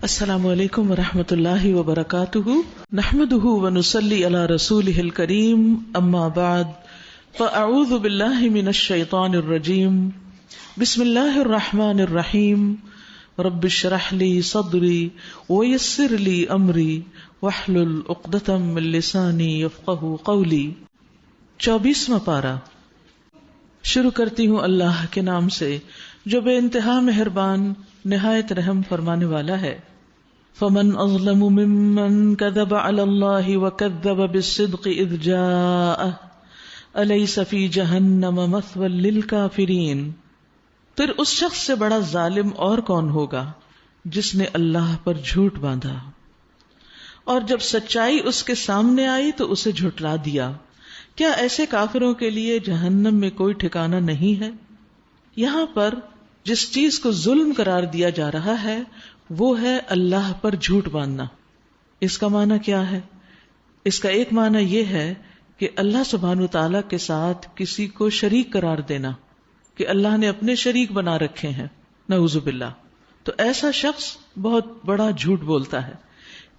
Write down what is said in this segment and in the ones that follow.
السلام علیکم ورحمۃ اللہ وبرکاتہ نحمده ونصلی علی رسوله الکریم اما بعد فاعوذ باللہ من الشیطان الرجیم بسم اللہ الرحمن الرحیم رب اشرح لی صدری ویسر لی امری واحلل عقدۃ من لسانی یفقهوا قولی۔ 24واں پارہ۔ شروع کرتی ہوں اللہ کے نام سے جو بے انتہا مہربان نہایت رحم فرمانے والا ہے۔ فمن اظلم ممن كذب على الله وكذب بالصدق اذ جاءه اليس في جهنم مثوى للكافرين۔ پھر اس شخص سے بڑا ظالم اور کون ہوگا جس نے اللہ پر جھوٹ باندھا اور جب سچائی اس کے سامنے آئی تو اسے جھٹلا دیا۔ کیا ایسے کافروں کے لیے جہنم میں کوئی ٹھکانہ نہیں ہے؟ یہاں پر جس چیز کو ظلم قرار دیا جا رہا ہے وہ ہے اللہ پر جھوٹ باندھنا۔ اس کا معنی کیا ہے؟ اس کا ایک معنی یہ ہے کہ اللہ سبحانہ وتعالیٰ کے ساتھ کسی کو شریک قرار دینا، کہ اللہ نے اپنے شریک بنا رکھے ہیں، نعوذ باللہ۔ تو ایسا شخص بہت بڑا جھوٹ بولتا ہے۔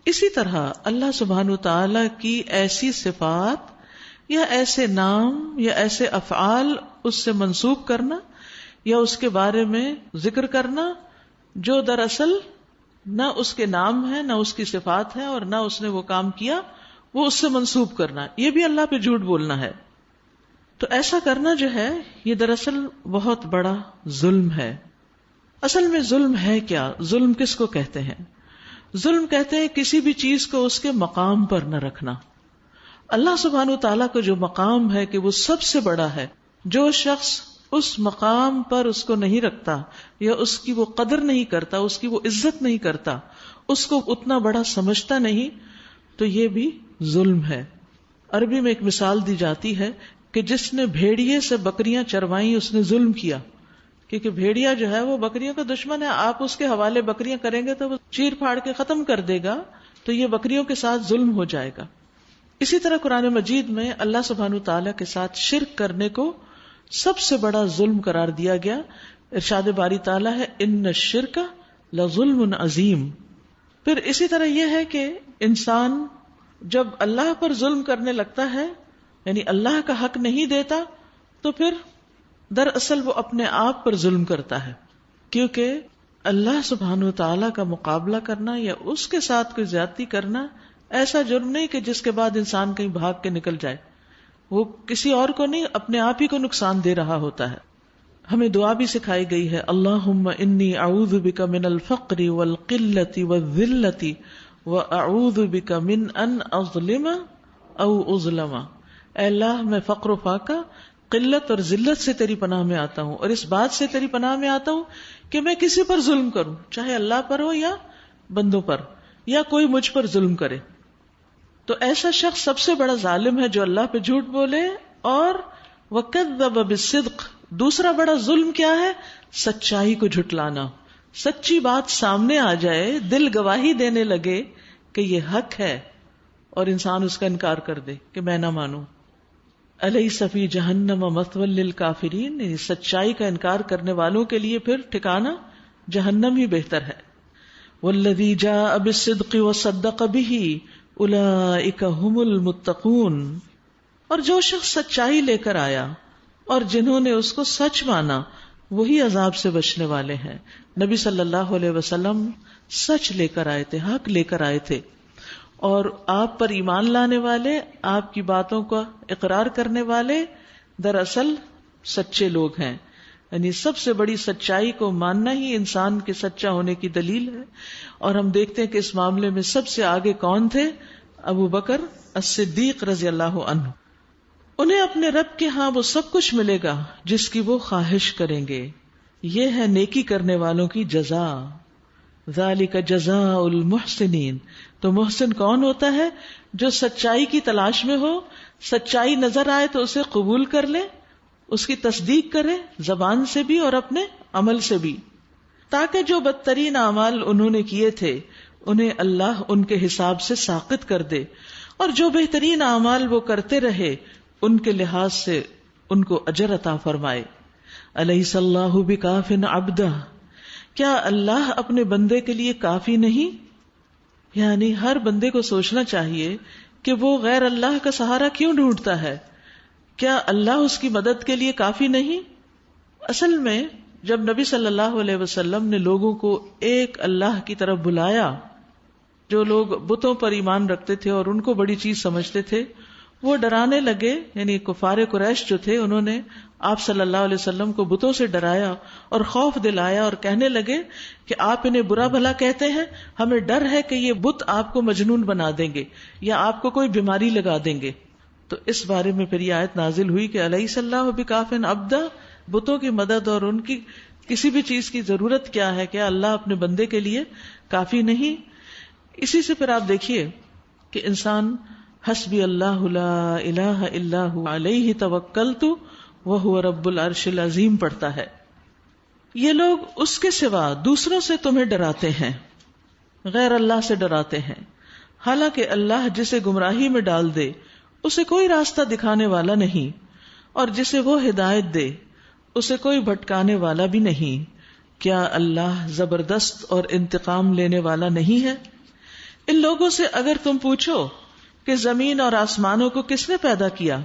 اسی طرح اللہ سبحانہ وتعالیٰ کی ایسی صفات یا ایسے نام یا ایسے افعال اس سے منسوب کرنا یا اس کے بارے میں ذکر کرنا جو دراصل نہ اس کے نام ہے، نہ اس کی صفات ہے، اور نہ اس نے وہ کام کیا، وہ اس سے منسوب کرنا، یہ بھی اللہ پہ جھوٹ بولنا ہے۔ تو ایسا کرنا جو ہے یہ دراصل بہت بڑا ظلم ہے۔ اصل میں ظلم ہے کیا؟ ظلم کس کو کہتے ہیں؟ ظلم کہتے ہیں کسی بھی چیز کو اس کے مقام پر نہ رکھنا۔ اللہ سبحانہ وتعالیٰ کا جو مقام ہے کہ وہ سب سے بڑا ہے، جو شخص اس مقام پر اس کو نہیں رکھتا یا اس کی وہ قدر نہیں کرتا، اس کی وہ عزت نہیں کرتا، اس کو اتنا بڑا سمجھتا نہیں، تو یہ بھی ظلم ہے۔ عربی میں ایک مثال دی جاتی ہے کہ جس نے بھیڑیے سے بکریاں چروائیں اس نے ظلم کیا، کیونکہ بھیڑیا جو ہے وہ بکریوں کا دشمن ہے، آپ اس کے حوالے بکریاں کریں گے تو وہ چیر پھاڑ کے ختم کر دے گا، تو یہ بکریوں کے ساتھ ظلم ہو جائے گا۔ اسی طرح قرآن مجید میں اللہ سبحانہ وتعالیٰ کے ساتھ شرک کرنے کو سب سے بڑا ظلم قرار دیا گیا۔ ارشاد باری تعالیٰ ہے ان الشرک لظلم عظیم۔ پھر اسی طرح یہ ہے کہ انسان جب اللہ پر ظلم کرنے لگتا ہے، یعنی اللہ کا حق نہیں دیتا، تو پھر دراصل وہ اپنے آپ پر ظلم کرتا ہے، کیونکہ اللہ سبحانہ وتعالیٰ کا مقابلہ کرنا یا اس کے ساتھ کوئی زیادتی کرنا ایسا جرم نہیں کہ جس کے بعد انسان کہیں بھاگ کے نکل جائے، وہ کسی اور کو نہیں، اپنے آپ ہی کو نقصان دے رہا ہوتا ہے۔ ہمیں دعا بھی سکھائی گئی ہے، اللہم انی اعوذ بک من الفقر والقلۃ والذلۃ واعوذ بک من ان اظلم او اظلم۔ اے اللہ میں فقر و فاقہ، قلت اور ذلت سے تیری پناہ میں آتا ہوں، اور اس بات سے تیری پناہ میں آتا ہوں کہ میں کسی پر ظلم کروں، چاہے اللہ پر ہو یا بندوں پر، یا کوئی مجھ پر ظلم کرے۔ تو ایسا شخص سب سے بڑا ظالم ہے جو اللہ پہ جھوٹ بولے۔ اور وَكَذَّبَ بِالصِّدْقِ، دوسرا بڑا ظلم کیا ہے؟ سچائی کو جھٹلانا۔ سچی بات سامنے آ جائے، دل گواہی دینے لگے کہ یہ حق ہے، اور انسان اس کا انکار کر دے کہ میں نہ مانوں۔ أَلَيْسَ فِي جَهَنَّمَ مَثْوًى لِّلْكَافِرِينَ، یعنی سچائی کا انکار کرنے والوں کے لیے پھر ٹھکانہ جہنم ہی بہتر ہے۔ وَالَّذِي جَاءَ بِالصِّدْقِ وَصَدَّقَ بِهِ اولئک هم المتقون، اور جو شخص سچائی لے کر آیا اور جنہوں نے اس کو سچ مانا وہی عذاب سے بچنے والے ہیں۔ نبی صلی اللہ علیہ وسلم سچ لے کر آئے تھے، حق لے کر آئے تھے، اور آپ پر ایمان لانے والے، آپ کی باتوں کا اقرار کرنے والے دراصل سچے لوگ ہیں۔ یعنی سب سے بڑی سچائی کو ماننا ہی انسان کے سچا ہونے کی دلیل ہے۔ اور ہم دیکھتے ہیں کہ اس معاملے میں سب سے آگے کون تھے؟ ابو بکر الصدیق رضی اللہ عنہ۔ انہیں اپنے رب کے ہاں وہ سب کچھ ملے گا جس کی وہ خواہش کریں گے، یہ ہے نیکی کرنے والوں کی جزا۔ ذالک جزاء المحسنین۔ تو محسن کون ہوتا ہے؟ جو سچائی کی تلاش میں ہو، سچائی نظر آئے تو اسے قبول کر لے، اس کی تصدیق کرے زبان سے بھی اور اپنے عمل سے بھی، تاکہ جو بدترین اعمال انہوں نے کیے تھے انہیں اللہ ان کے حساب سے ساقط کر دے، اور جو بہترین اعمال وہ کرتے رہے ان کے لحاظ سے ان کو اجر عطا فرمائے۔ الیس اللہ بکاف عبدہ، کیا اللہ اپنے بندے کے لیے کافی نہیں؟ یعنی ہر بندے کو سوچنا چاہیے کہ وہ غیر اللہ کا سہارا کیوں ڈھونڈتا ہے؟ کیا اللہ اس کی مدد کے لیے کافی نہیں؟ اصل میں جب نبی صلی اللہ علیہ وسلم نے لوگوں کو ایک اللہ کی طرف بلایا، جو لوگ بتوں پر ایمان رکھتے تھے اور ان کو بڑی چیز سمجھتے تھے، وہ ڈرانے لگے، یعنی کفار قریش جو تھے انہوں نے آپ صلی اللہ علیہ وسلم کو بتوں سے ڈرایا اور خوف دلایا اور کہنے لگے کہ آپ انہیں برا بھلا کہتے ہیں، ہمیں ڈر ہے کہ یہ بت آپ کو مجنون بنا دیں گے یا آپ کو کوئی بیماری لگا دیں گے۔ تو اس بارے میں پھر یہ آیت نازل ہوئی کہ الیس اللہ بکاف عبدا، بتوں کی مدد اور ان کی کسی بھی چیز کی ضرورت کیا ہے؟ کیا اللہ اپنے بندے کے لیے کافی نہیں؟ اسی سے پھر آپ دیکھیے کہ انسان حسبی اللہ لا الہ الا هو علیہ توکلت وہو رب العرش العظیم پڑھتا ہے۔ یہ لوگ اس کے سوا دوسروں سے تمہیں ڈراتے ہیں، غیر اللہ سے ڈراتے ہیں، حالانکہ اللہ جسے گمراہی میں ڈال دے اسے کوئی راستہ دکھانے والا نہیں، اور جسے وہ ہدایت دے اسے کوئی بھٹکانے والا بھی نہیں۔ کیا اللہ زبردست اور انتقام لینے والا نہیں ہے؟ ان لوگوں سے اگر تم پوچھو کہ زمین اور آسمانوں کو کس نے پیدا کیا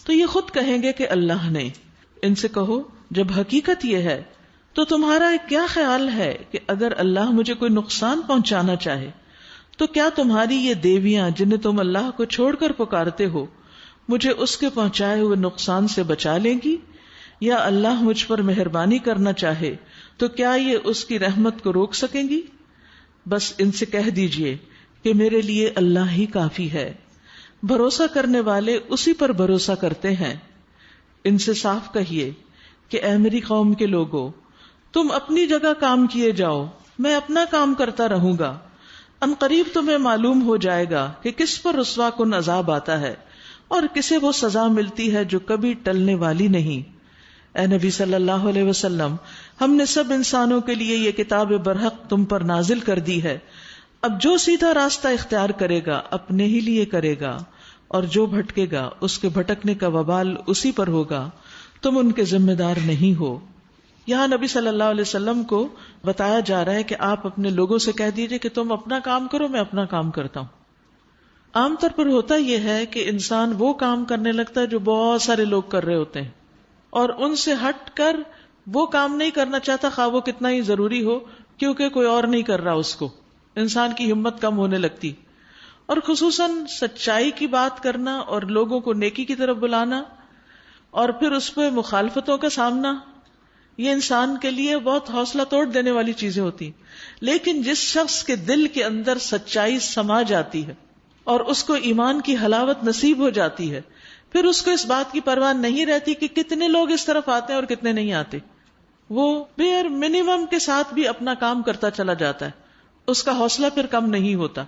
تو یہ خود کہیں گے کہ اللہ نے۔ ان سے کہو جب حقیقت یہ ہے تو تمہارا کیا خیال ہے کہ اگر اللہ مجھے کوئی نقصان پہنچانا چاہے تو کیا تمہاری یہ دیویاں جنہیں تم اللہ کو چھوڑ کر پکارتے ہو مجھے اس کے پہنچائے ہوئے نقصان سے بچا لیں گی؟ یا اللہ مجھ پر مہربانی کرنا چاہے تو کیا یہ اس کی رحمت کو روک سکیں گی؟ بس ان سے کہہ دیجئے کہ میرے لیے اللہ ہی کافی ہے، بھروسہ کرنے والے اسی پر بھروسہ کرتے ہیں۔ ان سے صاف کہیے کہ اے میری قوم کے لوگو، تم اپنی جگہ کام کیے جاؤ، میں اپنا کام کرتا رہوں گا، ان قریب تمہیں معلوم ہو جائے گا کہ کس پر رسوا کن عذاب آتا ہے اور کسے وہ سزا ملتی ہے جو کبھی ٹلنے والی نہیں۔ اے نبی صلی اللہ علیہ وسلم، ہم نے سب انسانوں کے لیے یہ کتاب برحق تم پر نازل کر دی ہے، اب جو سیدھا راستہ اختیار کرے گا اپنے ہی لیے کرے گا، اور جو بھٹکے گا اس کے بھٹکنے کا وبال اسی پر ہوگا، تم ان کے ذمہ دار نہیں ہو۔ یہاں نبی صلی اللہ علیہ وسلم کو بتایا جا رہا ہے کہ آپ اپنے لوگوں سے کہہ دیجئے کہ تم اپنا کام کرو، میں اپنا کام کرتا ہوں۔ عام طور پر ہوتا یہ ہے کہ انسان وہ کام کرنے لگتا ہے جو بہت سارے لوگ کر رہے ہوتے ہیں، اور ان سے ہٹ کر وہ کام نہیں کرنا چاہتا، خواہ وہ کتنا ہی ضروری ہو، کیونکہ کوئی اور نہیں کر رہا اس کو۔ انسان کی ہمت کم ہونے لگتی، اور خصوصاً سچائی کی بات کرنا اور لوگوں کو نیکی کی طرف بلانا اور پھر اس پہ مخالفتوں کا سامنا، یہ انسان کے لیے بہت حوصلہ توڑ دینے والی چیزیں ہوتی۔ لیکن جس شخص کے دل کے اندر سچائی سما جاتی ہے اور اس کو ایمان کی حلاوت نصیب ہو جاتی ہے، پھر اس کو اس بات کی پرواہ نہیں رہتی کہ کتنے لوگ اس طرف آتے ہیں اور کتنے نہیں آتے، وہ بیر منیمم کے ساتھ بھی اپنا کام کرتا چلا جاتا ہے، اس کا حوصلہ پھر کم نہیں ہوتا۔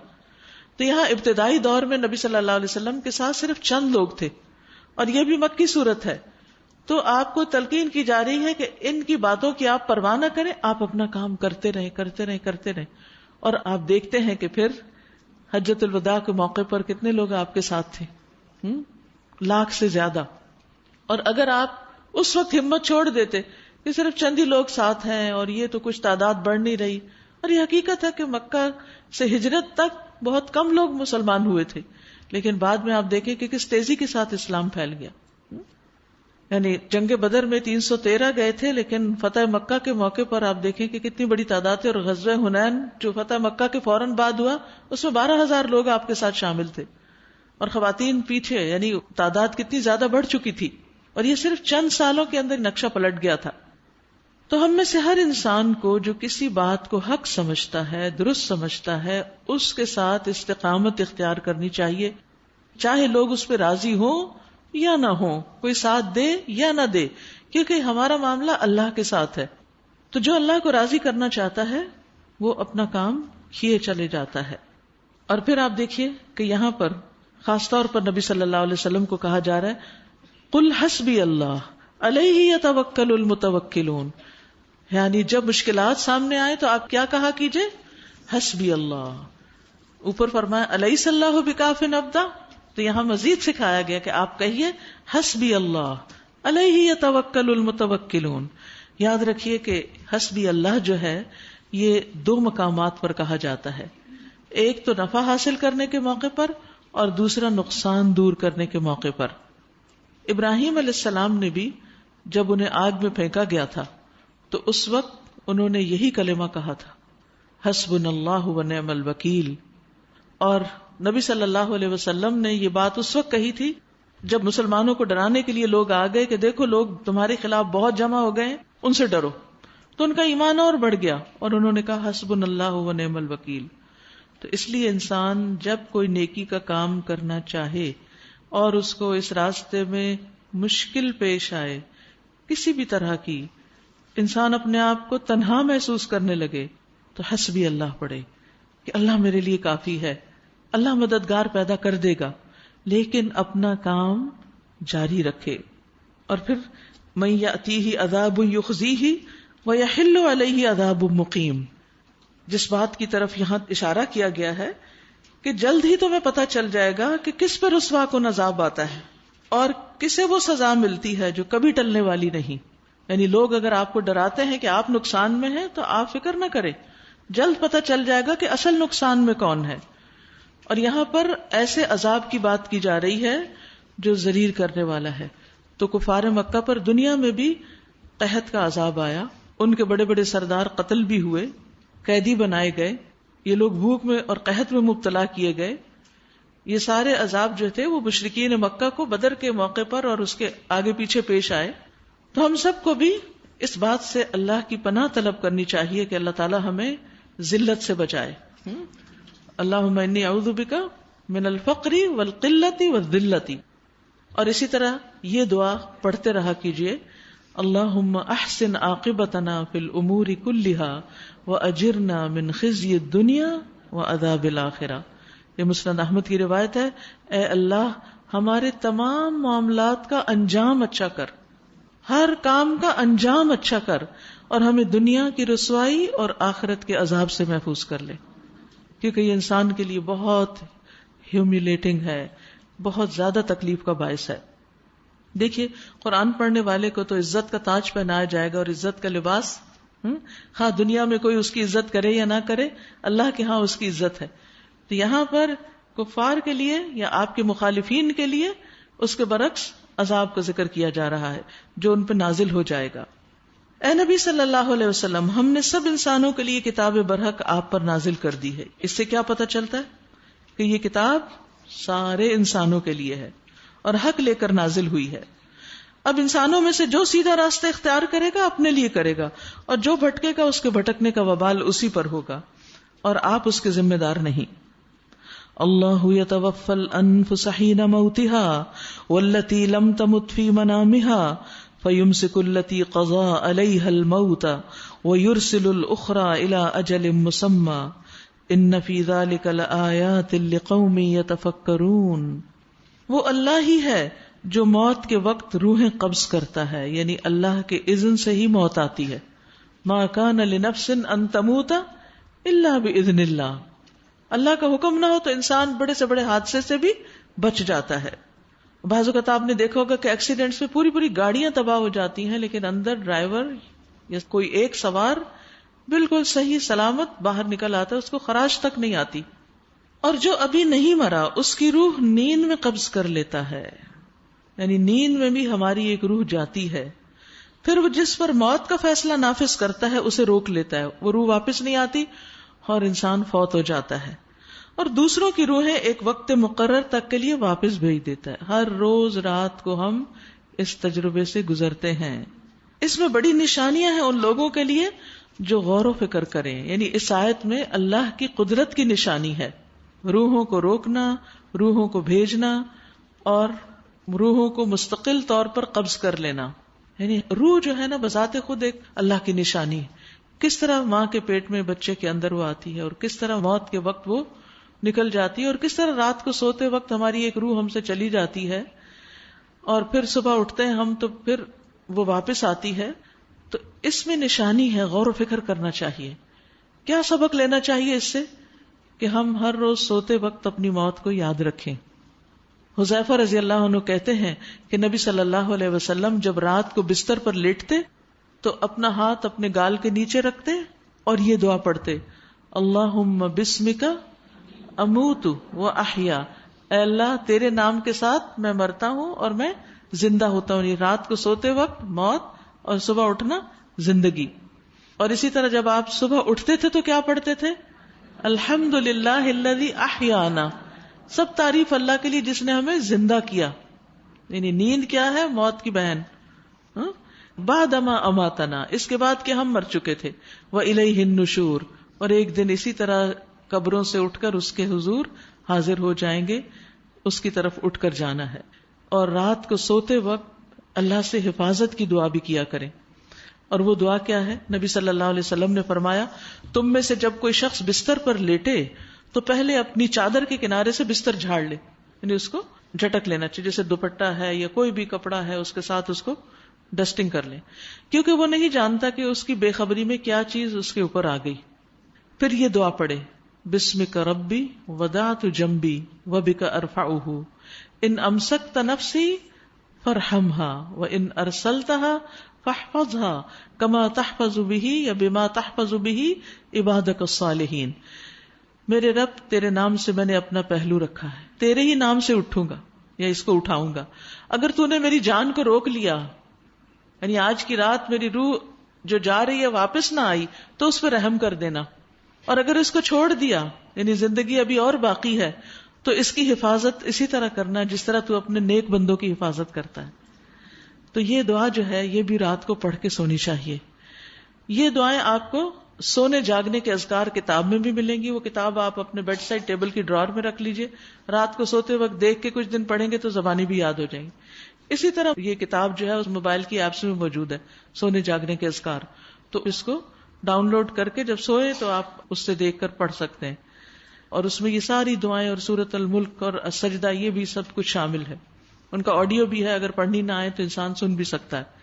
تو یہاں ابتدائی دور میں نبی صلی اللہ علیہ وسلم کے ساتھ صرف چند لوگ تھے، اور یہ بھی مکی صورت ہے، تو آپ کو تلقین کی جا رہی ہے کہ ان کی باتوں کی آپ پرواہ نہ کریں، آپ اپنا کام کرتے رہیں کرتے رہیں کرتے رہیں۔ اور آپ دیکھتے ہیں کہ پھر حجۃ الوداع کے موقع پر کتنے لوگ آپ کے ساتھ تھے، 1,00,000 سے زیادہ۔ اور اگر آپ اس وقت ہمت چھوڑ دیتے کہ صرف چند ہی لوگ ساتھ ہیں اور یہ تو کچھ تعداد بڑھ نہیں رہی، اور یہ حقیقت ہے کہ مکہ سے ہجرت تک بہت کم لوگ مسلمان ہوئے تھے، لیکن بعد میں آپ دیکھیں کہ کس تیزی کے ساتھ اسلام پھیل گیا۔ یعنی جنگ بدر میں 313 گئے تھے، لیکن فتح مکہ کے موقع پر آپ دیکھیں کہ کتنی بڑی تعداد تھی، اور غزوہ حنین جو فتح مکہ کے فوراً بعد ہوا اس میں 12,000 لوگ آپ کے ساتھ شامل تھے، اور خواتین پیچھے، یعنی تعداد کتنی زیادہ بڑھ چکی تھی، اور یہ صرف چند سالوں کے اندر نقشہ پلٹ گیا تھا۔ تو ہم میں سے ہر انسان کو جو کسی بات کو حق سمجھتا ہے، درست سمجھتا ہے، اس کے ساتھ استقامت اختیار کرنی چاہیے، چاہے لوگ اس پہ راضی ہوں یا نہ ہوں، کوئی ساتھ دے یا نہ دے، کیونکہ ہمارا معاملہ اللہ کے ساتھ ہے۔ تو جو اللہ کو راضی کرنا چاہتا ہے وہ اپنا کام کیے چلے جاتا ہے۔ اور پھر آپ دیکھیے کہ یہاں پر خاص طور پر نبی صلی اللہ علیہ وسلم کو کہا جا رہا ہے قل حسبی اللہ علیہ یتوکل المتوکلون، یعنی جب مشکلات سامنے آئے تو آپ کیا کہا کیجئے؟ حسبی اللہ۔ اوپر فرمایا الیس اللہ بکاف عبدا، تو یہاں مزید سکھایا گیا کہ آپ کہیے حسبی اللہ علیہ یتوکل المتوکلون، یاد رکھیے کہ حسبی اللہ جو ہے یہ دو مقامات پر کہا جاتا ہے، ایک تو نفع حاصل کرنے کے موقع پر اور دوسرا نقصان دور کرنے کے موقع پر۔ ابراہیم علیہ السلام نے بھی جب انہیں آگ میں پھینکا گیا تھا تو اس وقت انہوں نے یہی کلمہ کہا تھا، حسبنا اللہ ونعم الوکیل۔ اور نبی صلی اللہ علیہ وسلم نے یہ بات اس وقت کہی تھی جب مسلمانوں کو ڈرانے کے لیے لوگ آ گئے کہ دیکھو لوگ تمہارے خلاف بہت جمع ہو گئے ہیں، ان سے ڈرو، تو ان کا ایمان اور بڑھ گیا اور انہوں نے کہا حسبنا اللہ ونعم الوکیل۔ تو اس لیے انسان جب کوئی نیکی کا کام کرنا چاہے اور اس کو اس راستے میں مشکل پیش آئے کسی بھی طرح کی، انسان اپنے آپ کو تنہا محسوس کرنے لگے تو حسبی اللہ پڑھے کہ اللہ میرے لیے کافی ہے، اللہ مددگار پیدا کر دے گا، لیکن اپنا کام جاری رکھے۔ اور پھر من یأتیہ عذاب یخزیہ ویحل علیہ عذاب مقیم، جس بات کی طرف یہاں اشارہ کیا گیا ہے کہ جلد ہی تمہیں پتہ چل جائے گا کہ کس پر رسوا کن عذاب آتا ہے اور کسے وہ سزا ملتی ہے جو کبھی ٹلنے والی نہیں۔ یعنی لوگ اگر آپ کو ڈراتے ہیں کہ آپ نقصان میں ہیں تو آپ فکر نہ کریں، جلد پتہ چل جائے گا کہ اصل نقصان میں کون ہے۔ اور یہاں پر ایسے عذاب کی بات کی جا رہی ہے جو ذلیل کرنے والا ہے۔ تو کفار مکہ پر دنیا میں بھی قحط کا عذاب آیا، ان کے بڑے بڑے سردار قتل بھی ہوئے، قیدی بنائے گئے، یہ لوگ بھوک میں اور قحط میں مبتلا کیے گئے۔ یہ سارے عذاب جو تھے وہ مشرکین مکہ کو بدر کے موقع پر اور اس کے آگے پیچھے پیش آئے۔ تو ہم سب کو بھی اس بات سے اللہ کی پناہ طلب کرنی چاہیے کہ اللہ تعالی ہمیں ذلت سے بچائے۔ اللہم انی اعوذ بک من الفقر والقلۃ والذلۃ۔ اور اسی طرح یہ دعا پڑھتے رہا کیجئے، اللہم احسن عاقبتنا فی الامور کلها واجرنا من خزی الدنیا وعذاب الآخرہ۔ یہ مسند احمد کی روایت ہے، اے اللہ ہمارے تمام معاملات کا انجام اچھا کر، ہر کام کا انجام اچھا کر، اور ہمیں دنیا کی رسوائی اور آخرت کے عذاب سے محفوظ کر لے، کیونکہ یہ انسان کے لیے بہت ہیوملیٹنگ ہے، بہت زیادہ تکلیف کا باعث ہے۔ دیکھیے قرآن پڑھنے والے کو تو عزت کا تاج پہنایا جائے گا اور عزت کا لباس، ہاں دنیا میں کوئی اس کی عزت کرے یا نہ کرے، اللہ کے ہاں اس کی عزت ہے۔ تو یہاں پر کفار کے لیے یا آپ کے مخالفین کے لیے اس کے برعکس عذاب کا ذکر کیا جا رہا ہے جو ان پہ نازل ہو جائے گا۔ اے نبی صلی اللہ علیہ وسلم، ہم نے سب انسانوں کے لیے کتاب برحق آپ پر نازل کر دی ہے۔ اس سے کیا پتہ چلتا ہے کہ یہ کتاب سارے انسانوں کے لیے ہے اور حق لے کر نازل ہوئی ہے۔ اب انسانوں میں سے جو سیدھا راستہ اختیار کرے گا اپنے لیے کرے گا، اور جو بھٹکے گا اس کے بھٹکنے کا وبال اسی پر ہوگا، اور آپ اس کے ذمہ دار نہیں۔ اللہ یتوفی الانفس حین موتها والتی لم تمت فی منامها فیمسک التی قضا علیها الموت ویرسل الاخرى الى اجل مسمى ان فی ذلک لآیات لقوم یتفکرون۔ وہ اللہ ہی ہے جو موت کے وقت روحیں قبض کرتا ہے، یعنی اللہ کے اذن سے ہی موت آتی ہے۔ ما کان لنفس ان تموت الا باذن اللہ، اللہ کا حکم نہ ہو تو انسان بڑے سے بڑے حادثے سے بھی بچ جاتا ہے۔ بعض اوقات آپ نے دیکھا ہوگا کہ ایکسیڈنٹس میں پوری پوری گاڑیاں تباہ ہو جاتی ہیں، لیکن اندر ڈرائیور یا کوئی ایک سوار بالکل صحیح سلامت باہر نکل آتا ہے، اس کو خراش تک نہیں آتی۔ اور جو ابھی نہیں مرا اس کی روح نیند میں قبض کر لیتا ہے، یعنی نیند میں بھی ہماری ایک روح جاتی ہے، پھر وہ جس پر موت کا فیصلہ نافذ کرتا ہے اسے روک لیتا ہے، وہ روح واپس نہیں آتی اور انسان فوت ہو جاتا ہے۔ اور دوسروں کی روحیں ایک وقت مقرر تک کے لیے واپس بھیج دیتا ہے۔ ہر روز رات کو ہم اس تجربے سے گزرتے ہیں۔ اس میں بڑی نشانیاں ہیں ان لوگوں کے لیے جو غور و فکر کریں، یعنی اس آیت میں اللہ کی قدرت کی نشانی ہے، روحوں کو روکنا، روحوں کو بھیجنا اور روحوں کو مستقل طور پر قبض کر لینا۔ یعنی روح جو ہے نا بذات خود ایک اللہ کی نشانی ہے۔ کس طرح ماں کے پیٹ میں بچے کے اندر وہ آتی ہے اور کس طرح موت کے وقت وہ نکل جاتی ہے، اور کس طرح رات کو سوتے وقت ہماری ایک روح ہم سے چلی جاتی ہے اور پھر صبح اٹھتے ہیں ہم تو پھر وہ واپس آتی ہے۔ تو اس میں نشانی ہے، غور و فکر کرنا چاہیے۔ کیا سبق لینا چاہیے اس سے؟ کہ ہم ہر روز سوتے وقت اپنی موت کو یاد رکھیں۔ حذیفہ رضی اللہ عنہ کہتے ہیں کہ نبی صلی اللہ علیہ وسلم جب رات کو بستر پر لیٹتے تو اپنا ہاتھ اپنے گال کے نیچے رکھتے اور یہ دعا پڑھتے، اللہم بسمک اموت و احیا، اے اللہ تیرے نام کے ساتھ میں مرتا ہوں اور میں زندہ ہوتا ہوں. یہ رات کو سوتے وقت موت اور صبح اٹھنا زندگی. اور اسی طرح جب آپ صبح اٹھتے تھے تو کیا پڑھتے تھے؟ الحمدللہ الذی احیانا، سب تعریف اللہ کے لیے جس نے ہمیں زندہ کیا. یعنی نیند کیا ہے؟ موت کی بہن. بعد ما اماتنا، اس کے بعد کہ ہم مر چکے تھے. وإلیہ النشور، اور ایک دن اسی طرح قبروں سے اٹھ کر اس کے حضور حاضر ہو جائیں گے، اس کی طرف اٹھ کر جانا ہے. اور رات کو سوتے وقت اللہ سے حفاظت کی دعا بھی کیا کریں. اور وہ دعا کیا ہے؟ نبی صلی اللہ علیہ وسلم نے فرمایا، تم میں سے جب کوئی شخص بستر پر لیٹے تو پہلے اپنی چادر کے کنارے سے بستر جھاڑ لے، یعنی اس کو جھٹک لینا چاہیے، جیسے دوپٹہ ہے یا کوئی بھی کپڑا ہے اس کے ساتھ اس کو ڈسٹنگ کر لیں، کیونکہ وہ نہیں جانتا کہ اس کی بے خبری میں کیا چیز اس کے اوپر آ گئی. پھر یہ دعا پڑھے، بسمک ربی وضعت جنبی وبک ارفعہ ان امسکت نفسی فرحمها وان ارسلتها فاحفظها كما تحفظ به یا بما تحفظ به عبادك الصالحین. میرے رب تیرے نام سے میں نے اپنا پہلو رکھا ہے، تیرے ہی نام سے اٹھوں گا یا اس کو اٹھاؤں گا. اگر تو نے میری جان کو روک لیا، یعنی آج کی رات میری روح جو جا رہی ہے واپس نہ آئی، تو اس پہ رحم کر دینا. اور اگر اس کو چھوڑ دیا، یعنی زندگی ابھی اور باقی ہے، تو اس کی حفاظت اسی طرح کرنا جس طرح تو اپنے نیک بندوں کی حفاظت کرتا ہے. تو یہ دعا جو ہے یہ بھی رات کو پڑھ کے سونی چاہیے. یہ دعائیں آپ کو سونے جاگنے کے اذکار کتاب میں بھی ملیں گی. وہ کتاب آپ اپنے بیڈ سائڈ ٹیبل کی ڈرار میں رکھ لیجئے، رات کو سوتے وقت دیکھ کے کچھ دن پڑھیں گے تو زبانی بھی یاد ہو جائیں گی. اسی طرح یہ کتاب جو ہے اس موبائل کی ایپس میں موجود ہے، سونے جاگنے کے اذکار، تو اس کو ڈاؤن لوڈ کر کے جب سوئے تو آپ اس سے دیکھ کر پڑھ سکتے ہیں. اور اس میں یہ ساری دعائیں اور سورۃ الملک اور السجدہ یہ بھی سب کچھ شامل ہے. ان کا آڈیو بھی ہے، اگر پڑھنی نہ آئے تو انسان سن بھی سکتا ہے.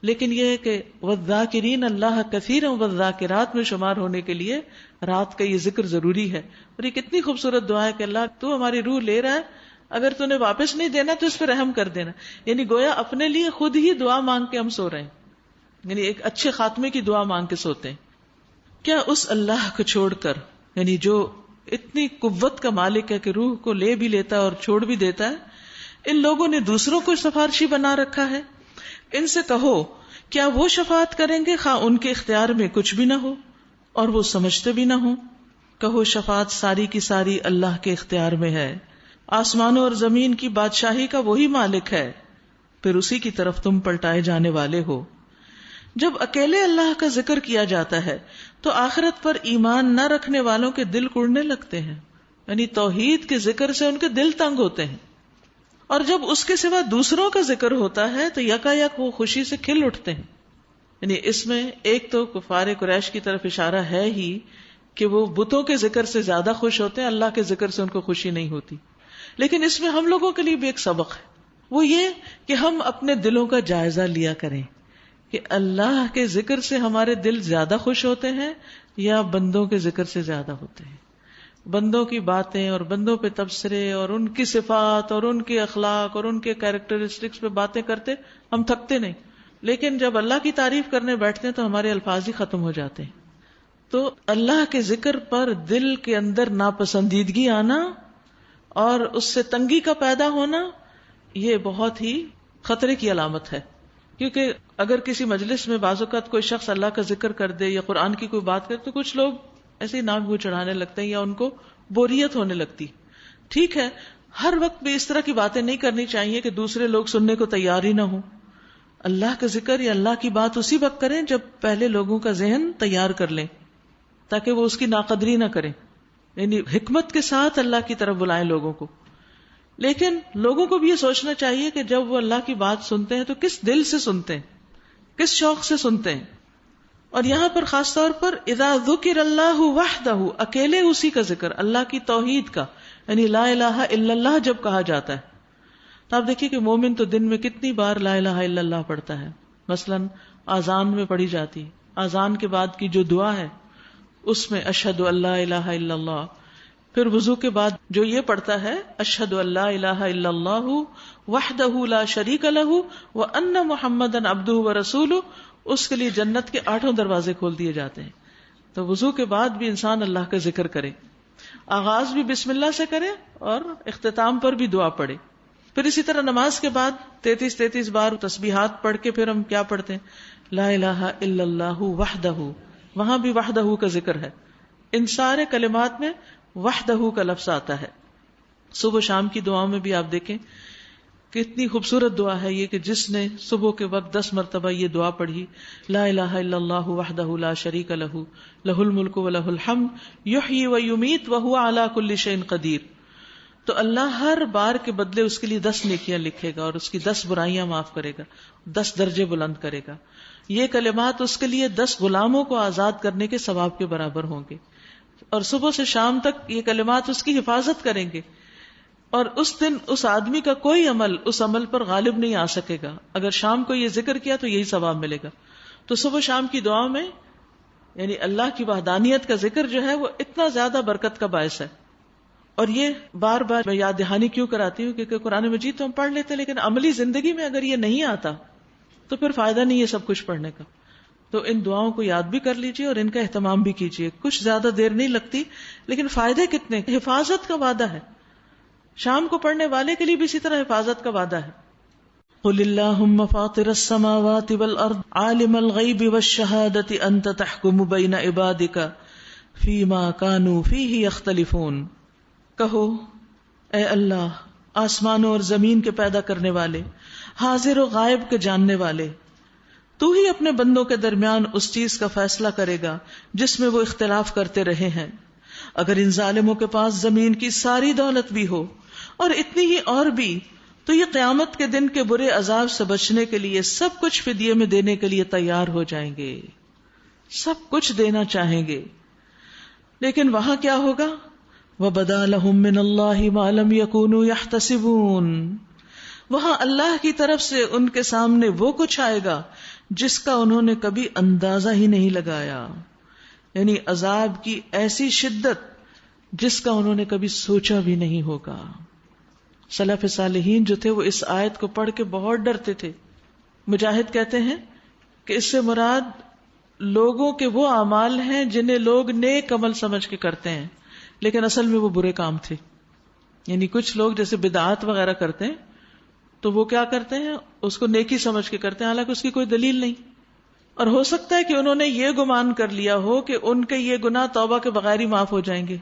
لیکن یہ ہے کہ والذاکرین اللہ کثیرا والذاکرات میں شمار ہونے کے لیے رات کا یہ ذکر ضروری ہے. اور یہ کتنی خوبصورت دعا ہے کہ اللہ تو ہماری روح لے رہا ہے، اگر تو نے واپس نہیں دینا تو اس پہ رحم کر دینا. یعنی گویا اپنے لیے خود ہی دعا مانگ کے ہم سو رہے ہیں، یعنی ایک اچھے خاتمے کی دعا مانگ کے سوتے ہیں. کیا اس اللہ کو چھوڑ کر، یعنی جو اتنی قوت کا مالک ہے کہ روح کو لے بھی لیتا ہے اور چھوڑ بھی دیتا ہے، ان لوگوں نے دوسروں کو سفارشی بنا رکھا ہے؟ ان سے کہو کیا وہ شفاعت کریں گے خواہ ان کے اختیار میں کچھ بھی نہ ہو اور وہ سمجھتے بھی نہ ہوں؟ کہو شفاعت ساری کی ساری اللہ کے اختیار میں ہے، آسمانوں اور زمین کی بادشاہی کا وہی مالک ہے، پھر اسی کی طرف تم پلٹائے جانے والے ہو. جب اکیلے اللہ کا ذکر کیا جاتا ہے تو آخرت پر ایمان نہ رکھنے والوں کے دل کڑنے لگتے ہیں، یعنی توحید کے ذکر سے ان کے دل تنگ ہوتے ہیں. اور جب اس کے سوا دوسروں کا ذکر ہوتا ہے تو یکا یک وہ خوشی سے کھل اٹھتے ہیں. یعنی اس میں ایک تو کفار قریش کی طرف اشارہ ہے ہی کہ وہ بتوں کے ذکر سے زیادہ خوش ہوتے ہیں، اللہ کے ذکر سے ان کو خوشی نہیں ہوتی. لیکن اس میں ہم لوگوں کے لیے بھی ایک سبق ہے، وہ یہ کہ ہم اپنے دلوں کا جائزہ لیا کریں کہ اللہ کے ذکر سے ہمارے دل زیادہ خوش ہوتے ہیں یا بندوں کے ذکر سے زیادہ ہوتے ہیں. بندوں کی باتیں اور بندوں پہ تبصرے اور ان کی صفات اور ان کے اخلاق اور ان کے کیریکٹرسٹکس پہ باتیں کرتے ہم تھکتے نہیں، لیکن جب اللہ کی تعریف کرنے بیٹھتے ہیں تو ہمارے الفاظ ہی ختم ہو جاتے ہیں. تو اللہ کے ذکر پر دل کے اندر ناپسندیدگی آنا اور اس سے تنگی کا پیدا ہونا یہ بہت ہی خطرے کی علامت ہے. کیونکہ اگر کسی مجلس میں بعض اوقات کوئی شخص اللہ کا ذکر کر دے یا قرآن کی کوئی بات کرے تو کچھ لوگ ایسے ہی ناک منہ چڑھانے لگتے ہیں یا ان کو بوریت ہونے لگتی. ٹھیک ہے، ہر وقت بھی اس طرح کی باتیں نہیں کرنی چاہیے کہ دوسرے لوگ سننے کو تیار ہی نہ ہوں. اللہ کا ذکر یا اللہ کی بات اسی وقت کریں جب پہلے لوگوں کا ذہن تیار کر لیں تاکہ وہ اس کی ناقدری نہ کریں. یعنی حکمت کے ساتھ اللہ کی طرف بلائیں لوگوں کو. لیکن لوگوں کو بھی یہ سوچنا چاہیے کہ جب وہ اللہ کی بات سنتے ہیں تو کس دل سے سنتے ہیں، کس شوق سے سنتے ہیں. اور یہاں پر خاص طور پر اذا ذکر اللہ وحدہ، اکیلے اسی کا ذکر، اللہ کی توحید کا، یعنی لا الہ الا اللہ جب کہا جاتا ہے تو آپ دیکھیے کہ مومن تو دن میں کتنی بار لا الہ الا اللہ پڑھتا ہے. مثلا اذان میں پڑھی جاتی، اذان کے بعد کی جو دعا ہے اس میں اشہد ان لا الہ الا اللہ. پھر وضو کے بعد جو یہ پڑھتا ہے اشہد ان لا الہ الا اللہ وحدہ لا شریک لہ وان محمدا عبدہ ورسولہ اس کے لیے جنت کے 8 دروازے کھول دیے جاتے ہیں. تو وضو کے بعد بھی انسان اللہ کا ذکر کرے، آغاز بھی بسم اللہ سے کرے اور اختتام پر بھی دعا پڑھے. پھر اسی طرح نماز کے بعد 33 بار تسبیحات پڑھ کے پھر ہم کیا پڑھتے ہیں؟ لا الہ الا اللہ وحدہ. وہاں بھی وحدہ کا ذکر ہے. ان سارے کلمات میں وحدہ کا لفظ آتا ہے. صبح و شام کی دعاؤں میں بھی آپ دیکھیں کتنی خوبصورت دعا ہے یہ کہ جس نے صبح کے وقت 10 مرتبہ یہ دعا پڑھی، لا الہ الا اللہ وحدہ لا شریک لہ لہ الملک و لہ الحمد یحیی و یمیت وہو علی کل شیء قدیر، تو اللہ ہر بار کے بدلے اس کے لیے 10 نیکیاں لکھے گا اور اس کی 10 برائیاں معاف کرے گا، 10 درجے بلند کرے گا. یہ کلمات اس کے لیے 10 غلاموں کو آزاد کرنے کے ثواب کے برابر ہوں گے، اور صبح سے شام تک یہ کلمات اس کی حفاظت کریں گے. اور اس دن اس آدمی کا کوئی عمل اس عمل پر غالب نہیں آ سکے گا. اگر شام کو یہ ذکر کیا تو یہی ثواب ملے گا. تو صبح شام کی دعا میں یعنی اللہ کی وحدانیت کا ذکر جو ہے وہ اتنا زیادہ برکت کا باعث ہے. اور یہ بار بار میں یاد دہانی کیوں کراتی ہوں کیونکہ قرآن مجید تو ہم پڑھ لیتے ہیں لیکن عملی زندگی میں اگر یہ نہیں آتا تو پھر فائدہ نہیں ہے سب کچھ پڑھنے کا. تو ان دعاؤں کو یاد بھی کر لیجئے اور ان کا اہتمام بھی کیجئے. کچھ زیادہ دیر نہیں لگتی لیکن فائدے کتنے، حفاظت کا وعدہ ہے. شام کو پڑھنے والے کے لیے بھی اسی طرح حفاظت کا وعدہ ہے. قل اللہم فاطر السماوات والارض عالم الغیب والشہادۃ انت تحکم بین عبادک فیما کانوا فیہ یختلفون. کہو اے اللہ آسمانوں اور زمین کے پیدا کرنے والے، حاضر و غائب کے جاننے والے، تو ہی اپنے بندوں کے درمیان اس چیز کا فیصلہ کرے گا جس میں وہ اختلاف کرتے رہے ہیں. اگر ان ظالموں کے پاس زمین کی ساری دولت بھی ہو اور اتنی ہی اور بھی تو یہ قیامت کے دن کے برے عذاب سے بچنے کے لیے سب کچھ فدیے میں دینے کے لیے تیار ہو جائیں گے، سب کچھ دینا چاہیں گے. لیکن وہاں کیا ہوگا؟ وَبَدَا لَهُم مِّنَ اللَّهِ مَا لَمْ يَكُونُوا يَحْتَسِبُونَ. وہاں اللہ کی طرف سے ان کے سامنے وہ کچھ آئے گا جس کا انہوں نے کبھی اندازہ ہی نہیں لگایا. یعنی عذاب کی ایسی شدت جس کا انہوں نے کبھی سوچا بھی نہیں ہوگا. سلف صالحین جو تھے وہ اس آیت کو پڑھ کے بہت ڈرتے تھے. مجاہد کہتے ہیں کہ اس سے مراد لوگوں کے وہ اعمال ہیں جنہیں لوگ نیک عمل سمجھ کے کرتے ہیں لیکن اصل میں وہ برے کام تھے. یعنی کچھ لوگ جیسے بدعات وغیرہ کرتے ہیں تو وہ کیا کرتے ہیں، اس کو نیکی سمجھ کے کرتے ہیں حالانکہ اس کی کوئی دلیل نہیں. اور ہو سکتا ہے کہ انہوں نے یہ گمان کر لیا ہو کہ ان کے یہ گناہ توبہ کے بغیر ہی معاف ہو جائیں گے،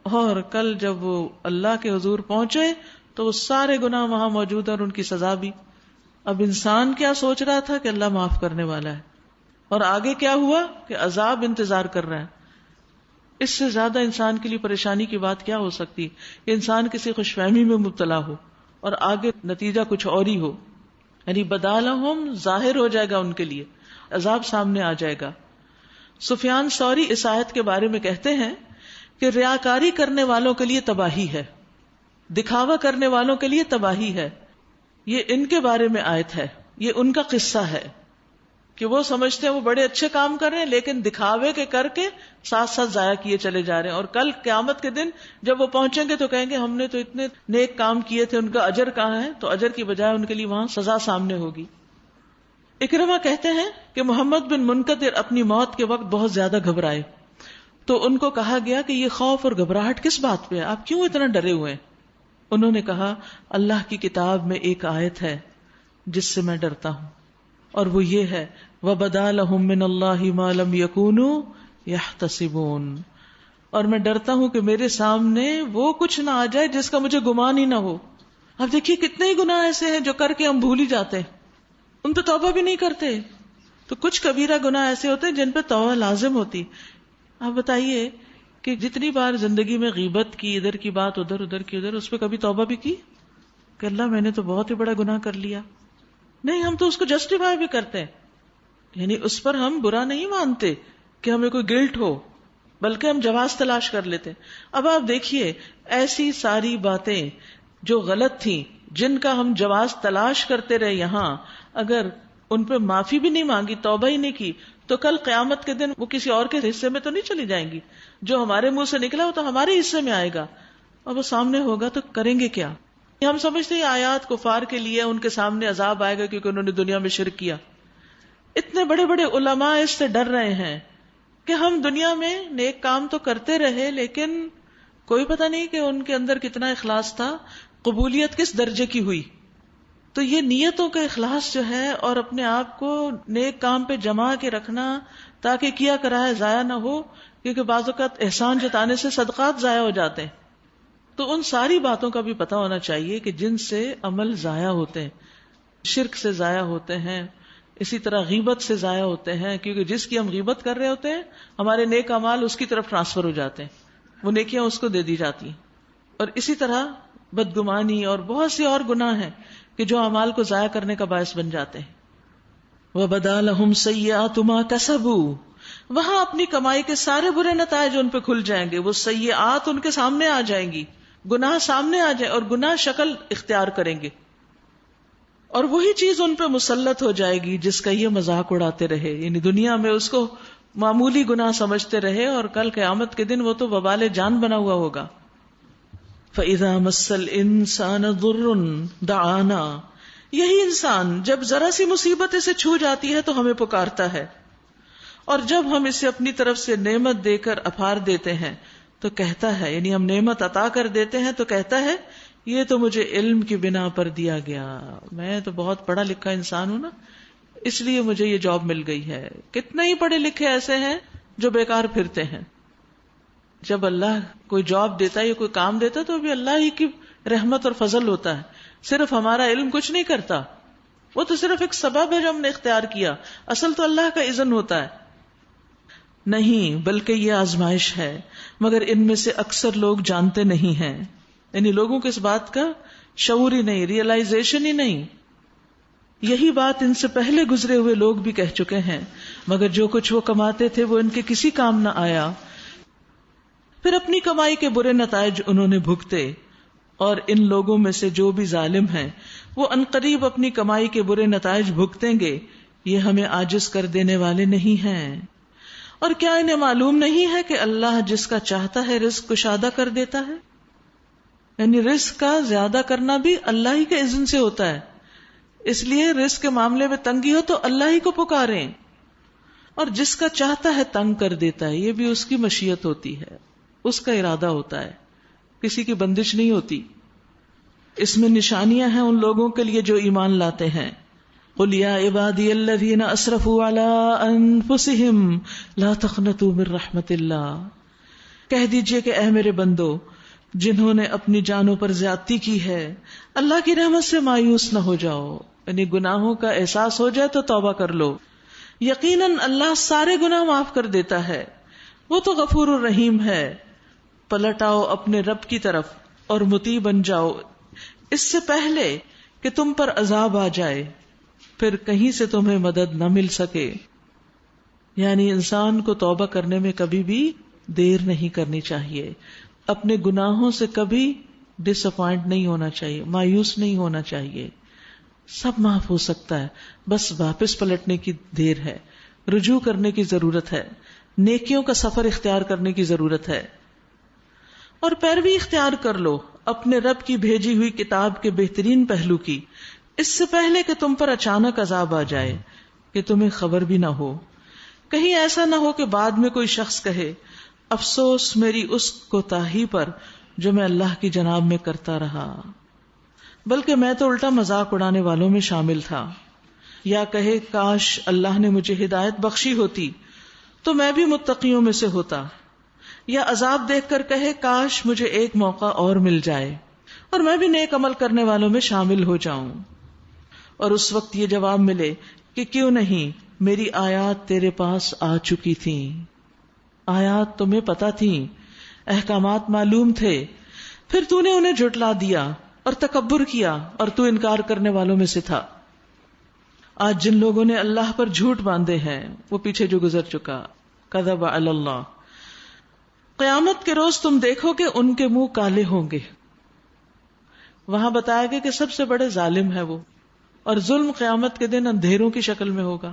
اور کل جب وہ اللہ کے حضور پہنچے تو وہ سارے گناہ وہاں موجود ہیں اور ان کی سزا بھی. اب انسان کیا سوچ رہا تھا کہ اللہ معاف کرنے والا ہے، اور آگے کیا ہوا کہ عذاب انتظار کر رہا ہے. اس سے زیادہ انسان کے لیے پریشانی کی بات کیا ہو سکتی کہ انسان کسی خوش فہمی میں مبتلا ہو اور آگے نتیجہ کچھ اور ہی ہو. یعنی بدالہم ظاہر ہو جائے گا، ان کے لیے عذاب سامنے آ جائے گا. سفیان ثوری اس آیت کے بارے میں کہتے ہیں کہ ریاکاری کرنے والوں کے لیے تباہی ہے، دکھاوا کرنے والوں کے لیے تباہی ہے. یہ ان کے بارے میں آیت ہے، یہ ان کا قصہ ہے کہ وہ سمجھتے ہیں وہ بڑے اچھے کام کر رہے ہیں لیکن دکھاوے کے کر کے ساتھ ساتھ ضائع کیے چلے جا رہے ہیں. اور کل قیامت کے دن جب وہ پہنچیں گے تو کہیں گے ہم نے تو اتنے نیک کام کیے تھے، ان کا اجر کہاں ہے؟ تو اجر کی بجائے ان کے لیے وہاں سزا سامنے ہوگی. اکرمہ کہتے ہیں کہ محمد بن منکدر اپنی موت کے وقت بہت زیادہ گھبرائے تو ان کو کہا گیا کہ یہ خوف اور گھبراہٹ کس بات پہ ہے، آپ کیوں اتنا ڈرے ہوئے ہیں؟ انہوں نے کہا اللہ کی کتاب میں ایک آیت ہے جس سے میں ڈرتا ہوں، اور وہ یہ ہے وَبَدَا لَهُم مِّنَ اللَّهِ مَا لَمْ يَكُونُوا يَحْتَسِبُونَ. اور میں ڈرتا ہوں کہ میرے سامنے وہ کچھ نہ آ جائے جس کا مجھے گمان ہی نہ ہو. اب دیکھیے کتنے ہی گناہ ایسے ہیں جو کر کے ہم بھول ہی جاتے ہیں، ان پہ توبہ بھی نہیں کرتے. تو کچھ کبیرہ گناہ ایسے ہوتے ہیں جن پہ توبہ لازم ہوتی. آپ بتائیے کہ جتنی بار زندگی میں غیبت کی، ادھر کی بات ادھر، ادھر کی ادھر، اس پہ کبھی توبہ بھی کی کہ اللہ میں نے تو بہت ہی بڑا گناہ کر لیا؟ نہیں، ہم تو اس کو جسٹیفائی بھی کرتے ہیں. یعنی اس پر ہم برا نہیں مانتے کہ ہمیں کوئی گلٹ ہو، بلکہ ہم جواز تلاش کر لیتے. اب آپ دیکھیے ایسی ساری باتیں جو غلط تھیں جن کا ہم جواز تلاش کرتے رہے، یہاں اگر ان پہ معافی بھی نہیں مانگی، توبہ ہی نہیں کی، تو کل قیامت کے دن وہ کسی اور کے حصے میں تو نہیں چلی جائیں گی. جو ہمارے منہ سے نکلا وہ تو ہمارے حصے میں آئے گا، اور وہ سامنے ہوگا تو کریں گے کیا؟ ہم سمجھتے ہیں آیات کفار کے لیے، ان کے سامنے عذاب آئے گا کیونکہ انہوں نے دنیا میں شرک کیا. اتنے بڑے بڑے علماء اس سے ڈر رہے ہیں کہ ہم دنیا میں نیک کام تو کرتے رہے لیکن کوئی پتہ نہیں کہ ان کے اندر کتنا اخلاص تھا، قبولیت کس درجے کی ہوئی. تو یہ نیتوں کا اخلاص جو ہے اور اپنے آپ کو نیک کام پہ جما کے رکھنا تاکہ کیا کرایا ضائع نہ ہو، کیونکہ بعض اوقات احسان جتانے سے صدقات ضائع ہو جاتے ہیں. تو ان ساری باتوں کا بھی پتہ ہونا چاہیے کہ جن سے عمل ضائع ہوتے ہیں، شرک سے ضائع ہوتے ہیں، اسی طرح غیبت سے ضائع ہوتے ہیں، کیونکہ جس کی ہم غیبت کر رہے ہوتے ہیں ہمارے نیک اعمال اس کی طرف ٹرانسفر ہو جاتے ہیں، وہ نیکیاں اس کو دے دی جاتی ہیں. اور اسی طرح بدگمانی اور بہت سی اور گناہ ہیں کہ جو اعمال کو ضائع کرنے کا باعث بن جاتے ہیں. وَبَدَا لَهُمْ سَيِّئَاتُ مَا كَسَبُوا، وہاں اپنی کمائی کے سارے برے نتائج ان پہ کھل جائیں گے. وہ سیئات ان کے سامنے آ جائیں گی، گناہ سامنے آ جائے اور گناہ شکل اختیار کریں گے، اور وہی چیز ان پہ مسلط ہو جائے گی جس کا یہ مذاق اڑاتے رہے. یعنی دنیا میں اس کو معمولی گناہ سمجھتے رہے اور کل قیامت کے دن وہ تو وبال جان بنا ہوا ہوگا. فَإِذَا مَسَّ الْإِنسَانَ ضُرٌّ دَعَانَا، یہی انسان جب ذرا سی مصیبت اسے چھو جاتی ہے تو ہمیں پکارتا ہے، اور جب ہم اسے اپنی طرف سے نعمت دے کر اپھار دیتے ہیں تو کہتا ہے، یعنی ہم نعمت عطا کر دیتے ہیں تو کہتا ہے یہ تو مجھے علم کی بنا پر دیا گیا، میں تو بہت پڑھا لکھا انسان ہوں نا، اس لیے مجھے یہ جاب مل گئی ہے. کتنے ہی پڑھے لکھے ایسے ہیں جو بیکار پھرتے ہیں. جب اللہ کوئی جاب دیتا ہے یا کوئی کام دیتا ہے تو بھی اللہ ہی کی رحمت اور فضل ہوتا ہے، صرف ہمارا علم کچھ نہیں کرتا، وہ تو صرف ایک سبب ہے جو ہم نے اختیار کیا، اصل تو اللہ کا اذن ہوتا ہے. نہیں، بلکہ یہ آزمائش ہے، مگر ان میں سے اکثر لوگ جانتے نہیں ہیں. یعنی لوگوں کو اس بات کا شعور ہی نہیں، ریئلائزیشن ہی نہیں. یہی بات ان سے پہلے گزرے ہوئے لوگ بھی کہہ چکے ہیں، مگر جو کچھ وہ کماتے تھے وہ ان کے کسی کام نہ آیا. پھر اپنی کمائی کے برے نتائج انہوں نے بھگتے، اور ان لوگوں میں سے جو بھی ظالم ہیں وہ عنقریب اپنی کمائی کے برے نتائج بھگتیں گے. یہ ہمیں عاجز کر دینے والے نہیں ہیں. اور کیا انہیں معلوم نہیں ہے کہ اللہ جس کا چاہتا ہے رزق کشادہ کر دیتا ہے؟ یعنی رزق کا زیادہ کرنا بھی اللہ ہی کے اذن سے ہوتا ہے. اس لیے رزق کے معاملے میں تنگی ہو تو اللہ ہی کو پکاریں، اور جس کا چاہتا ہے تنگ کر دیتا ہے. یہ بھی اس کی مشیت ہوتی ہے، اس کا ارادہ ہوتا ہے، کسی کی بندش نہیں ہوتی. اس میں نشانیاں ہیں ان لوگوں کے لیے جو ایمان لاتے ہیں. قُلْ يَا عِبَادِيَ الَّذِينَ أَسْرَفُوا عَلَىٰ أَنفُسِهِمْ لَا تَقْنَطُوا مِن رَحْمَتِ اللَّهِ، کہہ دیجئے کہ اے میرے بندو، جنہوں نے اپنی جانوں پر زیادتی کی ہے، اللہ کی رحمت سے مایوس نہ ہو جاؤ. یعنی گناہوں کا احساس ہو جائے تو توبہ کر لو، یقیناً اللہ سارے گناہ معاف کر دیتا ہے، وہ تو غفور الرحیم ہے. پلٹ آؤ اپنے رب کی طرف اور مطیع بن جاؤ اس سے پہلے کہ تم پر عذاب آ جائے، پھر کہیں سے تمہیں مدد نہ مل سکے. یعنی انسان کو توبہ کرنے میں کبھی بھی دیر نہیں کرنی چاہیے، اپنے گناہوں سے کبھی ڈس اپوائنٹ نہیں ہونا چاہیے، مایوس نہیں ہونا چاہیے. سب معاف ہو سکتا ہے، بس واپس پلٹنے کی دیر ہے، رجوع کرنے کی ضرورت ہے، نیکیوں کا سفر اختیار کرنے کی ضرورت ہے. اور پیروی اختیار کر لو اپنے رب کی بھیجی ہوئی کتاب کے بہترین پہلو کی، اس سے پہلے کہ تم پر اچانک عذاب آ جائے کہ تمہیں خبر بھی نہ ہو. کہیں ایسا نہ ہو کہ بعد میں کوئی شخص کہے افسوس میری اس کوتاہی پر جو میں اللہ کی جناب میں کرتا رہا، بلکہ میں تو الٹا مذاق اڑانے والوں میں شامل تھا. یا کہے کاش اللہ نے مجھے ہدایت بخشی ہوتی تو میں بھی متقیوں میں سے ہوتا. یا عذاب دیکھ کر کہے کاش مجھے ایک موقع اور مل جائے اور میں بھی نیک عمل کرنے والوں میں شامل ہو جاؤں. اور اس وقت یہ جواب ملے کہ کیوں نہیں، میری آیات تیرے پاس آ چکی تھیں، آیات تمہیں پتہ تھیں، احکامات معلوم تھے، پھر تو نے انہیں جھٹلا دیا اور تکبر کیا اور تو انکار کرنے والوں میں سے تھا. آج جن لوگوں نے اللہ پر جھوٹ باندھے ہیں وہ پیچھے جو گزر چکا، کذب علی اللہ. قیامت کے روز تم دیکھو کہ ان کے منہ کالے ہوں گے. وہاں بتایا گیا کہ سب سے بڑے ظالم ہے وہ، اور ظلم قیامت کے دن اندھیروں کی شکل میں ہوگا.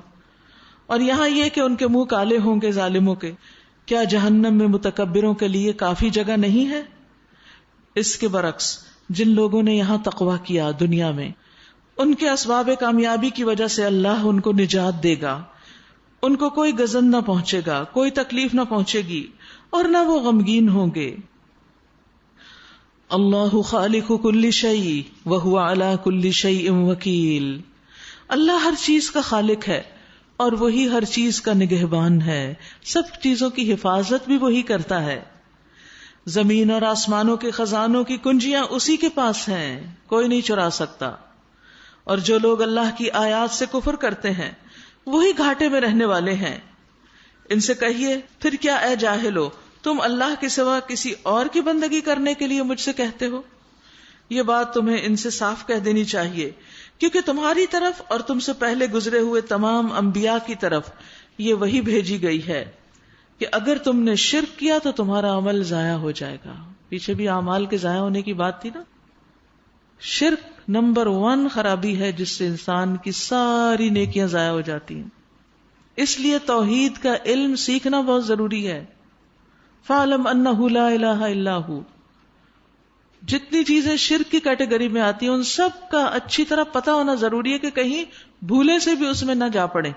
اور یہاں یہ کہ ان کے منہ کالے ہوں گے ظالموں کے، کیا جہنم میں متکبروں کے لیے کافی جگہ نہیں ہے؟ اس کے برعکس جن لوگوں نے یہاں تقویٰ کیا دنیا میں ان کے اسباب کامیابی کی وجہ سے اللہ ان کو نجات دے گا، ان کو کوئی غضب نہ پہنچے گا، کوئی تکلیف نہ پہنچے گی اور نہ وہ غمگین ہوں گے۔ اللہ خالق کل شیء وہو علی کل شیء وکیل، اللہ ہر چیز کا خالق ہے اور وہی ہر چیز کا نگہبان ہے، سب چیزوں کی حفاظت بھی وہی کرتا ہے۔ زمین اور آسمانوں کے خزانوں کی کنجیاں اسی کے پاس ہیں، کوئی نہیں چرا سکتا۔ اور جو لوگ اللہ کی آیات سے کفر کرتے ہیں وہی گھاٹے میں رہنے والے ہیں۔ ان سے کہیے پھر کیا اے جاہلو، تم اللہ کے سوا کسی اور کی بندگی کرنے کے لیے مجھ سے کہتے ہو؟ یہ بات تمہیں ان سے صاف کہہ دینی چاہیے، کیونکہ تمہاری طرف اور تم سے پہلے گزرے ہوئے تمام انبیاء کی طرف یہ وہی بھیجی گئی ہے کہ اگر تم نے شرک کیا تو تمہارا عمل ضائع ہو جائے گا۔ پیچھے بھی اعمال کے ضائع ہونے کی بات تھی نا۔ شرک نمبر 1 خرابی ہے جس سے انسان کی ساری نیکیاں ضائع ہو جاتی ہیں۔ اس لیے توحید کا علم سیکھنا بہت ضروری ہے۔ فَاعْلَمْ أَنَّهُ لَا إِلَٰهَ إِلَّا هُوَ، جتنی چیزیں شرک کی کیٹیگری میں آتی ہیں ان سب کا اچھی طرح پتہ ہونا ضروری ہے کہ کہیں بھولے سے بھی اس میں نہ جا پڑے۔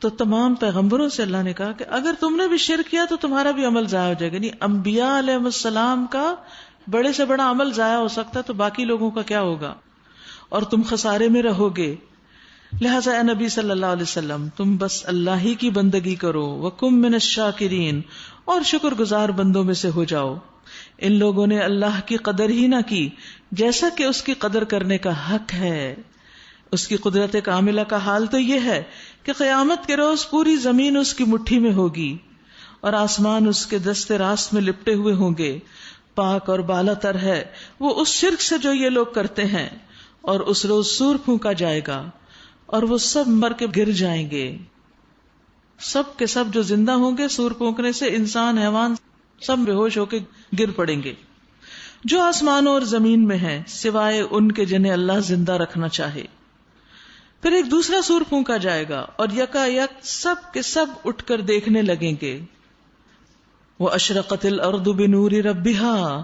تو تمام پیغمبروں سے اللہ نے کہا کہ اگر تم نے بھی شرک کیا تو تمہارا بھی عمل ضائع ہو جائے گا۔ یعنی انبیاء علیہ السلام کا بڑے سے بڑا عمل ضائع ہو سکتا ہے تو باقی لوگوں کا کیا ہوگا، اور تم خسارے میں رہو گے۔ لہٰذا اے نبی صلی اللہ علیہ وسلم تم بس اللہ ہی کی بندگی کرو، وَكُن مِّنَ الشَّاكِرِينَ، اور شکر گزار بندوں میں سے ہو جاؤ۔ ان لوگوں نے اللہ کی قدر ہی نہ کی جیسا کہ اس کی قدر کرنے کا حق ہے۔ اس کی قدرت کاملہ کا حال تو یہ ہے کہ قیامت کے روز پوری زمین اس کی مٹھی میں ہوگی اور آسمان اس کے دست راست میں لپٹے ہوئے ہوں گے۔ پاک اور بالا تر ہے وہ اس شرک سے جو یہ لوگ کرتے ہیں، اور اس روز سور پھونکا جائے گا اور وہ سب مر کے گر جائیں گے۔ سب کے سب جو زندہ ہوں گے سور پھونکنے سے، انسان حیوان سب بے ہوش ہو کے گر پڑیں گے۔ جو آسمانوں اور زمین میں ہیں سوائے ان کے جنہیں اللہ زندہ رکھنا چاہے۔ پھر ایک دوسرا سور پھونکا جائے گا اور یکا یک سب کے سب اٹھ کر دیکھنے لگیں گے۔ وَأَشْرَقَتِ الْأَرْضُ بِنُورِ رَبِّهَا،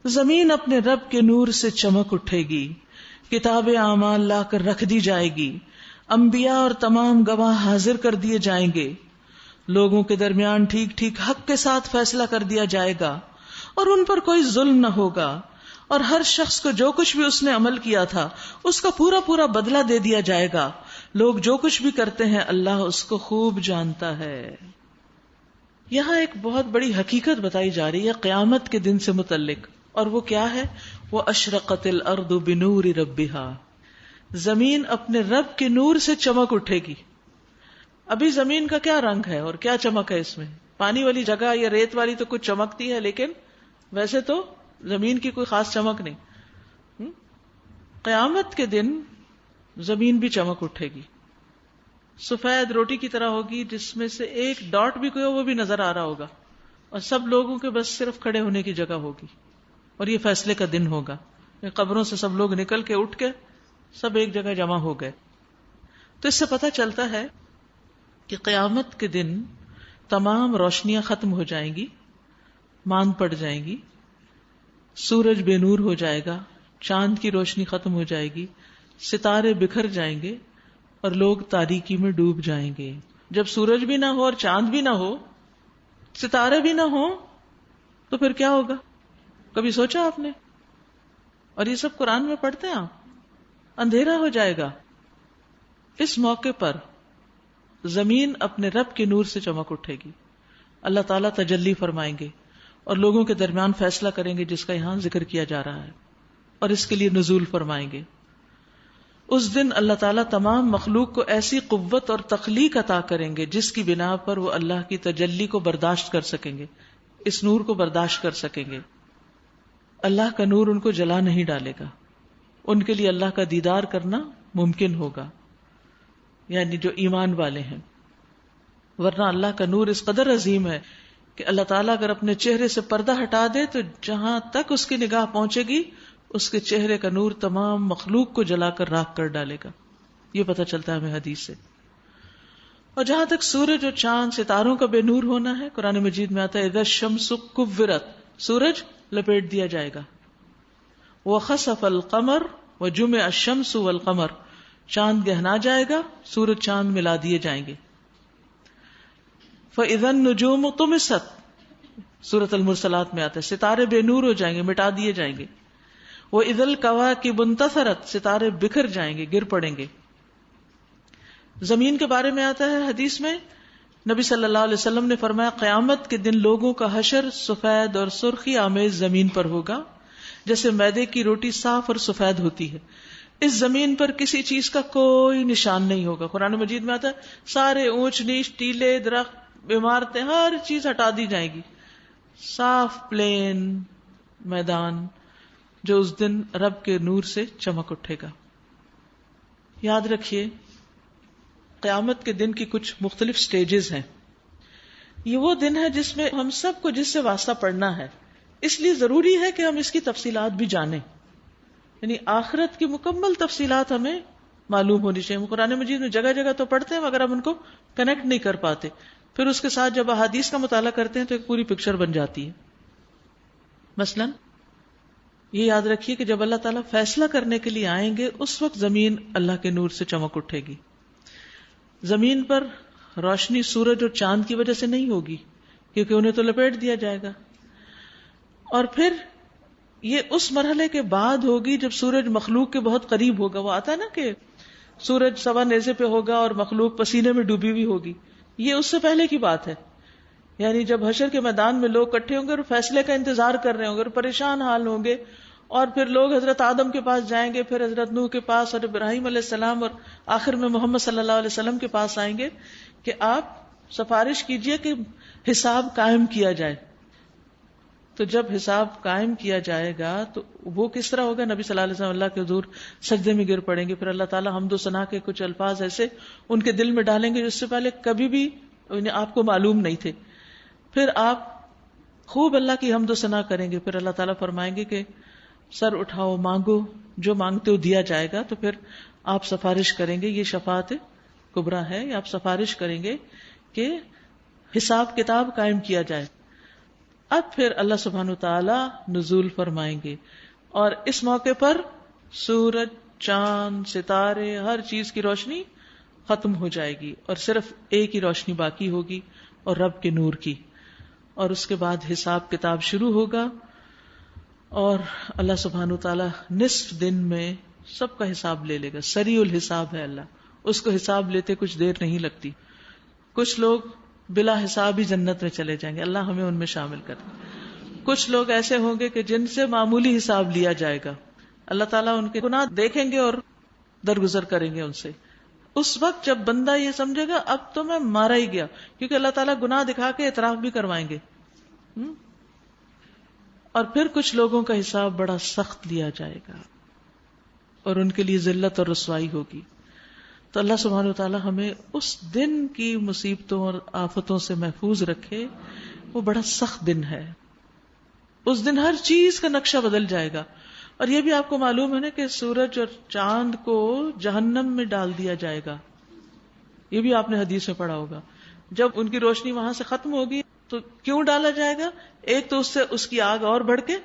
زمین اپنے رب کے نور سے چمک اٹھے گی، کتاب اعمال لا کر رکھ دی جائے گی، انبیاء اور تمام گواہ حاضر کر دیے جائیں گے، لوگوں کے درمیان ٹھیک ٹھیک حق کے ساتھ فیصلہ کر دیا جائے گا اور ان پر کوئی ظلم نہ ہوگا، اور ہر شخص کو جو کچھ بھی اس نے عمل کیا تھا اس کا پورا پورا بدلہ دے دیا جائے گا۔ لوگ جو کچھ بھی کرتے ہیں اللہ اس کو خوب جانتا ہے۔ یہاں ایک بہت بڑی حقیقت بتائی جا رہی ہے قیامت کے دن سے متعلق، اور وہ کیا ہے؟ وہ اشرقت الارض بنور ربها، زمین اپنے رب کے نور سے چمک اٹھے گی۔ ابھی زمین کا کیا رنگ ہے اور کیا چمک ہے اس میں؟ پانی والی جگہ یا ریت والی تو کچھ چمکتی ہے، لیکن ویسے تو زمین کی کوئی خاص چمک نہیں۔ قیامت کے دن زمین بھی چمک اٹھے گی، سفید روٹی کی طرح ہوگی جس میں سے ایک ڈاٹ بھی کوئی ہو وہ بھی نظر آ رہا ہوگا، اور سب لوگوں کے بس صرف کھڑے ہونے کی جگہ ہوگی، اور یہ فیصلے کا دن ہوگا۔ قبروں سے سب لوگ نکل کے اٹھ کے سب ایک جگہ جمع ہو گئے۔ تو اس سے پتہ چلتا ہے کہ قیامت کے دن تمام روشنیاں ختم ہو جائیں گی، ماند پڑ جائیں گی، سورج بے نور ہو جائے گا، چاند کی روشنی ختم ہو جائے گی، ستارے بکھر جائیں گے اور لوگ تاریکی میں ڈوب جائیں گے۔ جب سورج بھی نہ ہو اور چاند بھی نہ ہو، ستارے بھی نہ ہو، تو پھر کیا ہوگا؟ کبھی سوچا آپ نے؟ اور یہ سب قرآن میں پڑھتے ہیں آپ؟ اندھیرا ہو جائے گا۔ اس موقع پر زمین اپنے رب کے نور سے چمک اٹھے گی، اللہ تعالیٰ تجلی فرمائیں گے اور لوگوں کے درمیان فیصلہ کریں گے جس کا یہاں ذکر کیا جا رہا ہے، اور اس کے لیے نزول فرمائیں گے۔ اس دن اللہ تعالیٰ تمام مخلوق کو ایسی قوت اور تخلیق عطا کریں گے جس کی بنا پر وہ اللہ کی تجلی کو برداشت کر سکیں گے، اس نور کو برداشت کر سکیں گے۔ اللہ کا نور ان کو جلا نہیں ڈالے گا، ان کے لیے اللہ کا دیدار کرنا ممکن ہوگا، یعنی جو ایمان والے ہیں۔ ورنہ اللہ کا نور اس قدر عظیم ہے کہ اللہ تعالیٰ اگر اپنے چہرے سے پردہ ہٹا دے تو جہاں تک اس کی نگاہ پہنچے گی اس کے چہرے کا نور تمام مخلوق کو جلا کر راکھ کر ڈالے گا۔ یہ پتہ چلتا ہے ہمیں حدیث سے۔ اور جہاں تک سورج اور چاند ستاروں کا بے نور ہونا ہے، قرآن مجید میں آتا ہے اذا الشمس کورت، سورج لپیٹ دیا جائے گا، وخسف القمر وجمع الشمس والقمر، چاند گہنا جائے گا، سورج چاند ملا دیے جائیں گے. فاذا النجوم طمست، سورۃ المرسلات میں آتا ہے، ستارے بے نور ہو جائیں گے، مٹا دیے جائیں گے. وَإِذَا الْكَوَاكِبُ انتثرت، ستارے بکھر جائیں گے، گر پڑیں گے. زمین کے بارے میں آتا ہے حدیث میں، نبی صلی اللہ علیہ وسلم نے فرمایا قیامت کے دن لوگوں کا حشر سفید اور سرخی آمیز زمین پر ہوگا، جیسے میدے کی روٹی صاف اور سفید ہوتی ہے. اس زمین پر کسی چیز کا کوئی نشان نہیں ہوگا. قرآن مجید میں آتا ہے سارے اونچ نیچ، ٹیلے، درخت، عمارتیں، ہر چیز ہٹا دی جائے گی. صاف پلین میدان جو اس دن رب کے نور سے چمک اٹھے گا. یاد رکھیے قیامت کے دن کی کچھ مختلف سٹیجز ہیں. یہ وہ دن ہے جس میں ہم سب کو جس سے واسطہ پڑنا ہے، اس لیے ضروری ہے کہ ہم اس کی تفصیلات بھی جانیں. یعنی آخرت کی مکمل تفصیلات ہمیں معلوم ہونی چاہیے. قرآن مجید میں جگہ جگہ تو پڑھتے ہیں مگر ہم ان کو کنیکٹ نہیں کر پاتے. پھر اس کے ساتھ جب احادیث کا مطالعہ کرتے ہیں تو ایک پوری پکچر بن جاتی ہے. مثلا یہ یاد رکھیے کہ جب اللہ تعالیٰ فیصلہ کرنے کے لیے آئیں گے اس وقت زمین اللہ کے نور سے چمک اٹھے گی. زمین پر روشنی سورج اور چاند کی وجہ سے نہیں ہوگی کیونکہ انہیں تو لپیٹ دیا جائے گا. اور پھر یہ اس مرحلے کے بعد ہوگی جب سورج مخلوق کے بہت قریب ہوگا. وہ آتا ہے نا کہ سورج سوا نیزے پہ ہوگا اور مخلوق پسینے میں ڈوبی ہوئی ہوگی. یہ اس سے پہلے کی بات ہے. یعنی جب حشر کے میدان میں لوگ اکٹھے ہوں گے اور فیصلے کا انتظار کر رہے ہوں گے اور پریشان حال ہوں گے، اور پھر لوگ حضرت آدم کے پاس جائیں گے، پھر حضرت نوح کے پاس اور ابراہیم علیہ السلام، اور آخر میں محمد صلی اللہ علیہ وسلم کے پاس آئیں گے کہ آپ سفارش کیجئے کہ حساب قائم کیا جائے. تو جب حساب قائم کیا جائے گا تو وہ کس طرح ہوگا؟ نبی صلی اللہ علیہ وسلم اللہ کے حضور سجدے میں گر پڑیں گے. پھر اللہ تعالیٰ حمد و ثنا کے کچھ الفاظ ایسے ان کے دل میں ڈالیں گے جس سے پہلے کبھی بھی آپ کو معلوم نہیں تھے. پھر آپ خوب اللہ کی حمد و ثنا کریں گے. پھر اللہ تعالیٰ فرمائیں گے کہ سر اٹھاؤ، مانگو، جو مانگتے ہو دیا جائے گا. تو پھر آپ سفارش کریں گے، یہ شفاعت کبریٰ ہے. آپ سفارش کریں گے کہ حساب کتاب قائم کیا جائے. اب پھر اللہ سبحانہ وتعالی نزول فرمائیں گے اور اس موقع پر سورج، چاند، ستارے، ہر چیز کی روشنی ختم ہو جائے گی اور صرف ایک ہی روشنی باقی ہوگی اور رب کے نور کی. اور اس کے بعد حساب کتاب شروع ہوگا اور اللہ سبحانہ وتعالی نصف دن میں سب کا حساب لے لے گا. سریع الحساب ہے اللہ، اس کو حساب لیتے کچھ دیر نہیں لگتی. کچھ لوگ بلا حساب ہی جنت میں چلے جائیں گے، اللہ ہمیں ان میں شامل کر. کچھ لوگ ایسے ہوں گے کہ جن سے معمولی حساب لیا جائے گا، اللہ تعالیٰ ان کے گناہ دیکھیں گے اور درگزر کریں گے ان سے. اس وقت جب بندہ یہ سمجھے گا اب تو میں مارا ہی گیا، کیونکہ اللہ تعالیٰ گناہ دکھا کے اعتراف بھی کروائیں گے. اور پھر کچھ لوگوں کا حساب بڑا سخت لیا جائے گا اور ان کے لیے ذلت اور رسوائی ہوگی. تو اللہ سبحانہ وتعالی ہمیں اس دن کی مصیبتوں اور آفتوں سے محفوظ رکھے. وہ بڑا سخت دن ہے. اس دن ہر چیز کا نقشہ بدل جائے گا. اور یہ بھی آپ کو معلوم ہے نا کہ سورج اور چاند کو جہنم میں ڈال دیا جائے گا. یہ بھی آپ نے حدیث میں پڑھا ہوگا. جب ان کی روشنی وہاں سے ختم ہوگی تو کیوں ڈالا جائے گا؟ ایک تو اس سے اس کی آگ اور بڑھ کے،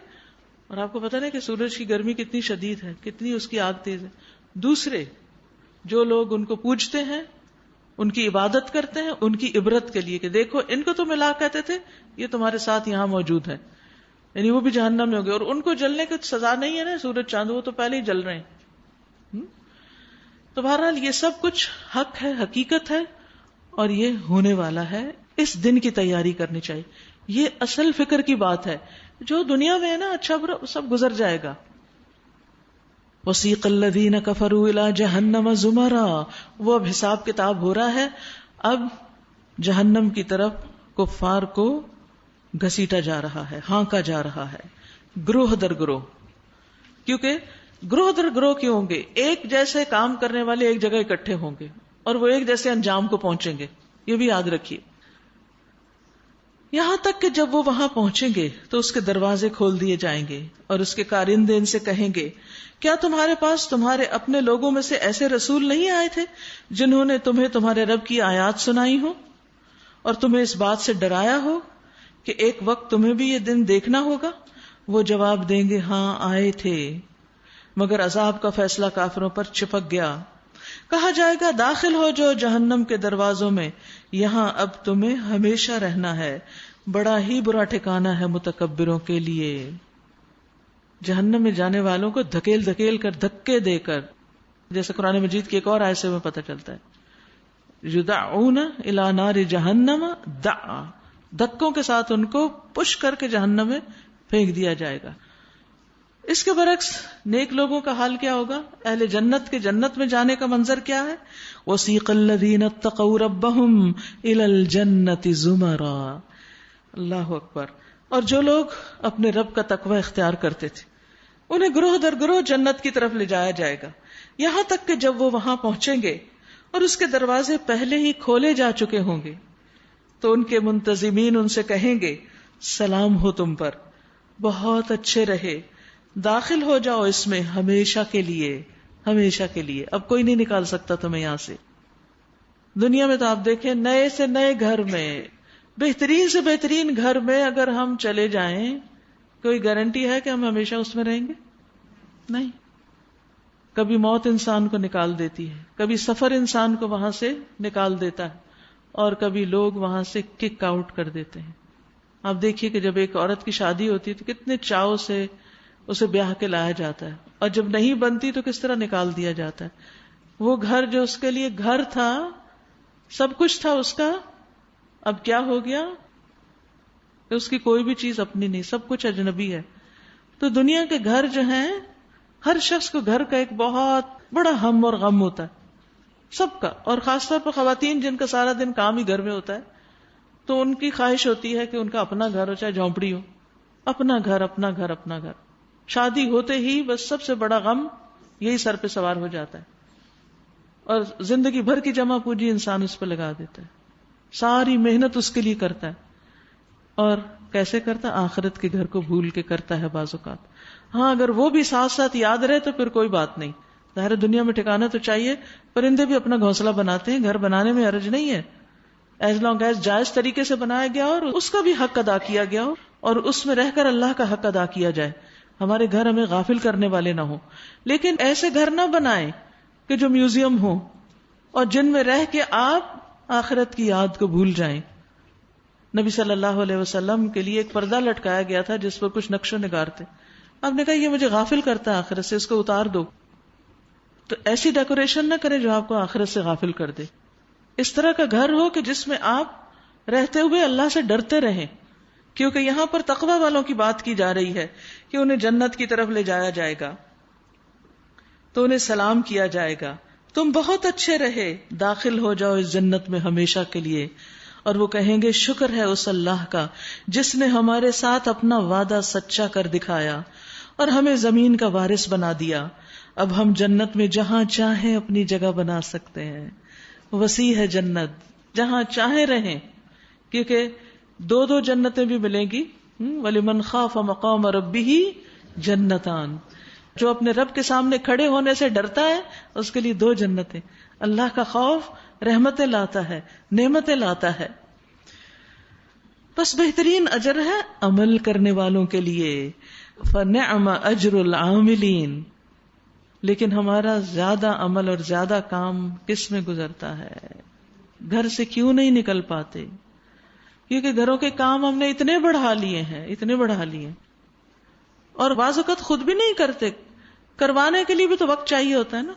اور آپ کو پتہ نہیں کہ سورج کی گرمی کتنی شدید ہے، کتنی اس کی آگ تیز ہے. دوسرے جو لوگ ان کو پوجتے ہیں، ان کی عبادت کرتے ہیں، ان کی عبرت کے لیے کہ دیکھو ان کو تم الہ کہتے تھے، یہ تمہارے ساتھ یہاں موجود ہے. یعنی وہ بھی جہنم میں ہوں گے اور ان کو جلنے کی سزا نہیں ہے نا. سورج چاند وہ تو پہلے ہی جل رہے ہیں. تو بہرحال یہ سب کچھ حق ہے، حقیقت ہے اور یہ ہونے والا ہے. اس دن کی تیاری کرنی چاہیے. یہ اصل فکر کی بات ہے. جو دنیا میں ہے نا اچھا برا سب گزر جائے گا. وَسِيقَ الَّذِينَ كَفَرُوا إِلَىٰ جَهَنَّمَ زُمَرًا. وہ اب حساب کتاب ہو رہا ہے. اب جہنم کی طرف کفار کو گھسیٹا جا رہا ہے، ہانکا جا رہا ہے، گروہ در گروہ. کیونکہ گروہ در گروہ کیوں ہوں گے؟ ایک جیسے کام کرنے والے ایک جگہ اکٹھے ہوں گے اور وہ ایک جیسے انجام کو پہنچیں گے. یہ بھی یاد رکھیے. یہاں تک کہ جب وہ وہاں پہنچیں گے تو اس کے دروازے کھول دیے جائیں گے اور اس کے کارندے ان سے کہیں گے کیا تمہارے پاس تمہارے اپنے لوگوں میں سے ایسے رسول نہیں آئے تھے جنہوں نے تمہیں تمہارے رب کی آیات سنائی ہو اور تمہیں اس بات سے ڈرایا ہو کہ ایک وقت تمہیں بھی یہ دن دیکھنا ہوگا؟ وہ جواب دیں گے ہاں آئے تھے. مگر عذاب کا فیصلہ کافروں پر چپک گیا. کہا جائے گا داخل ہو جو جہنم کے دروازوں میں، یہاں اب تمہیں ہمیشہ رہنا ہے، بڑا ہی برا ٹھکانہ ہے متکبروں کے لیے. جہنم میں جانے والوں کو دھکیل دھکیل کر، دھکے دے کر، جیسے قرآن مجید کی ایک اور آیت سے میں پتہ چلتا ہے، یدعون الی نار جہنم دعا، دھکوں کے ساتھ ان کو پش کر کے جہنم میں پھینک دیا جائے گا. اس کے برعکس نیک لوگوں کا حال کیا ہوگا؟ اہل جنت کے جنت میں جانے کا منظر کیا ہے؟ وَسِيقَ الَّذِينَ اتَّقَوْا رَبَّهُمْ إِلَى الْجَنَّةِ زُمَرًا. اللہ اکبر. اور جو لوگ اپنے رب کا تقوی اختیار کرتے تھے انہیں گروہ در گروہ جنت کی طرف لے جایا جائے گا، یہاں تک کہ جب وہ وہاں پہنچیں گے اور اس کے دروازے پہلے ہی کھولے جا چکے ہوں گے تو ان کے منتظمین ان سے کہیں گے سلام ہو تم پر، بہت اچھے رہے، داخل ہو جاؤ اس میں ہمیشہ کے لیے، ہمیشہ کے لیے، اب کوئی نہیں نکال سکتا تمہیں یہاں سے. دنیا میں تو آپ دیکھیں نئے سے نئے گھر میں، بہترین سے بہترین گھر میں اگر ہم چلے جائیں کوئی گارنٹی ہے کہ ہم ہمیشہ اس میں رہیں گے؟ نہیں. کبھی موت انسان کو نکال دیتی ہے، کبھی سفر انسان کو وہاں سے نکال دیتا ہے، اور کبھی لوگ وہاں سے کک آؤٹ کر دیتے ہیں. آپ دیکھیے کہ جب ایک عورت کی شادی ہوتی ہے تو کتنے چاؤ سے اسے بیاہ کے لایا جاتا ہے، اور جب نہیں بنتی تو کس طرح نکال دیا جاتا ہے. وہ گھر جو اس کے لیے گھر تھا، سب کچھ تھا اس کا، اب کیا ہو گیا کہ اس کی کوئی بھی چیز اپنی نہیں، سب کچھ اجنبی ہے. تو دنیا کے گھر جو ہیں، ہر شخص کو گھر کا ایک بہت بڑا ہم اور غم ہوتا ہے، سب کا، اور خاص طور پر خواتین جن کا سارا دن کام ہی گھر میں ہوتا ہے، تو ان کی خواہش ہوتی ہے کہ ان کا اپنا گھر ہو، چاہے جھونپڑی ہو، اپنا گھر اپنا گھر اپنا گھر. شادی ہوتے ہی بس سب سے بڑا غم یہی سر پہ سوار ہو جاتا ہے، اور زندگی بھر کی جمع پونجی انسان اس پہ لگا دیتا ہے، ساری محنت اس کے لیے کرتا ہے. اور کیسے کرتا ہے؟ آخرت کے گھر کو بھول کے کرتا ہے بعض اوقات. ہاں اگر وہ بھی ساتھ ساتھ یاد رہے تو پھر کوئی بات نہیں. ظاہر دنیا میں ٹھکانا تو چاہیے، پرندے بھی اپنا گھونسلہ بناتے ہیں، گھر بنانے میں حرج نہیں ہے، ایز لانگ ایز جائز طریقے سے بنایا گیا اور اس کا بھی حق ادا کیا گیا ہو، اور اس میں رہ کر اللہ کا حق ادا کیا جائے. ہمارے گھر ہمیں غافل کرنے والے نہ ہوں، لیکن ایسے گھر نہ بنائیں کہ جو میوزیم ہوں اور جن میں رہ کے آپ آخرت کی یاد کو بھول جائیں. نبی صلی اللہ علیہ وسلم کے لیے ایک پردہ لٹکایا گیا تھا جس پر کچھ نقش و نگار تھے. آپ نے کہا یہ مجھے غافل کرتا ہے آخرت سے، اس کو اتار دو. تو ایسی ڈیکوریشن نہ کریں جو آپ کو آخرت سے غافل کر دے. اس طرح کا گھر ہو کہ جس میں آپ رہتے ہوئے اللہ سے ڈرتے رہیں، کیونکہ یہاں پر تقوی والوں کی بات کی جا رہی ہے کہ انہیں جنت کی طرف لے جایا جائے گا تو انہیں سلام کیا جائے گا، تم بہت اچھے رہے، داخل ہو جاؤ اس جنت میں ہمیشہ کے لیے. اور وہ کہیں گے شکر ہے اس اللہ کا جس نے ہمارے ساتھ اپنا وعدہ سچا کر دکھایا اور ہمیں زمین کا وارث بنا دیا. اب ہم جنت میں جہاں چاہیں اپنی جگہ بنا سکتے ہیں. وسیع ہے جنت، جہاں چاہیں رہیں، کیونکہ دو جنتیں بھی ملیں گی. وَلِمَنْ خَافَ مَقَامَ رَبِّهِ جنتان، جو اپنے رب کے سامنے کھڑے ہونے سے ڈرتا ہے اس کے لیے 2 جنتیں. اللہ کا خوف رحمتیں لاتا ہے، نعمتیں لاتا ہے. بس بہترین اجر ہے عمل کرنے والوں کے لیے. فَنِعْمَ أَجْرُ الْعَامِلِينَ. لیکن ہمارا زیادہ عمل اور زیادہ کام کس میں گزرتا ہے؟ گھر سے کیوں نہیں نکل پاتے؟ کیونکہ گھروں کے کام ہم نے اتنے بڑھا لیے ہیں، اتنے بڑھا لیے، اور بعض اوقات خود بھی نہیں کرتے. کروانے کے لیے بھی تو وقت چاہیے ہوتا ہے نا.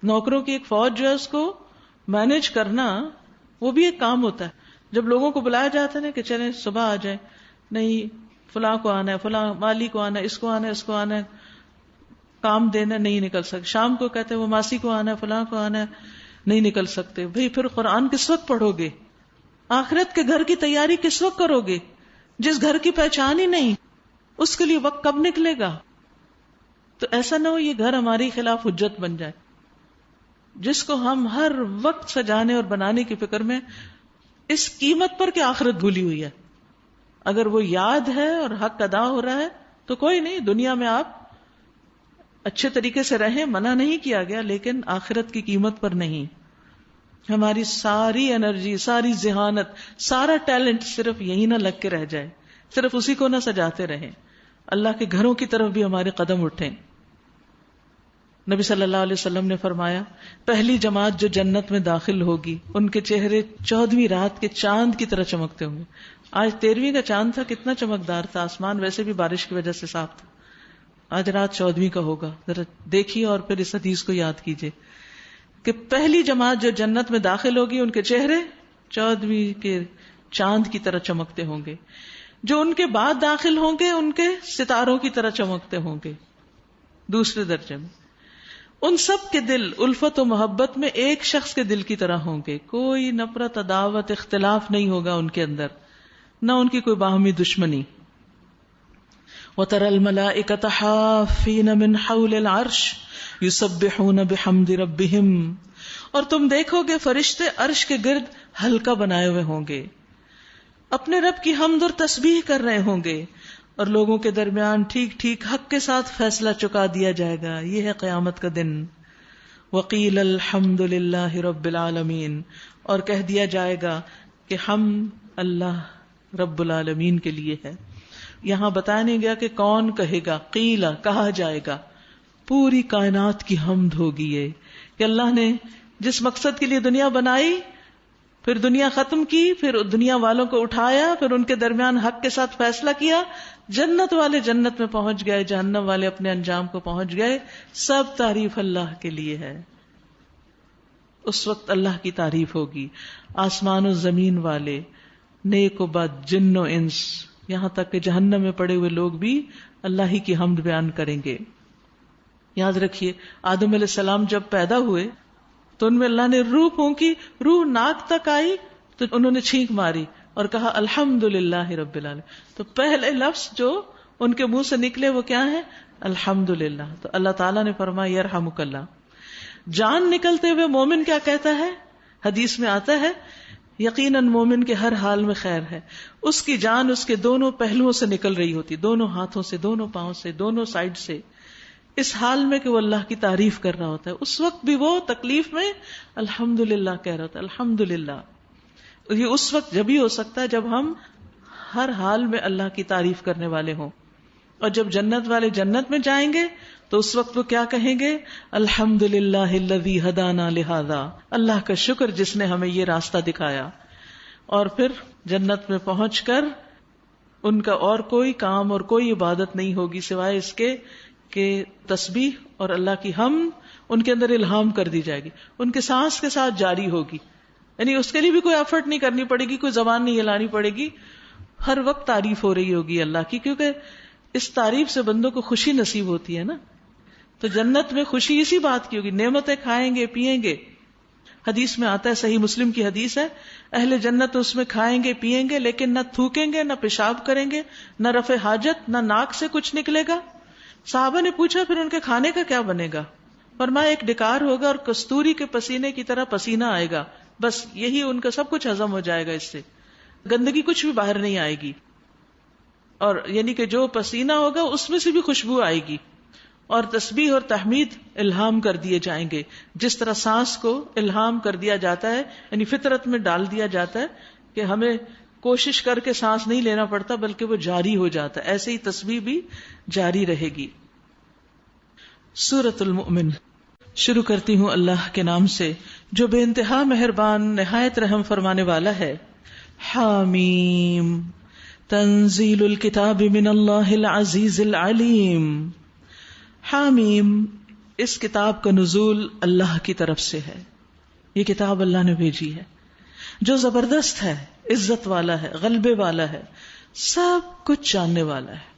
نوکروں کی ایک فوج جو ہے اس کو مینج کرنا وہ بھی ایک کام ہوتا ہے. جب لوگوں کو بلایا جاتا ہے نا کہ چلیں صبح آ جائیں، نہیں فلاں کو آنا ہے، فلاں مالی کو آنا ہے، اس کو آنا ہے، اس کو آنا ہے، کام دینا، نہیں نکل سکتے. شام کو کہتے ہیں وہ ماسی کو آنا ہے، فلاں کو آنا ہے، نہیں نکل سکتے. بھئی پھر قرآن کس وقت پڑھو گے؟ آخرت کے گھر کی تیاری کس وقت کرو گے؟ جس گھر کی پہچان ہی نہیں اس کے لیے وقت کب نکلے گا؟ تو ایسا نہ ہو یہ گھر ہمارے خلاف حجت بن جائے، جس کو ہم ہر وقت سجانے اور بنانے کی فکر میں اس قیمت پر کہ آخرت بھولی ہوئی ہے. اگر وہ یاد ہے اور حق ادا ہو رہا ہے تو کوئی نہیں، دنیا میں آپ اچھے طریقے سے رہیں، منع نہیں کیا گیا، لیکن آخرت کی قیمت پر نہیں. ہماری ساری انرجی، ساری ذہانت، سارا ٹیلنٹ صرف یہی نہ لگ کے رہ جائے، صرف اسی کو نہ سجاتے رہیں. اللہ کے گھروں کی طرف بھی ہمارے قدم اٹھیں. نبی صلی اللہ علیہ وسلم نے فرمایا پہلی جماعت جو جنت میں داخل ہوگی ان کے چہرے 14ویں رات کے چاند کی طرح چمکتے ہوں گے. آج 13ویں کا چاند تھا, کتنا چمکدار تھا, آسمان ویسے بھی بارش کی وجہ سے صاف تھا. آج رات 14ویں کا ہوگا. ذرا دیکھیے اور پھر اس حدیث کو یاد کیجیے کہ پہلی جماعت جو جنت میں داخل ہوگی ان کے چہرے 14ویں کے چاند کی طرح چمکتے ہوں گے. جو ان کے بعد داخل ہوں گے ان کے ستاروں کی طرح چمکتے ہوں گے دوسرے درجے میں. ان سب کے دل الفت و محبت میں ایک شخص کے دل کی طرح ہوں گے. کوئی نفرت, عداوت, اختلاف نہیں ہوگا ان کے اندر, نہ ان کی کوئی باہمی دشمنی. وَتَرَى الْمَلَائِكَةَ حَافِّينَ مِنْ حَوْلِ الْعَرْشِ يُسَبِّحُونَ بِحَمْدِ رَبِّهِمْ, اور تم دیکھو گے فرشتے عرش کے گرد حلقہ بنائے ہوئے ہوں گے, اپنے رب کی حمد اور تسبیح کر رہے ہوں گے, اور لوگوں کے درمیان ٹھیک ٹھیک حق کے ساتھ فیصلہ چکا دیا جائے گا. یہ ہے قیامت کا دن. وَقِيلَ الْحَمْدُ لِلَّهِ رَبِّ الْعَالَمِينَ, اور کہہ دیا جائے گا کہ حمد اللہ رب العالمین کے لیے ہے. یہاں بتایا نہیں گیا کہ کون کہے گا, قیل کہا جائے گا. پوری کائنات کی حمد ہوگی یہ کہ اللہ نے جس مقصد کے لیے دنیا بنائی, پھر دنیا ختم کی, پھر دنیا والوں کو اٹھایا, پھر ان کے درمیان حق کے ساتھ فیصلہ کیا, جنت والے جنت میں پہنچ گئے, جہنم والے اپنے انجام کو پہنچ گئے. سب تعریف اللہ کے لیے ہے. اس وقت اللہ کی تعریف ہوگی. آسمان و زمین والے, نیک و بد, جن و انس, یہاں تک کہ جہنم میں پڑے ہوئے لوگ بھی اللہ ہی کی حمد بیان کریں گے. یاد رکھیے آدم علیہ السلام جب پیدا ہوئے تو ان میں اللہ نے روح پھونکی, روح ناک تک آئی تو انہوں نے چھینک ماری اور کہا الحمدللہ رب العالمین. تو پہلے لفظ جو ان کے منہ سے نکلے وہ کیا ہے؟ الحمدللہ. تو اللہ تعالیٰ نے فرمایا یرحمک اللہ. جان نکلتے ہوئے مومن کیا کہتا ہے؟ حدیث میں آتا ہے یقیناً مومن کے ہر حال میں خیر ہے. اس کی جان اس کے دونوں پہلوؤں سے نکل رہی ہوتی, دونوں ہاتھوں سے, دونوں پاؤں سے, دونوں سائڈ سے, اس حال میں کہ وہ اللہ کی تعریف کر رہا ہوتا ہے. اس وقت بھی وہ تکلیف میں الحمدللہ کہہ رہا ہوتا ہے. الحمدللہ یہ اس وقت جب ہی ہو سکتا ہے جب ہم ہر حال میں اللہ کی تعریف کرنے والے ہوں. اور جب جنت والے جنت میں جائیں گے تو اس وقت وہ کیا کہیں گے؟ الحمدللہ الذی ہدانا لہذا, اللہ کا شکر جس نے ہمیں یہ راستہ دکھایا. اور پھر جنت میں پہنچ کر ان کا اور کوئی کام اور کوئی عبادت نہیں ہوگی سوائے اس کے کہ تسبیح اور اللہ کی حمد ان کے اندر الہام کر دی جائے گی, ان کے سانس کے ساتھ جاری ہوگی. یعنی اس کے لیے بھی کوئی ایفرٹ نہیں کرنی پڑے گی, کوئی زبان نہیں ہلانی پڑے گی, ہر وقت تعریف ہو رہی ہوگی اللہ کی, کیونکہ اس تعریف سے بندوں کو خوشی نصیب ہوتی ہے نا. تو جنت میں خوشی اسی بات کی ہوگی, نعمتیں کھائیں گے پیئیں گے. حدیث میں آتا ہے, صحیح مسلم کی حدیث ہے, اہل جنت اس میں کھائیں گے پیئیں گے لیکن نہ تھوکیں گے, نہ پیشاب کریں گے, نہ رفع حاجت, نہ ناک سے کچھ نکلے گا. صحابہ نے پوچھا پھر ان کے کھانے کا کیا بنے گا؟ فرمایا ایک ڈکار ہوگا اور کستوری کے پسینے کی طرح پسینہ آئے گا, بس یہی ان کا سب کچھ ہضم ہو جائے گا, اس سے گندگی کچھ بھی باہر نہیں آئے گی. اور یعنی کہ جو پسینہ ہوگا اس میں سے بھی خوشبو آئے گی. اور تسبیح اور تحمید الہام کر دیے جائیں گے, جس طرح سانس کو الہام کر دیا جاتا ہے, یعنی فطرت میں ڈال دیا جاتا ہے کہ ہمیں کوشش کر کے سانس نہیں لینا پڑتا بلکہ وہ جاری ہو جاتا ہے, ایسے ہی تسبیح بھی جاری رہے گی. سورۃ المؤمن شروع کرتی ہوں اللہ کے نام سے جو بے انتہا مہربان نہایت رحم فرمانے والا ہے. حامیم تنزیل الکتاب من اللہ العزیز العلیم. حامیم, اس کتاب کا نزول اللہ کی طرف سے ہے. یہ کتاب اللہ نے بھیجی ہے جو زبردست ہے, عزت والا ہے, غلبے والا ہے, سب کچھ جاننے والا ہے.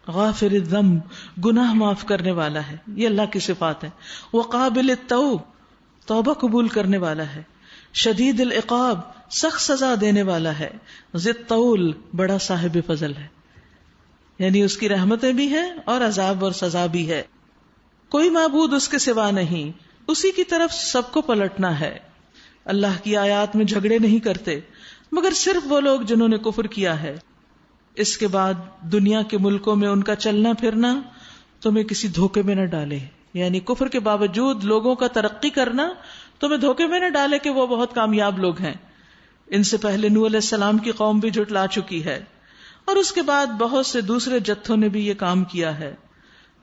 غافر الذنب, گناہ معاف کرنے والا ہے, یہ اللہ کی صفات ہے. وقابل التوب, توبہ قبول کرنے والا ہے. شدید العقاب, سخت سزا دینے والا ہے. ذی الطول, بڑا صاحب فضل ہے, یعنی اس کی رحمتیں بھی ہیں اور عذاب اور سزا بھی ہے. کوئی معبود اس کے سوا نہیں, اسی کی طرف سب کو پلٹنا ہے. اللہ کی آیات میں جھگڑے نہیں کرتے مگر صرف وہ لوگ جنہوں نے کفر کیا ہے. اس کے بعد دنیا کے ملکوں میں ان کا چلنا پھرنا تمہیں کسی دھوکے میں نہ ڈالے, یعنی کفر کے باوجود لوگوں کا ترقی کرنا تمہیں دھوکے میں نہ ڈالے کہ وہ بہت کامیاب لوگ ہیں. ان سے پہلے نوح علیہ السلام کی قوم بھی جھٹلا چکی ہے. اور اس کے بعد بہت سے دوسرے جتھوں نے بھی یہ کام کیا ہے.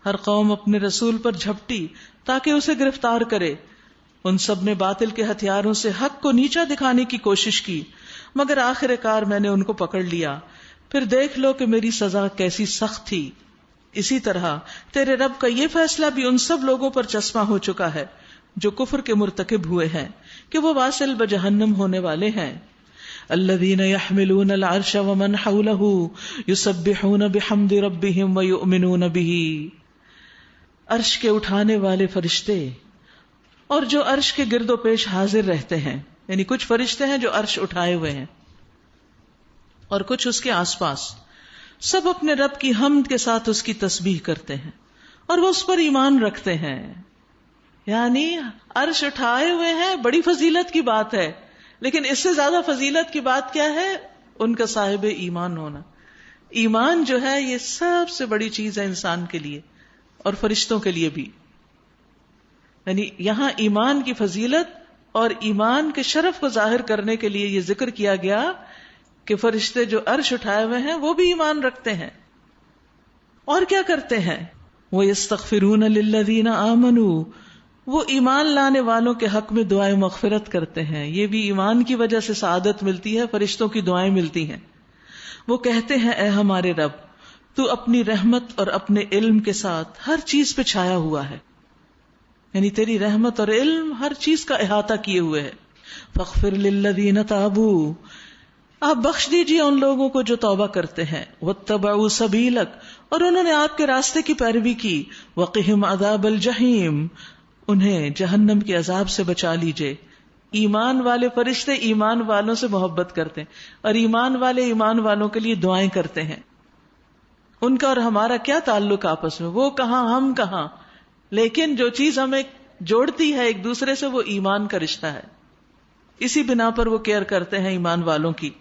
ہر قوم اپنے رسول پر جھپٹی تاکہ اسے گرفتار کرے. ان سب نے باطل کے ہتھیاروں سے حق کو نیچا دکھانے کی کوشش کی، مگر آخر کار میں نے ان کو پکڑ لیا. پھر دیکھ لو کہ میری سزا کیسی سخت تھی. اسی طرح تیرے رب کا یہ فیصلہ بھی ان سب لوگوں پر چسپاں ہو چکا ہے جو کفر کے مرتکب ہوئے ہیں کہ وہ واصل بجہنم ہونے والے ہیں. الذین یحملون العرش ومن حولہ یسبحون بحمد ربہم ویؤمنون بہ. عرش کے اٹھانے والے فرشتے اور جو عرش کے گرد و پیش حاضر رہتے ہیں، یعنی کچھ فرشتے ہیں جو عرش اٹھائے ہوئے ہیں اور کچھ اس کے آس پاس، سب اپنے رب کی حمد کے ساتھ اس کی تسبیح کرتے ہیں اور وہ اس پر ایمان رکھتے ہیں. یعنی عرش اٹھائے ہوئے ہیں، بڑی فضیلت کی بات ہے، لیکن اس سے زیادہ فضیلت کی بات کیا ہے؟ ان کا صاحب ایمان ہونا. ایمان جو ہے یہ سب سے بڑی چیز ہے انسان کے لیے اور فرشتوں کے لیے بھی. یعنی یہاں ایمان کی فضیلت اور ایمان کے شرف کو ظاہر کرنے کے لیے یہ ذکر کیا گیا کہ فرشتے جو عرش اٹھائے ہوئے ہیں وہ بھی ایمان رکھتے ہیں. اور کیا کرتے ہیں؟ وَيَسْتَغْفِرُونَ لِلَّذِينَ آمَنُوا. وہ ایمان لانے والوں کے حق میں دعائیں مغفرت کرتے ہیں. یہ بھی ایمان کی وجہ سے سعادت ملتی ہے، فرشتوں کی دعائیں ملتی ہیں. وہ کہتے ہیں اے ہمارے رب، تو اپنی رحمت اور اپنے علم کے ساتھ ہر چیز پہ چھایا ہوا ہے. یعنی تیری رحمت اور علم ہر چیز کا احاطہ کیے ہوئے ہے. فَاغْفِرْ لِلَّذِينَ تَابُوا. آپ بخش دیجیے ان لوگوں کو جو توبہ کرتے ہیں. وَاتَّبَعُوا سَبِيلَكَ. اور انہوں نے آپ کے راستے کی پیروی کی. وَقِهِمْ عَذَابَ الْجَحِيمِ. انہیں جہنم کے عذاب سے بچا لیجئے. ایمان والے فرشتے ایمان والوں سے محبت کرتے ہیں اور ایمان والے ایمان والوں کے لیے دعائیں کرتے ہیں. ان کا اور ہمارا کیا تعلق آپس میں؟ وہ کہاں ہم کہاں، لیکن جو چیز ہمیں جوڑتی ہے ایک دوسرے سے وہ ایمان کا رشتہ ہے. اسی بنا پر وہ کیئر کرتے ہیں ایمان والوں کی.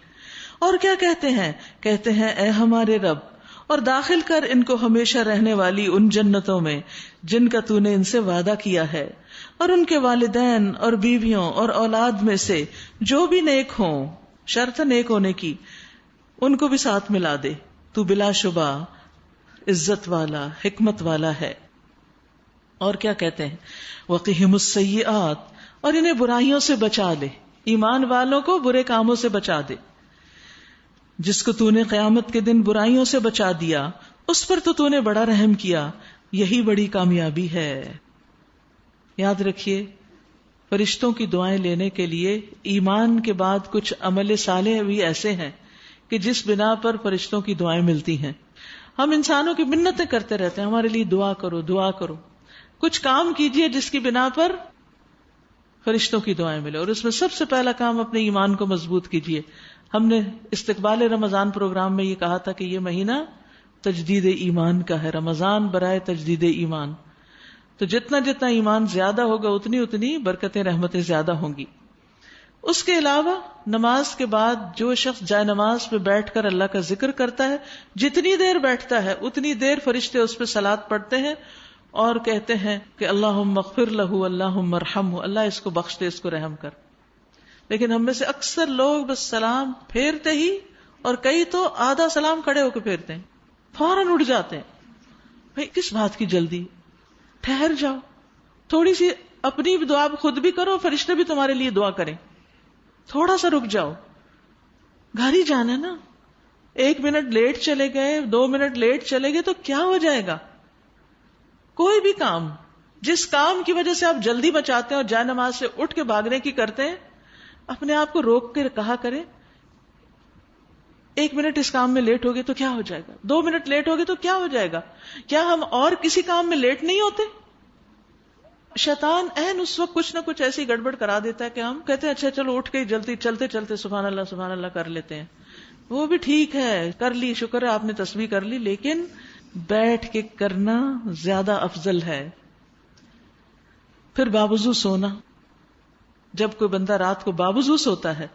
اور کیا کہتے ہیں؟ کہتے ہیں اے ہمارے رب، اور داخل کر ان کو ہمیشہ رہنے والی ان جنتوں میں جن کا تو نے ان سے وعدہ کیا ہے، اور ان کے والدین اور بیویوں اور اولاد میں سے جو بھی نیک ہوں، شرط نیک ہونے کی، ان کو بھی ساتھ ملا دے. تو بلا شبہ عزت والا حکمت والا ہے. اور کیا کہتے ہیں؟ وَقِهِمُ السَّيِّئَاتِ. اور انہیں برائیوں سے بچا لے. ایمان والوں کو برے کاموں سے بچا دے. جس کو تو نے قیامت کے دن برائیوں سے بچا دیا اس پر تو نے بڑا رحم کیا، یہی بڑی کامیابی ہے. یاد رکھیے فرشتوں کی دعائیں لینے کے لیے ایمان کے بعد کچھ عمل صالح بھی ایسے ہیں کہ جس بنا پر فرشتوں کی دعائیں ملتی ہیں. ہم انسانوں کی منتیں کرتے رہتے ہیں ہمارے لیے دعا کرو دعا کرو. کچھ کام کیجئے جس کی بنا پر فرشتوں کی دعائیں ملے، اور اس میں سب سے پہلا کام اپنے ایمان کو مضبوط کیجئے. ہم نے استقبال رمضان پروگرام میں یہ کہا تھا کہ یہ مہینہ تجدید ایمان کا ہے، رمضان برائے تجدید ایمان. تو جتنا جتنا ایمان زیادہ ہوگا اتنی اتنی برکتیں رحمتیں زیادہ ہوں گی. اس کے علاوہ نماز کے بعد جو شخص جائے نماز پہ بیٹھ کر اللہ کا ذکر کرتا ہے، جتنی دیر بیٹھتا ہے اتنی دیر فرشتے اس پہ صلاۃ پڑھتے ہیں اور کہتے ہیں کہ اللہم اغفر لہ اللہم ارحمہ، اللہ اس کو بخش دے، اس کو رحم کر. لیکن ہم میں سے اکثر لوگ بس سلام پھیرتے ہی، اور کئی تو آدھا سلام کھڑے ہو کے پھیرتے ہیں، فوراً اٹھ جاتے ہیں. بھئی کس بات کی جلدی؟ ٹھہر جاؤ، تھوڑی سی اپنی بھی دعا خود بھی کرو، فرشتے بھی تمہارے لیے دعا کریں. تھوڑا سا رک جاؤ، گھر ہی جانا ہے نا. 1 منٹ لیٹ چلے گئے، 2 منٹ لیٹ چلے گئے تو کیا ہو جائے گا؟ کوئی بھی کام، جس کام کی وجہ سے آپ جلدی بچاتے ہیں اور جائے نماز سے اٹھ کے بھاگنے کی کرتے ہیں، اپنے آپ کو روک کے کہا کریں 1 منٹ اس کام میں لیٹ ہو گئے تو کیا ہو جائے گا، 2 منٹ لیٹ ہو گئے تو کیا ہو جائے گا. کیا ہم اور کسی کام میں لیٹ نہیں ہوتے؟ شیطان عین اس وقت کچھ نہ کچھ ایسی گڑبڑ کرا دیتا ہے کہ ہم کہتے ہیں اچھا چلو اٹھ کے جلدی چلتے چلتے سبحان اللہ کر لیتے ہیں. وہ بھی ٹھیک ہے، کر لی، شکر ہے آپ نے تسبیح کر لی، لیکن بیٹھ کے کرنا زیادہ افضل ہے. پھر باوضو سونا. جب کوئی بندہ رات کو باوضو سوتا ہے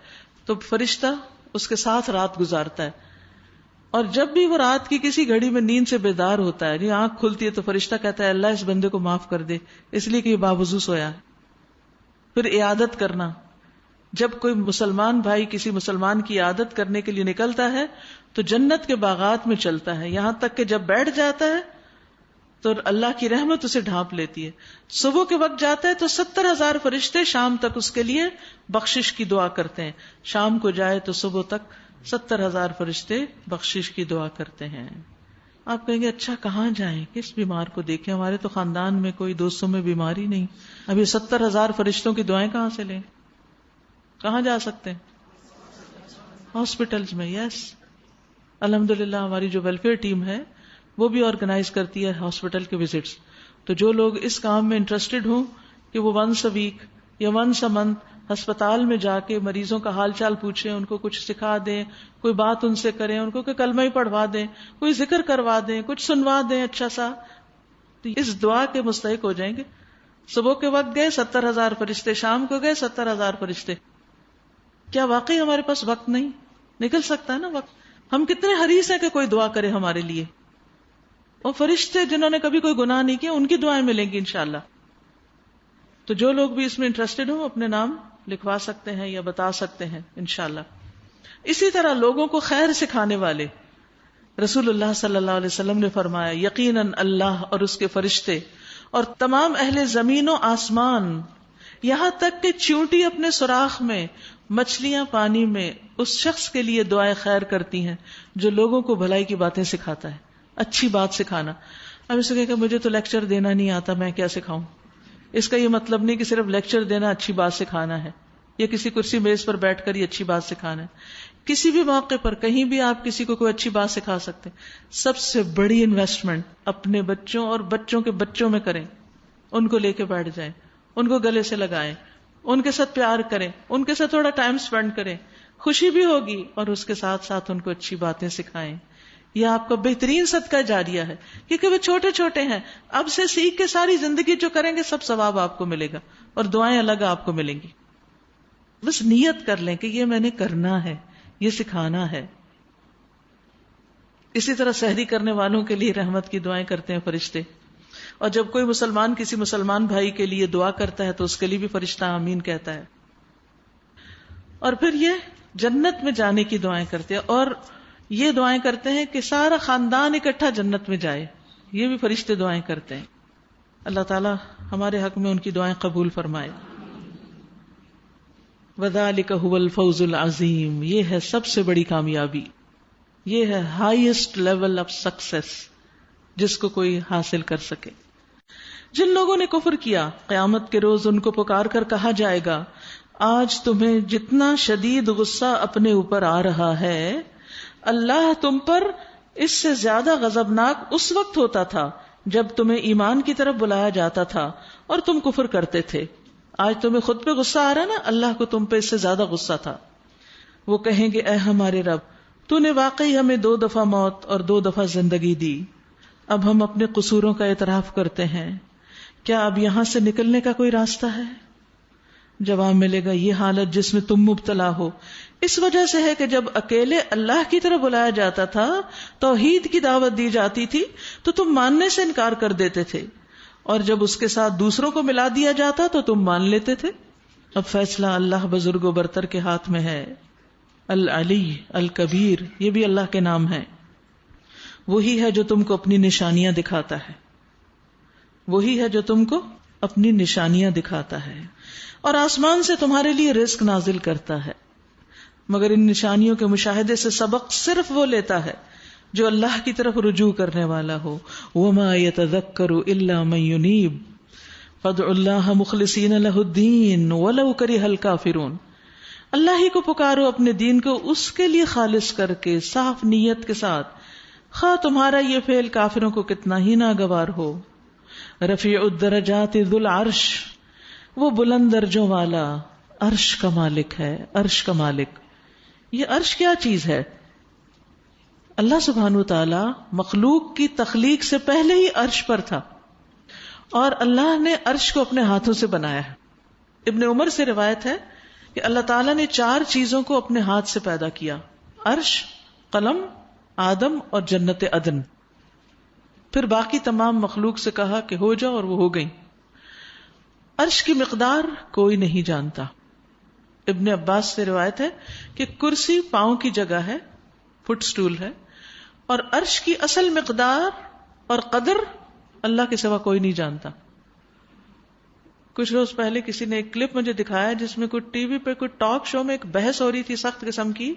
تو فرشتہ اس کے ساتھ رات گزارتا ہے، اور جب بھی وہ رات کی کسی گھڑی میں نیند سے بیدار ہوتا ہے، آنکھ کھلتی ہے تو فرشتہ کہتا ہے اللہ اس بندے کو معاف کر دے اس لیے کہ یہ باوضو سویا ہے. پھر عیادت کرنا، جب کوئی مسلمان بھائی کسی مسلمان کی عادت کرنے کے لیے نکلتا ہے تو جنت کے باغات میں چلتا ہے، یہاں تک کہ جب بیٹھ جاتا ہے تو اللہ کی رحمت اسے ڈھانپ لیتی ہے. صبح کے وقت جاتا ہے تو 70,000 فرشتے شام تک اس کے لیے بخشش کی دعا کرتے ہیں. شام کو جائے تو صبح تک 70,000 فرشتے بخشش کی دعا کرتے ہیں. آپ کہیں گے اچھا کہاں جائیں، کس بیمار کو دیکھیں؟ ہمارے تو خاندان میں کوئی دوستوں میں بیماری نہیں، اب یہ 70,000 فرشتوں کی دعائیں کہاں سے لیں؟ کہاں جا سکتے ہیں؟ ہاسپٹلز میں. یس الحمدللہ ہماری جو ویلفیئر ٹیم ہے وہ بھی آرگنائز کرتی ہے ہاسپٹل کے وزٹس. تو جو لوگ اس کام میں انٹرسٹڈ ہوں کہ وہ ونس اے ویک یا ونس اے منتھ ہسپتال میں جا کے مریضوں کا حال چال پوچھیں، ان کو کچھ سکھا دیں، کوئی بات ان سے کریں، ان کو کہ کلمہ ہی پڑھوا دیں، کوئی ذکر کروا دیں، کچھ سنوا دیں اچھا سا، تو اس دعا کے مستحق ہو جائیں گے. صبح کے وقت گئے 70,000 فرشتے، شام کو گئے 70,000 فرشتے. کیا واقعی ہمارے پاس وقت نہیں؟ نکل سکتا ہے نا وقت. ہم کتنے حریص ہیں کہ کوئی دعا کرے ہمارے لیے. اور فرشتے جنہوں نے کبھی کوئی گناہ نہیں کیا ان کی دعائیں ملیں گی انشاءاللہ. تو جو لوگ بھی اس میں انٹرسٹڈ ہوں اپنے نام لکھوا سکتے ہیں یا بتا سکتے ہیں انشاءاللہ. اسی طرح لوگوں کو خیر سکھانے والے، رسول اللہ صلی اللہ علیہ وسلم نے فرمایا یقیناً اللہ اور اس کے فرشتے اور تمام اہل زمین و آسمان، یہاں تک کہ چیونٹی اپنے سوراخ میں، مچھلیاں پانی میں، اس شخص کے لیے دعائیں خیر کرتی ہیں جو لوگوں کو بھلائی کی باتیں سکھاتا ہے. اچھی بات سکھانا. اب اسے کہے کہ مجھے تو لیکچر دینا نہیں آتا، میں کیا سکھاؤں؟ اس کا یہ مطلب نہیں کہ صرف لیکچر دینا اچھی بات سکھانا ہے یا کسی کرسی میز پر بیٹھ کر ہی اچھی بات سکھانا ہے. کسی بھی موقع پر کہیں بھی آپ کسی کو کوئی اچھی بات سکھا سکتے. سب سے بڑی انویسٹمنٹ اپنے بچوں اور بچوں کے بچوں میں کریں. ان کو لے کے بیٹھ جائیں، ان کو گلے سے لگائیں، ان کے ساتھ پیار کریں، ان کے ساتھ تھوڑا ٹائم سپینڈ کریں. خوشی بھی ہوگی اور اس کے ساتھ ساتھ ان کو اچھی باتیں سکھائیں. یہ آپ کا بہترین صدقہ جاریہ ہے، کیونکہ وہ چھوٹے چھوٹے ہیں. اب سے سیکھ کے ساری زندگی جو کریں گے سب ثواب آپ کو ملے گا اور دعائیں الگ آپ کو ملیں گی. بس نیت کر لیں کہ یہ میں نے کرنا ہے، یہ سکھانا ہے. اسی طرح سحری کرنے والوں کے لیے رحمت کی دعائیں کرتے ہیں فرشتے. اور جب کوئی مسلمان کسی مسلمان بھائی کے لیے دعا کرتا ہے تو اس کے لیے بھی فرشتہ آمین کہتا ہے. اور پھر یہ جنت میں جانے کی دعائیں کرتے ہیں، اور یہ دعائیں کرتے ہیں کہ سارا خاندان اکٹھا جنت میں جائے. یہ بھی فرشتے دعائیں کرتے ہیں. اللہ تعالی ہمارے حق میں ان کی دعائیں قبول فرمائے. وَذَلِكَ هُوَ الْفَوْزُ الْعَظِيمُ، یہ ہے سب سے بڑی کامیابی، یہ ہے ہائیسٹ لیول آف سکسیس جس کو کوئی حاصل کر سکے. جن لوگوں نے کفر کیا قیامت کے روز ان کو پکار کر کہا جائے گا آج تمہیں جتنا شدید غصہ اپنے اوپر آ رہا ہے اللہ تم پر اس سے زیادہ غضبناک اس وقت ہوتا تھا جب تمہیں ایمان کی طرف بلایا جاتا تھا اور تم کفر کرتے تھے. آج تمہیں خود پہ غصہ آ رہا نا، اللہ کو تم پہ اس سے زیادہ غصہ تھا. وہ کہیں گے اے ہمارے رب، تو نے واقعی ہمیں 2 دفعہ موت اور 2 دفعہ زندگی دی، اب ہم اپنے قصوروں کا اعتراف کرتے ہیں، کیا اب یہاں سے نکلنے کا کوئی راستہ ہے؟ جواب ملے گا یہ حالت جس میں تم مبتلا ہو اس وجہ سے ہے کہ جب اکیلے اللہ کی طرف بلایا جاتا تھا، توحید کی دعوت دی جاتی تھی تو تم ماننے سے انکار کر دیتے تھے، اور جب اس کے ساتھ دوسروں کو ملا دیا جاتا تو تم مان لیتے تھے. اب فیصلہ اللہ بزرگ و برتر کے ہاتھ میں ہے. العلی الکبیر، یہ بھی اللہ کے نام ہے. وہی ہے جو تم کو اپنی نشانیاں دکھاتا ہے، وہی ہے جو تم کو اپنی نشانیاں دکھاتا ہے، اور آسمان سے تمہارے لیے رزق نازل کرتا ہے. مگر ان نشانیوں کے مشاہدے سے سبق صرف وہ لیتا ہے جو اللہ کی طرف رجوع کرنے والا ہو. وما يتذکر الا من ينیب فادعوا اللہ مخلصین لہ الدین ولو کرہ الکافرون. اللہ ہی کو پکارو اپنے دین کو اس کے لیے خالص کر کے، صاف نیت کے ساتھ، خواہ تمہارا یہ فعل کافروں کو کتنا ہی ناگوار ہو. رفیع الدرجات ذو العرش، وہ بلند درجوں والا عرش کا مالک ہے. عرش کا مالک، یہ عرش کیا چیز ہے؟ اللہ سبحانہ وتعالی مخلوق کی تخلیق سے پہلے ہی عرش پر تھا، اور اللہ نے عرش کو اپنے ہاتھوں سے بنایا ہے. ابن عمر سے روایت ہے کہ اللہ تعالیٰ نے 4 چیزوں کو اپنے ہاتھ سے پیدا کیا: عرش، قلم، آدم اور جنت عدن. پھر باقی تمام مخلوق سے کہا کہ ہو جاؤ، اور وہ ہو گئی. عرش کی مقدار کوئی نہیں جانتا، ابن عباس سے روایت ہے کہ کرسی پاؤں کی جگہ ہے، فٹ سٹول ہے، اور عرش کی اصل مقدار اور قدر اللہ کے سوا کوئی نہیں جانتا. کچھ روز پہلے کسی نے ایک کلپ مجھے دکھایا جس میں کوئی ٹی وی پہ کوئی ٹاک شو میں ایک بحث ہو رہی تھی سخت قسم کی.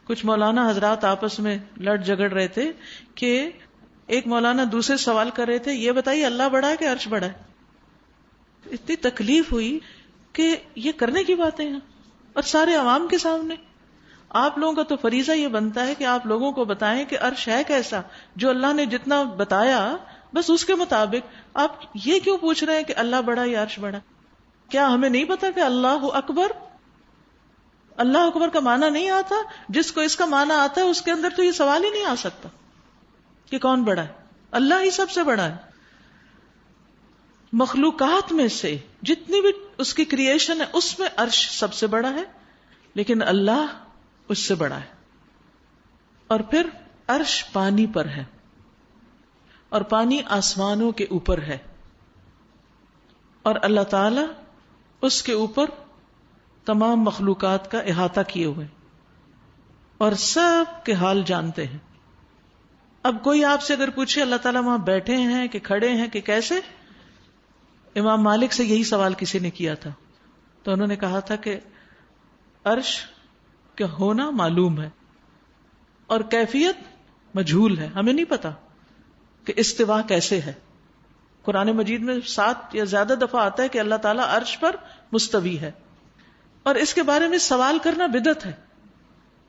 کچھ مولانا حضرات آپس میں لڑ جھگڑ رہے تھے کہ ایک مولانا دوسرے سوال کر رہے تھے، یہ بتائیے اللہ بڑا ہے کہ عرش بڑا ہے؟ اتنی تکلیف ہوئی کہ یہ کرنے کی باتیں ہیں اور سارے عوام کے سامنے. آپ لوگوں کا تو فریضہ یہ بنتا ہے کہ آپ لوگوں کو بتائیں کہ عرش ہے کیسا. جو اللہ نے جتنا بتایا بس اس کے مطابق. آپ یہ کیوں پوچھ رہے ہیں کہ اللہ بڑا یا عرش بڑا؟ کیا ہمیں نہیں پتا کہ اللہ اکبر، اللہ اکبر کا معنی نہیں آتا؟ جس کو اس کا معنی آتا ہے اس کے اندر تو یہ سوال ہی نہیں آ سکتا کہ کون بڑا ہے. اللہ ہی سب سے بڑا ہے. مخلوقات میں سے جتنی بھی اس کی کریشن ہے اس میں عرش سب سے بڑا ہے، لیکن اللہ اس سے بڑا ہے. اور پھر عرش پانی پر ہے اور پانی آسمانوں کے اوپر ہے، اور اللہ تعالی اس کے اوپر تمام مخلوقات کا احاطہ کیے ہوئے اور سب کے حال جانتے ہیں. اب کوئی آپ سے اگر پوچھے اللہ تعالیٰ وہاں بیٹھے ہیں کہ کھڑے ہیں کہ کیسے، امام مالک سے یہی سوال کسی نے کیا تھا تو انہوں نے کہا تھا کہ عرش کا ہونا معلوم ہے اور کیفیت مجہول ہے، ہمیں نہیں پتا کہ استوا کیسے ہے. قرآن مجید میں 7 یا زیادہ دفعہ آتا ہے کہ اللہ تعالیٰ عرش پر مستوی ہے، اور اس کے بارے میں سوال کرنا بدعت ہے.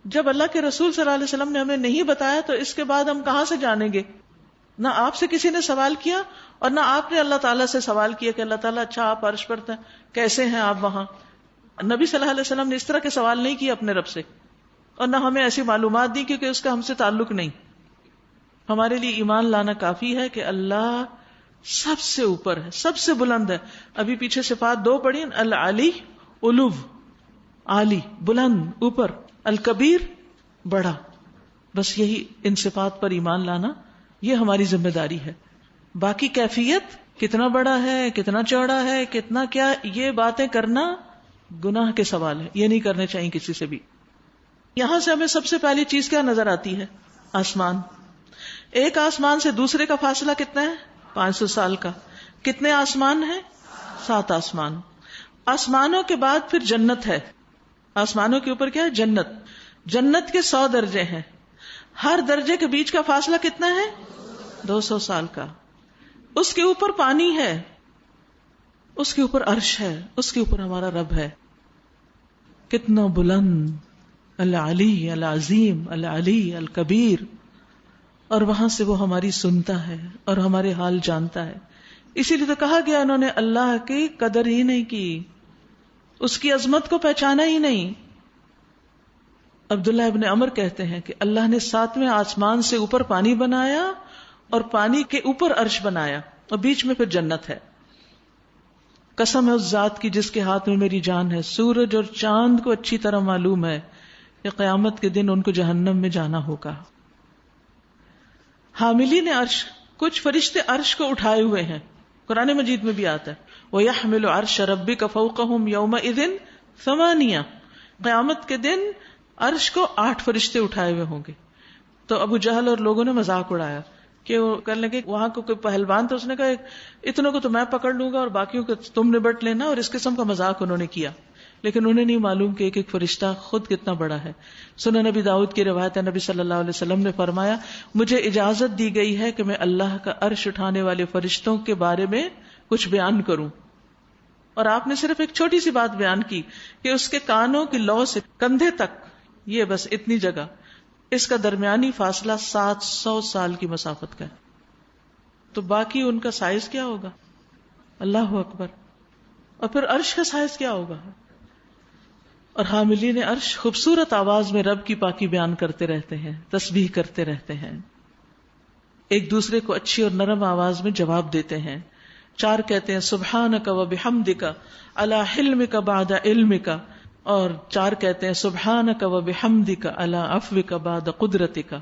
جب اللہ کے رسول صلی اللہ علیہ وسلم نے ہمیں نہیں بتایا تو اس کے بعد ہم کہاں سے جانیں گے؟ نہ آپ سے کسی نے سوال کیا اور نہ آپ نے اللہ تعالیٰ سے سوال کیا کہ اللہ تعالیٰ اچھا آپ عرش پر کیسے ہیں آپ وہاں. نبی صلی اللہ علیہ وسلم نے اس طرح کے سوال نہیں کیے اپنے رب سے، اور نہ ہمیں ایسی معلومات دی کیونکہ اس کا ہم سے تعلق نہیں. ہمارے لیے ایمان لانا کافی ہے کہ اللہ سب سے اوپر ہے، سب سے بلند ہے. ابھی پیچھے صفات 2 پڑھی، العلی علو، عالی بلند اوپر، الکبیر بڑا. بس یہی ان صفات پر ایمان لانا یہ ہماری ذمہ داری ہے. باقی کیفیت کتنا بڑا ہے، کتنا چوڑا ہے، کتنا کیا، یہ باتیں کرنا گناہ کے سوال ہے، یہ نہیں کرنے چاہیے کسی سے بھی. یہاں سے ہمیں سب سے پہلی چیز کیا نظر آتی ہے؟ آسمان. ایک آسمان سے دوسرے کا فاصلہ کتنا ہے؟ 500 سال کا. کتنے آسمان ہیں؟ 7 آسمان. آسمانوں کے بعد پھر جنت ہے. آسمانوں کے اوپر کیا ہے؟ جنت. جنت کے 100 درجے ہیں. ہر درجے کے بیچ کا فاصلہ کتنا ہے؟ 200 سال کا. اس کے اوپر پانی ہے، اس کے اوپر عرش ہے، اس کے اوپر ہمارا رب ہے. کتنا بلند، العلی العظیم العلی الکبیر. اور وہاں سے وہ ہماری سنتا ہے اور ہمارے حال جانتا ہے. اسی لیے تو کہا گیا انہوں نے اللہ کی قدر ہی نہیں کی، اس کی عظمت کو پہچانا ہی نہیں. عبداللہ ابن عمر کہتے ہیں کہ اللہ نے 7ویں آسمان سے اوپر پانی بنایا اور پانی کے اوپر عرش بنایا اور بیچ میں پھر جنت ہے. قسم ہے اس ذات کی جس کے ہاتھ میں میری جان ہے، سورج اور چاند کو اچھی طرح معلوم ہے کہ قیامت کے دن ان کو جہنم میں جانا ہوگا. حاملین عرش، کچھ فرشتے عرش کو اٹھائے ہوئے ہیں، قرآن مجید میں بھی آتا ہے وَيَحْمِلُ عَرْشَ رَبِّكَ فَوْقَهُمْ يَوْمَئِذٍ ثَمَانِيَةٌ. قیامت کے دن عرش کو 8 فرشتے اٹھائے ہوئے ہوں گے. تو ابو جہل اور لوگوں نے مذاق اڑایا کہ وہ کہنے لگے وہاں کو کوئی پہلوان، تو اس نے کہا اتنوں کو تو میں پکڑ لوں گا اور باقیوں کو تم نبٹ لینا، اور اس قسم کا مذاق انہوں نے کیا. لیکن انہیں نہیں معلوم کہ ایک ایک فرشتہ خود کتنا بڑا ہے. سنن نبی داؤد کی روایت ہے، نبی صلی اللہ علیہ وسلم نے فرمایا مجھے اجازت دی گئی ہے کہ میں اللہ کا عرش اٹھانے والے فرشتوں کے بارے میں کچھ بیان کروں. اور آپ نے صرف ایک چھوٹی سی بات بیان کی کہ اس کے کانوں کی لو سے کندھے تک، یہ بس اتنی جگہ، اس کا درمیانی فاصلہ 700 سال کی مسافت کا ہے. تو باقی ان کا سائز کیا ہوگا؟ اللہ اکبر. اور پھر عرش کا سائز کیا ہوگا؟ اور حاملین عرش خوبصورت آواز میں رب کی پاکی بیان کرتے رہتے ہیں، تسبیح کرتے رہتے ہیں، ایک دوسرے کو اچھی اور نرم آواز میں جواب دیتے ہیں. 4 کہتے ہیں سبحانک و بحمدک علی حلمک بعد علمک، اور 4 کہتے ہیں سبحانک و بحمدک علی عفوک بعد قدرتک.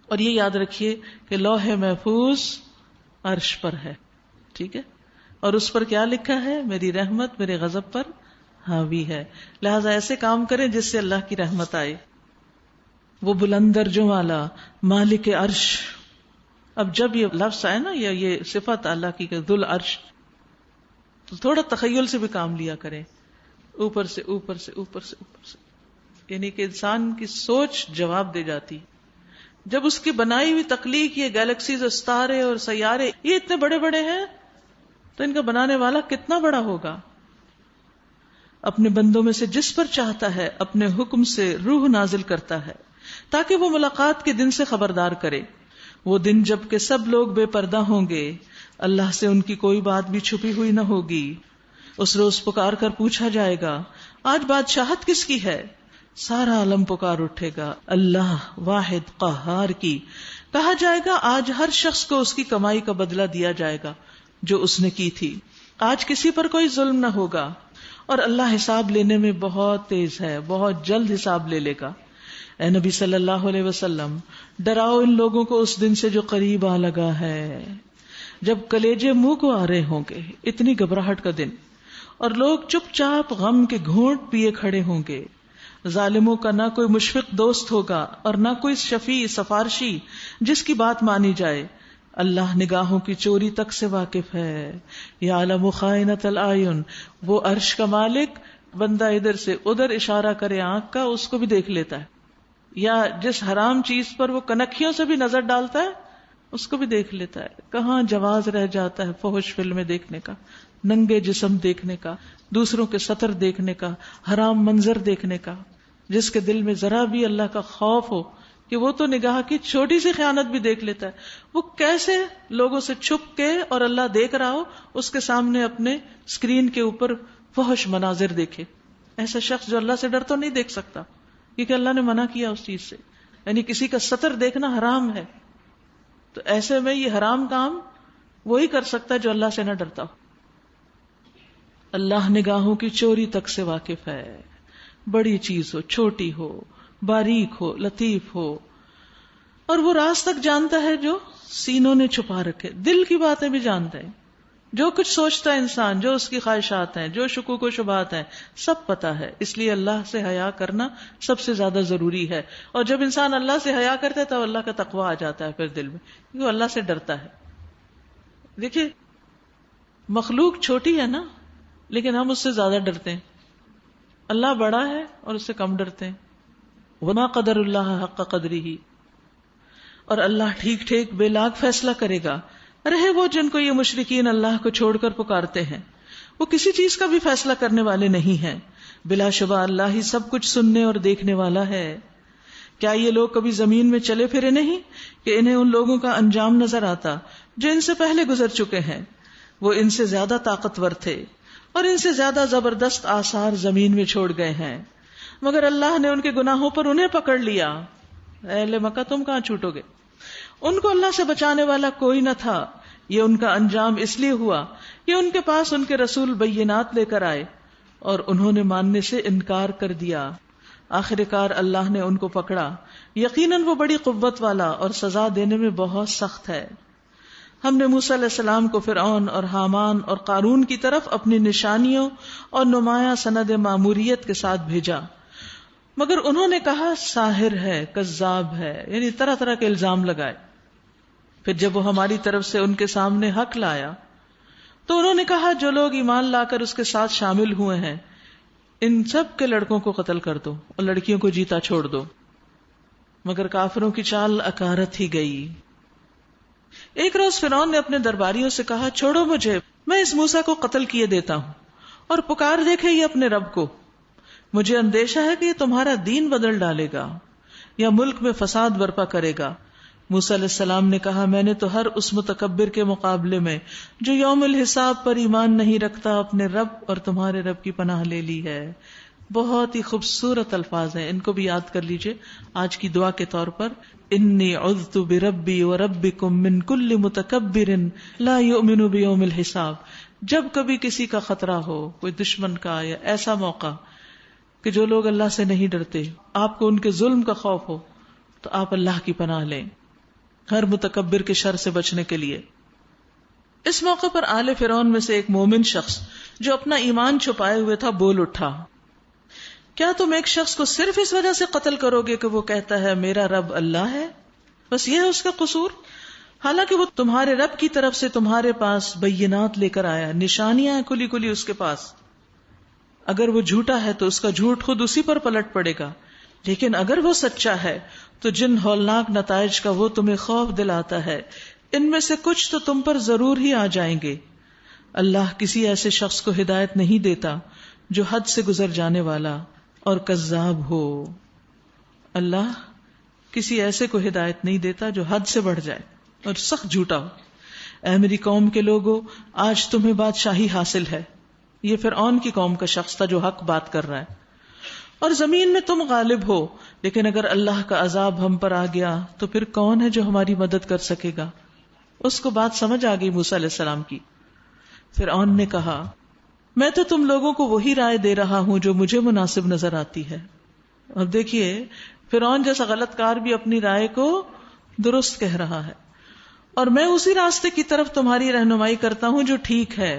اور یہ یاد رکھیے کہ لوح محفوظ عرش پر ہے، ٹھیک ہے، اور اس پر کیا لکھا ہے؟ میری رحمت میرے غضب پر حاوی ہے. لہذا ایسے کام کریں جس سے اللہ کی رحمت آئے. وہ بلند درجوں والا مالک عرش. اب جب یہ لفظ آئے نا یا یہ صفت اللہ کی ذو العرش، تو تھوڑا تخیل سے بھی کام لیا کریں. اوپر سے اوپر سے اوپر سے اوپر سے، یعنی کہ انسان کی سوچ جواب دے جاتی. جب اس کی بنائی ہوئی تخلیق، یہ گیلیکسیز اور ستارے اور سیارے یہ اتنے بڑے بڑے ہیں، تو ان کا بنانے والا کتنا بڑا ہوگا. اپنے بندوں میں سے جس پر چاہتا ہے اپنے حکم سے روح نازل کرتا ہے تاکہ وہ ملاقات کے دن سے خبردار کرے. وہ دن جب کہ سب لوگ بے پردہ ہوں گے، اللہ سے ان کی کوئی بات بھی چھپی ہوئی نہ ہوگی. اس روز پکار کر پوچھا جائے گا، آج بادشاہت کس کی ہے؟ سارا عالم پکار اٹھے گا، اللہ واحد قہار کی. کہا جائے گا، آج ہر شخص کو اس کی کمائی کا بدلہ دیا جائے گا جو اس نے کی تھی. آج کسی پر کوئی ظلم نہ ہوگا، اور اللہ حساب لینے میں بہت تیز ہے، بہت جلد حساب لے لے گا. اے نبی صلی اللہ علیہ وسلم، ڈراؤ ان لوگوں کو اس دن سے جو قریب آ لگا ہے، جب کلیجے منہ کو آ رہے ہوں گے. اتنی گھبراہٹ کا دن، اور لوگ چپ چاپ غم کے گھونٹ پیے کھڑے ہوں گے. ظالموں کا نہ کوئی مشفق دوست ہوگا اور نہ کوئی شفیع سفارشی جس کی بات مانی جائے. اللہ نگاہوں کی چوری تک سے واقف ہے. یعلم خائنۃ العیون، وہ عرش کا مالک بندہ ادھر سے ادھر اشارہ کرے آنکھ کا، اس کو بھی دیکھ لیتا ہے. یا جس حرام چیز پر وہ کنکھیوں سے بھی نظر ڈالتا ہے اس کو بھی دیکھ لیتا ہے. کہاں جواز رہ جاتا ہے فحش فلمیں دیکھنے کا، ننگے جسم دیکھنے کا، دوسروں کے سطر دیکھنے کا، حرام منظر دیکھنے کا. جس کے دل میں ذرا بھی اللہ کا خوف ہو کہ وہ تو نگاہ کی چھوٹی سی خیانت بھی دیکھ لیتا ہے، وہ کیسے لوگوں سے چھپ کے اور اللہ دیکھ رہا ہو اس کے سامنے اپنے اسکرین کے اوپر فحش مناظر دیکھے. ایسا شخص جو اللہ سے ڈر تو نہیں دیکھ سکتا، کیونکہ اللہ نے منع کیا اس چیز سے. یعنی کسی کا سطر دیکھنا حرام ہے. تو ایسے میں یہ حرام کام وہی کر سکتا ہے جو اللہ سے نہ ڈرتا ہو. اللہ نگاہوں کی چوری تک سے واقف ہے. بڑی چیز ہو، چھوٹی ہو، باریک ہو، لطیف ہو. اور وہ راز تک جانتا ہے جو سینوں نے چھپا رکھے. دل کی باتیں بھی جانتا ہے. جو کچھ سوچتا ہے انسان، جو اس کی خواہشات ہیں، جو شکوک و شبہات ہیں، سب پتا ہے. اس لیے اللہ سے حیا کرنا سب سے زیادہ ضروری ہے. اور جب انسان اللہ سے حیا کرتا ہے تو اللہ کا تقویٰ آ جاتا ہے پھر دل میں، کیونکہ وہ اللہ سے ڈرتا ہے. دیکھیے مخلوق چھوٹی ہے نا، لیکن ہم اس سے زیادہ ڈرتے ہیں. اللہ بڑا ہے اور اس سے کم ڈرتے ہیں. وما قدر اللہ حق قدرہ، اور اللہ ٹھیک ٹھیک بے لاگ فیصلہ کرے گا. رہے وہ جن کو یہ مشرکین اللہ کو چھوڑ کر پکارتے ہیں، وہ کسی چیز کا بھی فیصلہ کرنے والے نہیں ہیں. بلا شبہ اللہ ہی سب کچھ سننے اور دیکھنے والا ہے. کیا یہ لوگ کبھی زمین میں چلے پھرے نہیں کہ انہیں ان لوگوں کا انجام نظر آتا جو ان سے پہلے گزر چکے ہیں؟ وہ ان سے زیادہ طاقتور تھے اور ان سے زیادہ زبردست آثار زمین میں چھوڑ گئے ہیں، مگر اللہ نے ان کے گناہوں پر انہیں پکڑ لیا. اہل مکہ تم کہاں چھوٹو گے؟ ان کو اللہ سے بچانے والا کوئی نہ تھا. یہ ان کا انجام اس لیے ہوا کہ ان کے پاس ان کے رسول بینات لے کر آئے اور انہوں نے ماننے سے انکار کر دیا. آخر کار اللہ نے ان کو پکڑا. یقیناً وہ بڑی قوت والا اور سزا دینے میں بہت سخت ہے. ہم نے موسیٰ علیہ السلام کو فرعون اور حامان اور قارون کی طرف اپنی نشانیوں اور نمایاں سند ماموریت کے ساتھ بھیجا، مگر انہوں نے کہا ساحر ہے، کذاب ہے، یعنی طرح طرح کے الزام لگائے. پھر جب وہ ہماری طرف سے ان کے سامنے حق لایا تو انہوں نے کہا جو لوگ ایمان لا کر اس کے ساتھ شامل ہوئے ہیں ان سب کے لڑکوں کو قتل کر دو اور لڑکیوں کو جیتا چھوڑ دو. مگر کافروں کی چال اکارت ہی گئی. ایک روز فرعون نے اپنے درباریوں سے کہا چھوڑو مجھے، میں اس موسیٰ کو قتل کیے دیتا ہوں اور پکار دیکھے یہ اپنے رب کو. مجھے اندیشہ ہے کہ یہ تمہارا دین بدل ڈالے گا یا ملک میں فساد برپا کرے گا. موسیٰ علیہ السلام نے کہا میں نے تو ہر اس متکبر کے مقابلے میں جو یوم الحساب پر ایمان نہیں رکھتا اپنے رب اور تمہارے رب کی پناہ لے لی ہے. بہت ہی خوبصورت الفاظ ہیں، ان کو بھی یاد کر لیجئے آج کی دعا کے طور پر. انی عذت بربی وربکم من کل متکبر لا یؤمن بیوم الحساب. جب کبھی کسی کا خطرہ ہو، کوئی دشمن کا یا ایسا موقع کہ جو لوگ اللہ سے نہیں ڈرتے، آپ کو ان کے ظلم کا خوف ہو، تو آپ اللہ کی پناہ لیں ہر متکبر کے شر سے بچنے کے لیے. اس موقع پر آل فرعون میں سے ایک مومن شخص جو اپنا ایمان چھپائے ہوئے تھا بول اٹھا، کیا تم ایک شخص کو صرف اس وجہ سے قتل کرو گے کہ وہ کہتا ہے میرا رب اللہ ہے؟ بس یہ ہے اس کا قصور؟ حالانکہ وہ تمہارے رب کی طرف سے تمہارے پاس بینات لے کر آیا، نشانیاں ہیں کھلی کھلی اس کے پاس. اگر وہ جھوٹا ہے تو اس کا جھوٹ خود اسی پر پلٹ پڑے گا، لیکن اگر وہ سچا ہے تو جن ہولناک نتائج کا وہ تمہیں خوف دلاتا ہے ان میں سے کچھ تو تم پر ضرور ہی آ جائیں گے. اللہ کسی ایسے شخص کو ہدایت نہیں دیتا جو حد سے گزر جانے والا اور کذاب ہو. اللہ کسی ایسے کو ہدایت نہیں دیتا جو حد سے بڑھ جائے اور سخت جھوٹا ہو. اے میری قوم کے لوگو، آج تمہیں بادشاہی حاصل ہے. یہ فرعون کی قوم کا شخص تھا جو حق بات کر رہا ہے. اور زمین میں تم غالب ہو، لیکن اگر اللہ کا عذاب ہم پر آ گیا تو پھر کون ہے جو ہماری مدد کر سکے گا؟ اس کو بات سمجھ آ گئی موسیٰ علیہ السلام کی. فرعون نے کہا میں تو تم لوگوں کو وہی رائے دے رہا ہوں جو مجھے مناسب نظر آتی ہے. اب دیکھیے فرعون جیسا غلط کار بھی اپنی رائے کو درست کہہ رہا ہے، اور میں اسی راستے کی طرف تمہاری رہنمائی کرتا ہوں جو ٹھیک ہے.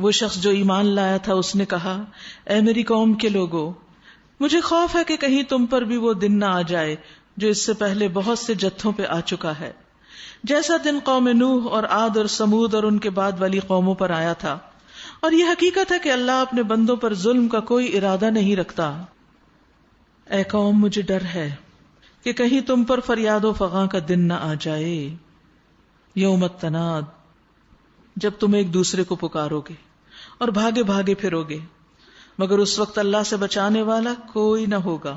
وہ شخص جو ایمان لایا تھا اس نے کہا اے میری قوم کے لوگو، مجھے خوف ہے کہ کہیں تم پر بھی وہ دن نہ آ جائے جو اس سے پہلے بہت سے جتھوں پہ آ چکا ہے، جیسا دن قوم نوح اور عاد اور سمود اور ان کے بعد والی قوموں پر آیا تھا. اور یہ حقیقت ہے کہ اللہ اپنے بندوں پر ظلم کا کوئی ارادہ نہیں رکھتا. اے قوم مجھے ڈر ہے کہ کہیں تم پر فریاد و فغاں کا دن نہ آ جائے، یوم التناد، جب تم ایک دوسرے کو پکارو گے اور بھاگے بھاگے پھرو گے، مگر اس وقت اللہ سے بچانے والا کوئی نہ ہوگا.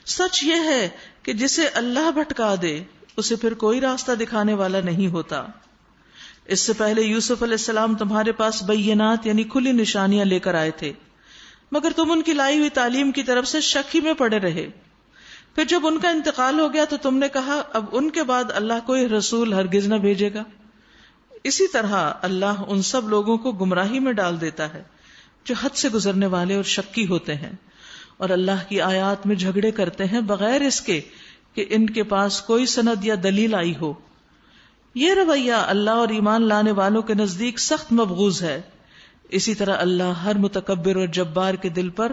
سچ یہ ہے کہ جسے اللہ بھٹکا دے اسے پھر کوئی راستہ دکھانے والا نہیں ہوتا. اس سے پہلے یوسف علیہ السلام تمہارے پاس بینات یعنی کھلی نشانیاں لے کر آئے تھے، مگر تم ان کی لائی ہوئی تعلیم کی طرف سے شک ہی میں پڑے رہے. پھر جب ان کا انتقال ہو گیا تو تم نے کہا اب ان کے بعد اللہ کوئی رسول ہرگز نہ بھیجے گا. اسی طرح اللہ ان سب لوگوں کو گمراہی میں ڈال دیتا ہے جو حد سے گزرنے والے اور شکی ہوتے ہیں اور اللہ کی آیات میں جھگڑے کرتے ہیں بغیر اس کے کہ ان کے پاس کوئی سند یا دلیل آئی ہو. یہ رویہ اللہ اور ایمان لانے والوں کے نزدیک سخت مبغوض ہے. اسی طرح اللہ ہر متکبر اور جبار کے دل پر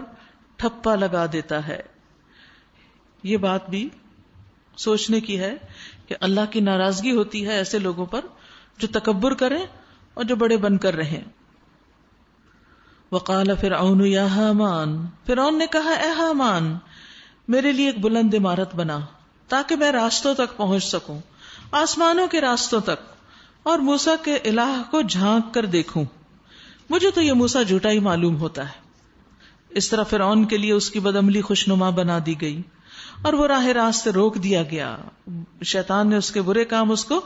ٹھپا لگا دیتا ہے. یہ بات بھی سوچنے کی ہے کہ اللہ کی ناراضگی ہوتی ہے ایسے لوگوں پر جو تکبر کریں اور جو بڑے بن کر رہیں. وقال فرعون یا حامان، فرعون نے کہا اے حامان میرے لیے ایک بلند عمارت بنا تاکہ میں راستوں تک پہنچ سکوں، آسمانوں کے راستوں تک، اور موسیٰ کے الہ کو جھانک کر دیکھوں. مجھے تو یہ موسیٰ جھوٹا ہی معلوم ہوتا ہے. اس طرح فرعون کے لیے اس کی بدعملی خوشنما بنا دی گئی اور وہ راہ راست سے روک دیا گیا. شیطان نے اس کے برے کام اس کو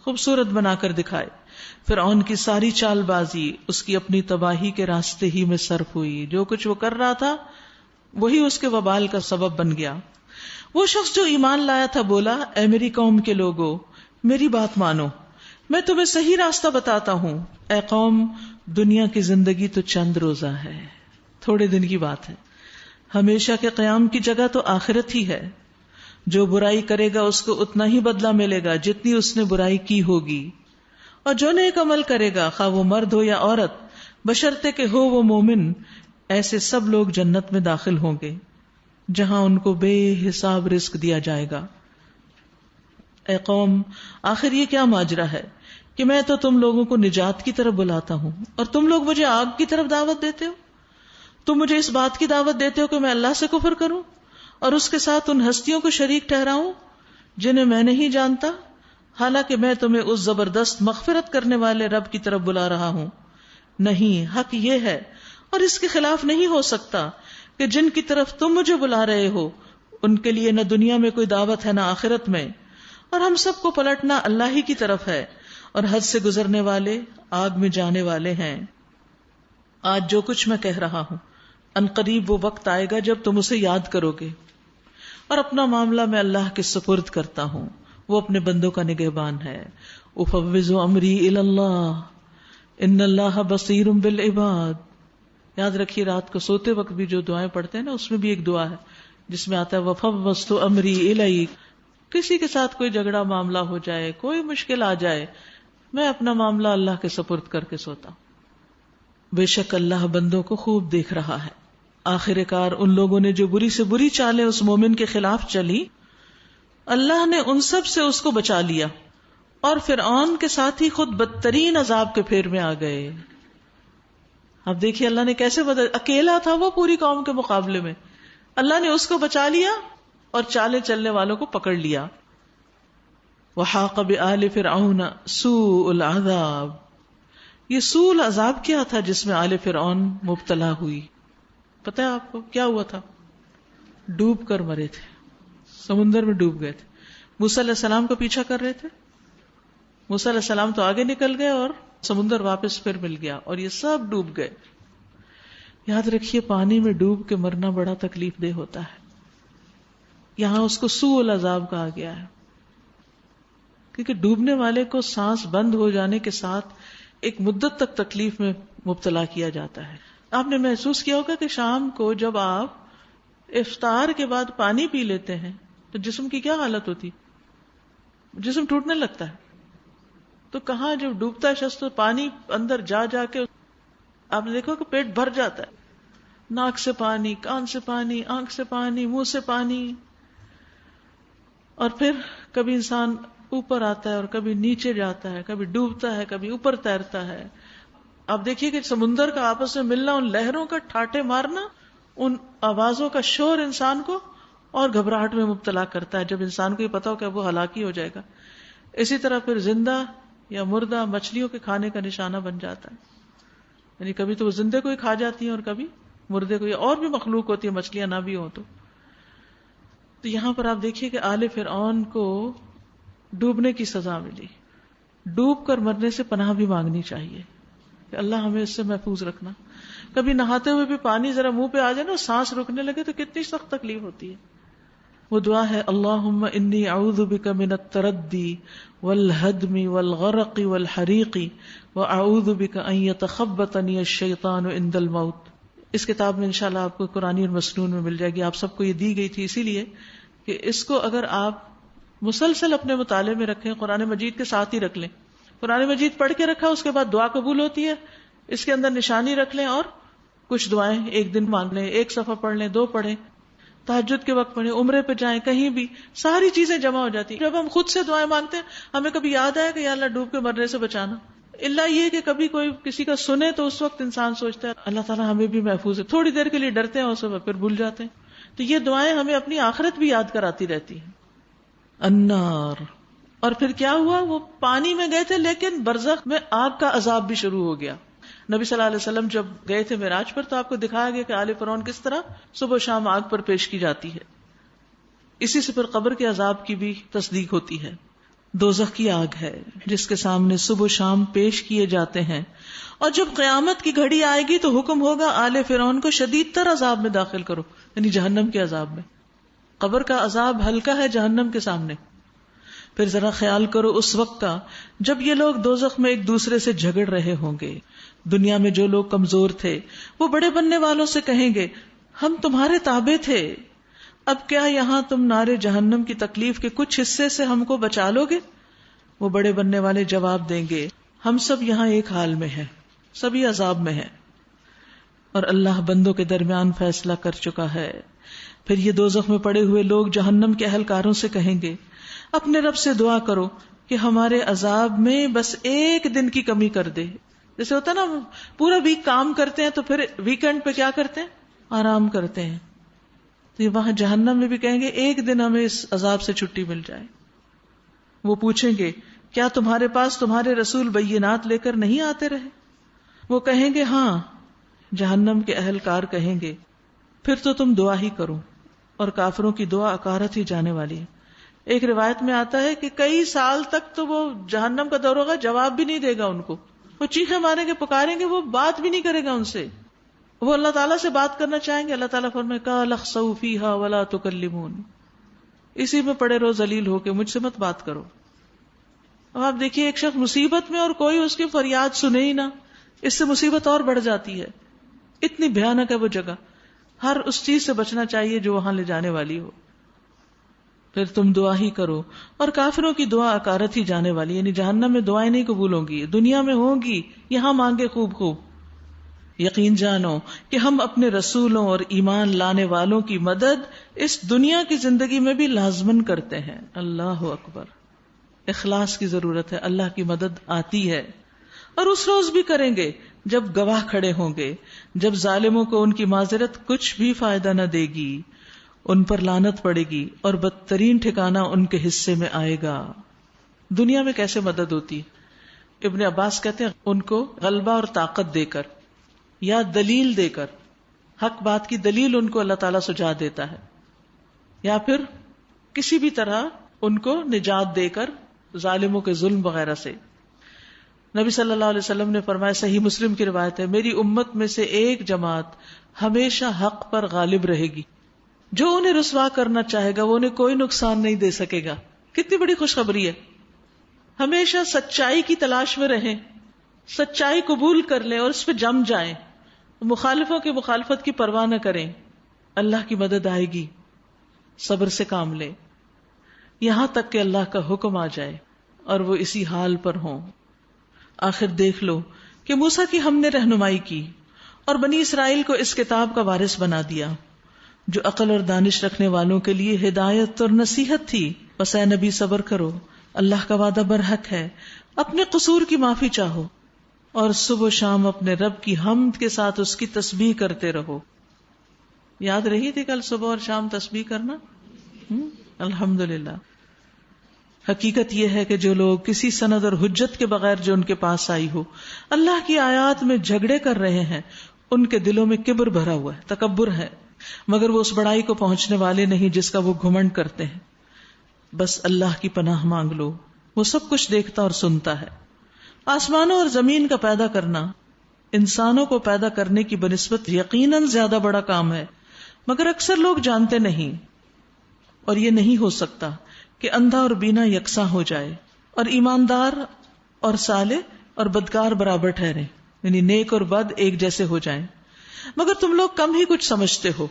خوبصورت بنا کر دکھائے. فرعون کی ساری چال بازی اس کی اپنی تباہی کے راستے ہی میں صرف ہوئی. جو کچھ وہ کر رہا تھا وہی اس کے وبال کا سبب بن گیا. وہ شخص جو ایمان لایا تھا بولا اے میری قوم کے لوگو میری بات مانو، میں تمہیں صحیح راستہ بتاتا ہوں. اے قوم دنیا کی زندگی تو چند روزہ ہے، تھوڑے دن کی بات ہے. ہمیشہ کے قیام کی جگہ تو آخرت ہی ہے. جو برائی کرے گا اس کو اتنا ہی بدلہ ملے گا جتنی اس نے برائی کی ہوگی، اور جو نیک عمل کرے گا خواہ وہ مرد ہو یا عورت بشرطے کہ ہو وہ مومن، ایسے سب لوگ جنت میں داخل ہوں گے جہاں ان کو بے حساب رزق دیا جائے گا. اے قوم آخر یہ کیا ماجرا ہے کہ میں تو تم لوگوں کو نجات کی طرف بلاتا ہوں اور تم لوگ مجھے آگ کی طرف دعوت دیتے ہو. تم مجھے اس بات کی دعوت دیتے ہو کہ میں اللہ سے کفر کروں اور اس کے ساتھ ان ہستیوں کو شریک ٹھہراؤں جنہیں میں نہیں جانتا، حالانکہ میں تمہیں اس زبردست مغفرت کرنے والے رب کی طرف بلا رہا ہوں. نہیں، حق یہ ہے اور اس کے خلاف نہیں ہو سکتا کہ جن کی طرف تم مجھے بلا رہے ہو ان کے لیے نہ دنیا میں کوئی دعوت ہے نہ آخرت میں، اور ہم سب کو پلٹنا اللہ ہی کی طرف ہے، اور حد سے گزرنے والے آگ میں جانے والے ہیں. آج جو کچھ میں کہہ رہا ہوں ان قریب وہ وقت آئے گا جب تم اسے یاد کرو گے، اور اپنا معاملہ میں اللہ کے سپرد کرتا ہوں، وہ اپنے بندوں کا نگہبان ہے. افوض امری الی اللہ ان اللہ بصیر بالعباد. یاد رکھیے رات کو سوتے وقت بھی جو دعائیں پڑھتے ہیں نا اس میں بھی ایک دعا ہے جس میں آتا ہے وفوضت امری الیک. کسی کے ساتھ کوئی جھگڑا معاملہ ہو جائے، کوئی مشکل آ جائے، میں اپنا معاملہ اللہ کے سپرد کر کے سوتا ہوں. بے شک اللہ بندوں کو خوب دیکھ رہا ہے. آخر کار ان لوگوں نے جو بری سے بری چالیں اس مومن کے خلاف چلی، اللہ نے ان سب سے اس کو بچا لیا، اور فرعون کے ساتھ ہی خود بدترین عذاب کے پھیر میں آ گئے. اب دیکھیے اللہ نے کیسے اکیلا تھا وہ پوری قوم کے مقابلے میں، اللہ نے اس کو بچا لیا اور چالے چلنے والوں کو پکڑ لیا. وحاق بآل فرعون سوء العذاب، یہ سوء العذاب کیا تھا جس میں آل فرعون مبتلا ہوئی؟ پتہ ہے آپ کو کیا ہوا تھا؟ ڈوب کر مرے تھے، سمندر میں ڈوب گئے تھے. موسیٰ علیہ السلام کا پیچھا کر رہے تھے، موسیٰ علیہ السلام تو آگے نکل گئے اور سمندر واپس پھر مل گیا اور یہ سب ڈوب گئے. یاد رکھیے پانی میں ڈوب کے مرنا بڑا تکلیف دہ ہوتا ہے. یہاں اس کو سوء العذاب کہا گیا ہے کیونکہ ڈوبنے والے کو سانس بند ہو جانے کے ساتھ ایک مدت تک تکلیف میں مبتلا کیا جاتا ہے. آپ نے محسوس کیا ہوگا کہ شام کو جب آپ افطار کے بعد پانی پی لیتے ہیں تو جسم کی کیا حالت ہوتی؟ جسم ٹوٹنے لگتا ہے. تو کہاں جب ڈوبتا ہے شخص تو پانی اندر جا جا کے آپ دیکھو کہ پیٹ بھر جاتا ہے، ناک سے پانی، کان سے پانی، آنکھ سے پانی، منہ سے پانی، اور پھر کبھی انسان اوپر آتا ہے اور کبھی نیچے جاتا ہے، کبھی ڈوبتا ہے کبھی اوپر تیرتا ہے. آپ دیکھیے کہ سمندر کا آپس میں ملنا، ان لہروں کا ٹھاٹے مارنا، ان آوازوں کا شور انسان کو اور گھبراہٹ میں مبتلا کرتا ہے جب انسان کو یہ پتا ہو کہ وہ ہلاکی ہو جائے گا. اسی طرح پھر زندہ یا مردہ مچھلیوں کے کھانے کا نشانہ بن جاتا ہے. یعنی کبھی تو وہ زندے کو ہی کھا جاتی ہیں اور کبھی مردے کو، یا اور بھی مخلوق ہوتی ہے مچھلیاں نہ بھی ہوں تو. تو یہاں پر آپ دیکھیے کہ آل فرعون کو ڈوبنے کی سزا ملی. ڈوب کر مرنے سے پناہ بھی مانگنی چاہیے کہ اللہ ہمیں اس سے محفوظ رکھنا. کبھی نہاتے ہوئے بھی پانی ذرا منہ پہ آ جائے نا، سانس رکنے لگے تو کتنی سخت تکلیف ہوتی ہے. وہ دعا ہے اللہم انی اعوذ بک من التردی والہدم والغرق والحریق واعوذ بک ان یتخبطنی الشیطان عند الموت. اس کتاب میں انشاءاللہ آپ کو قرآنی اور مسنون میں مل جائے گی. آپ سب کو یہ دی گئی تھی اسی لیے کہ اس کو اگر آپ مسلسل اپنے مطالعے میں رکھیں، قرآن مجید کے ساتھ ہی رکھ لیں. قرآن مجید پڑھ کے رکھا، اس کے بعد دعا قبول ہوتی ہے، اس کے اندر نشانی رکھ لیں اور کچھ دعائیں ایک دن مانگ لیں، ایک صفحہ پڑھ لیں، 2 پڑھیں، تہجد کے وقت پڑھیں، عمرے پہ جائیں، کہیں بھی ساری چیزیں جمع ہو جاتی ہیں. جب ہم خود سے دعائیں مانگتے ہیں ہمیں کبھی یاد آیا کہ یا اللہ ڈوب کے مرنے سے بچانا، اللہ یہ کہ کبھی کوئی کسی کا سنے تو اس وقت انسان سوچتا ہے اللہ تعالیٰ ہمیں بھی محفوظ ہے، تھوڑی دیر کے لیے ڈرتے ہیں اور پھر بھول جاتے ہیں. تو یہ دعائیں ہمیں اپنی آخرت بھی یاد کراتی رہتی ہیں. النار، اور پھر کیا ہوا؟ وہ پانی میں گئے تھے لیکن برزخ میں آگ کا عذاب بھی شروع ہو گیا. نبی صلی اللہ علیہ وسلم جب گئے تھے معراج پر تو آپ کو دکھایا گیا کہ آل فرعون کس طرح صبح و شام آگ پر پیش کی جاتی ہے. اسی سے پھر قبر کے عذاب کی بھی تصدیق ہوتی ہے. دوزخ کی آگ ہے جس کے سامنے صبح و شام پیش کیے جاتے ہیں، اور جب قیامت کی گھڑی آئے گی تو حکم ہوگا آل فرعون کو شدید تر عذاب میں داخل کرو، یعنی جہنم کے عذاب میں. قبر کا عذاب ہلکا ہے جہنم کے سامنے. پھر ذرا خیال کرو اس وقت کا جب یہ لوگ دوزخ میں ایک دوسرے سے جھگڑ رہے ہوں گے. دنیا میں جو لوگ کمزور تھے وہ بڑے بننے والوں سے کہیں گے ہم تمہارے تابع تھے، اب کیا یہاں تم نارے جہنم کی تکلیف کے کچھ حصے سے ہم کو بچا لو گے؟ وہ بڑے بننے والے جواب دیں گے ہم سب یہاں ایک حال میں ہیں، سبھی عذاب میں ہیں، اور اللہ بندوں کے درمیان فیصلہ کر چکا ہے. پھر یہ دوزخ میں پڑے ہوئے لوگ جہنم کے اہلکاروں سے کہیں گے اپنے رب سے دعا کرو کہ ہمارے عذاب میں بس ایک دن کی کمی کر دے. جیسے ہوتا نا پورا ویک کام کرتے ہیں تو پھر ویکینڈ پہ کیا کرتے ہیں؟ آرام کرتے ہیں. تو یہ وہاں جہنم میں بھی کہیں گے ایک دن ہمیں اس عذاب سے چھٹی مل جائے. وہ پوچھیں گے کیا تمہارے پاس تمہارے رسول بینات لے کر نہیں آتے رہے؟ وہ کہیں گے ہاں. جہنم کے اہلکار کہیں گے پھر تو تم دعا ہی کرو، اور کافروں کی دعا اکارت ہی جانے والی ہے. ایک روایت میں آتا ہے کہ کئی سال تک تو وہ جہنم کا دروغہ جواب بھی نہیں دے گا ان کو. وہ چیخیں ماریں گے، پکاریں گے، وہ بات بھی نہیں کرے گا ان سے. وہ اللہ تعالیٰ سے بات کرنا چاہیں گے، اللہ تعالیٰ فرمائے قال اخسؤوا فیہا ولا تکلمون، اسی میں پڑے رہو ذلیل ہو کے، مجھ سے مت بات کرو. اب آپ دیکھیے ایک شخص مصیبت میں اور کوئی اس کی فریاد سنے ہی نہ، اس سے مصیبت اور بڑھ جاتی ہے. اتنی بھیانک ہے وہ جگہ. ہر اس چیز سے بچنا چاہیے جو وہاں لے جانے والی ہو. پھر تم دعا ہی کرو، اور کافروں کی دعا اکارت ہی جانے والی، یعنی جہنم میں دعائیں نہیں قبول ہوں گی، دنیا میں ہوں گی، یہاں مانگے خوب خوب. یقین جانو کہ ہم اپنے رسولوں اور ایمان لانے والوں کی مدد اس دنیا کی زندگی میں بھی لازمن کرتے ہیں. اللہ اکبر. اخلاص کی ضرورت ہے. اللہ کی مدد آتی ہے اور اس روز بھی کریں گے جب گواہ کھڑے ہوں گے، جب ظالموں کو ان کی معذرت کچھ بھی فائدہ نہ دے گی، ان پر لعنت پڑے گی اور بدترین ٹھکانہ ان کے حصے میں آئے گا. دنیا میں کیسے مدد ہوتی؟ ابن عباس کہتے ہیں ان کو غلبہ اور طاقت دے کر یا دلیل دے کر، حق بات کی دلیل ان کو اللہ تعالیٰ سجا دیتا ہے، یا پھر کسی بھی طرح ان کو نجات دے کر ظالموں کے ظلم وغیرہ سے. نبی صلی اللہ علیہ وسلم نے فرمایا، صحیح مسلم کی روایت ہے، میری امت میں سے ایک جماعت ہمیشہ حق پر غالب رہے گی، جو انہیں رسوا کرنا چاہے گا وہ انہیں کوئی نقصان نہیں دے سکے گا. کتنی بڑی خوشخبری ہے. ہمیشہ سچائی کی تلاش میں رہیں، سچائی قبول کر لیں اور اس پہ جم جائیں، مخالفوں کی مخالفت کی پرواہ نہ کریں. اللہ کی مدد آئے گی. صبر سے کام لیں یہاں تک کہ اللہ کا حکم آ جائے اور وہ اسی حال پر ہوں. آخر دیکھ لو کہ موسیٰ کی ہم نے رہنمائی کی اور بنی اسرائیل کو اس کتاب کا وارث بنا دیا جو عقل اور دانش رکھنے والوں کے لیے ہدایت اور نصیحت تھی. بس اے نبی صبر کرو، اللہ کا وعدہ برحق ہے. اپنے قصور کی معافی چاہو اور صبح و شام اپنے رب کی حمد کے ساتھ اس کی تسبیح کرتے رہو. یاد رہی تھی کل صبح اور شام تسبیح کرنا؟ الحمدللہ. حقیقت یہ ہے کہ جو لوگ کسی سند اور حجت کے بغیر جو ان کے پاس آئی ہو اللہ کی آیات میں جھگڑے کر رہے ہیں، ان کے دلوں میں کبر بھرا ہوا ہے، تکبر ہے، مگر وہ اس بڑائی کو پہنچنے والے نہیں جس کا وہ گھمنڈ کرتے ہیں. بس اللہ کی پناہ مانگ لو، وہ سب کچھ دیکھتا اور سنتا ہے. آسمانوں اور زمین کا پیدا کرنا انسانوں کو پیدا کرنے کی بنسبت یقیناً زیادہ بڑا کام ہے، مگر اکثر لوگ جانتے نہیں. اور یہ نہیں ہو سکتا کہ اندھا اور بینا یکساں ہو جائے اور ایماندار اور صالح اور بدکار برابر ٹھہرے، یعنی نیک اور بد ایک جیسے ہو جائیں. مگر تم لوگ کم ہی کچھ سمجھتے ہو.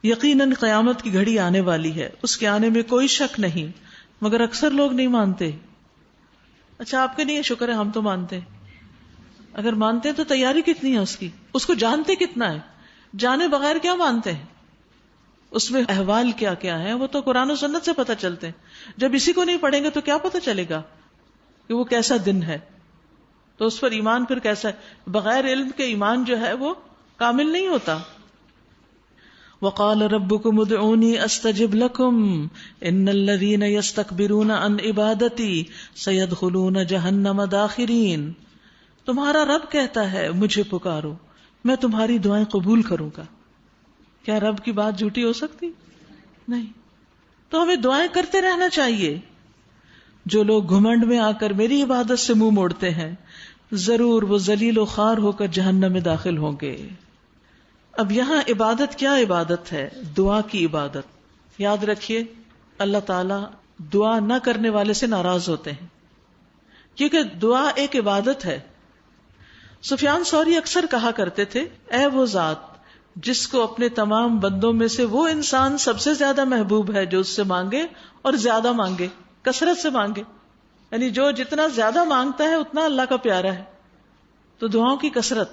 یقیناً قیامت کی گھڑی آنے والی ہے، اس کے آنے میں کوئی شک نہیں، مگر اکثر لوگ نہیں مانتے. اچھا آپ کے لیے شکر ہے ہم تو مانتے ہیں. اگر مانتے ہیں تو تیاری کتنی ہے اس کو جانتے کتنا ہے؟ جانے بغیر کیا مانتے ہیں؟ اس میں احوال کیا کیا ہے وہ تو قرآن و سنت سے پتہ چلتے ہیں. جب اسی کو نہیں پڑھیں گے تو کیا پتہ چلے گا کہ وہ کیسا دن ہے؟ تو اس پر ایمان پھر کیسا ہے؟ بغیر علم کے ایمان جو ہے وہ کامل نہیں ہوتا. وَقَالَ رَبُّكُمُ ادْعُونِي أَسْتَجِبْ لَكُمْ إِنَّ الَّذِينَ يَسْتَكْبِرُونَ عَنْ عِبَادَتِي سَيَدْخُلُونَ جَهَنَّمَ دَاخِرِينَ. تمہارا رب کہتا ہے مجھے پکارو، میں تمہاری دعائیں قبول کروں گا. کیا رب کی بات جھوٹی ہو سکتی؟ نہیں. تو ہمیں دعائیں کرتے رہنا چاہیے. جو لوگ گھمنڈ میں آ کر میری عبادت سے منہ موڑتے ہیں ضرور وہ ذلیل و خوار ہو کر جہنم میں داخل ہوں گے. اب یہاں عبادت کیا عبادت ہے؟ دعا کی عبادت. یاد رکھیے اللہ تعالیٰ دعا نہ کرنے والے سے ناراض ہوتے ہیں کیونکہ دعا ایک عبادت ہے. سفیان ثوری اکثر کہا کرتے تھے، اے وہ ذات جس کو اپنے تمام بندوں میں سے وہ انسان سب سے زیادہ محبوب ہے جو اس سے مانگے اور زیادہ مانگے، کثرت سے مانگے. یعنی جو جتنا زیادہ مانگتا ہے اتنا اللہ کا پیارا ہے. تو دعاؤں کی کثرت،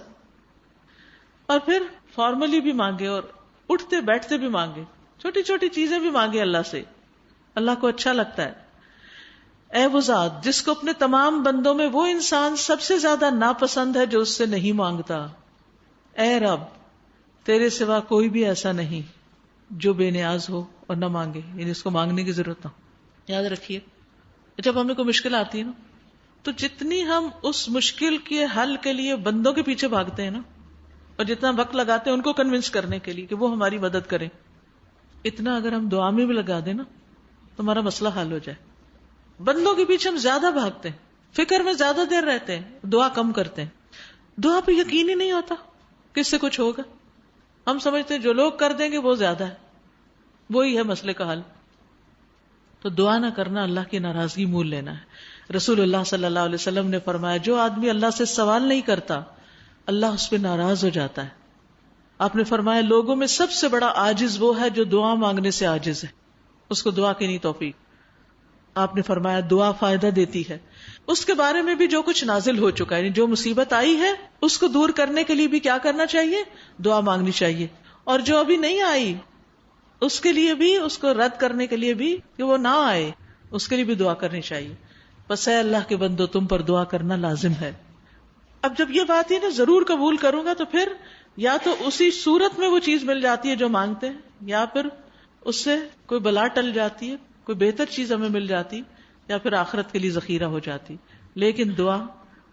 اور پھر فارملی بھی مانگے اور اٹھتے بیٹھتے بھی مانگے، چھوٹی چھوٹی چیزیں بھی مانگے اللہ سے، اللہ کو اچھا لگتا ہے. اے وہ ذات جس کو اپنے تمام بندوں میں وہ انسان سب سے زیادہ ناپسند ہے جو اس سے نہیں مانگتا. اے رب تیرے سوا کوئی بھی ایسا نہیں جو بے نیاز ہو اور نہ مانگے، یعنی اس کو مانگنے کی ضرورت نہ ہو. یاد رکھیے جب ہمیں کوئی مشکل آتی ہے نا تو جتنی ہم اس مشکل کے حل کے لیے بندوں کے پیچھے بھاگتے ہیں نا اور جتنا وقت لگاتے ہیں ان کو کنونس کرنے کے لیے کہ وہ ہماری مدد کریں، اتنا اگر ہم دعا میں بھی لگا دیں نا تو ہمارا مسئلہ حل ہو جائے. بندوں کے پیچھے ہم زیادہ بھاگتے ہیں، فکر میں زیادہ دیر رہتے ہیں، دعا کم کرتے ہیں. دعا پہ یقین ہی نہیں ہوتا کس سے کچھ ہوگا. ہم سمجھتے ہیں جو لوگ کر دیں گے وہ زیادہ ہے، وہی ہے مسئلے کا حل. تو دعا نہ کرنا اللہ کی ناراضگی مول لینا ہے. رسول اللہ صلی اللہ علیہ وسلم نے فرمایا جو آدمی اللہ سے سوال نہیں کرتا اللہ اس پہ ناراض ہو جاتا ہے. آپ نے فرمایا لوگوں میں سب سے بڑا عاجز وہ ہے جو دعا مانگنے سے عاجز ہے، اس کو دعا کی نہیں توفیق. آپ نے فرمایا دعا فائدہ دیتی ہے. اس کے بارے میں بھی جو کچھ نازل ہو چکا ہے، یعنی جو مصیبت آئی ہے اس کو دور کرنے کے لیے بھی کیا کرنا چاہیے؟ دعا مانگنی چاہیے. اور جو ابھی نہیں آئی اس کے لیے بھی، اس کو رد کرنے کے لیے بھی کہ وہ نہ آئے، اس کے لیے بھی دعا کرنی چاہیے. بس اے اللہ کے بندو تم پر دعا کرنا لازم ہے. اب جب یہ بات ہے نا ضرور قبول کروں گا، تو پھر یا تو اسی صورت میں وہ چیز مل جاتی ہے جو مانگتے ہیں، یا پھر اس سے کوئی بلا ٹل جاتی ہے، کوئی بہتر چیز ہمیں مل جاتی، یا پھر آخرت کے لیے ذخیرہ ہو جاتی. لیکن دعا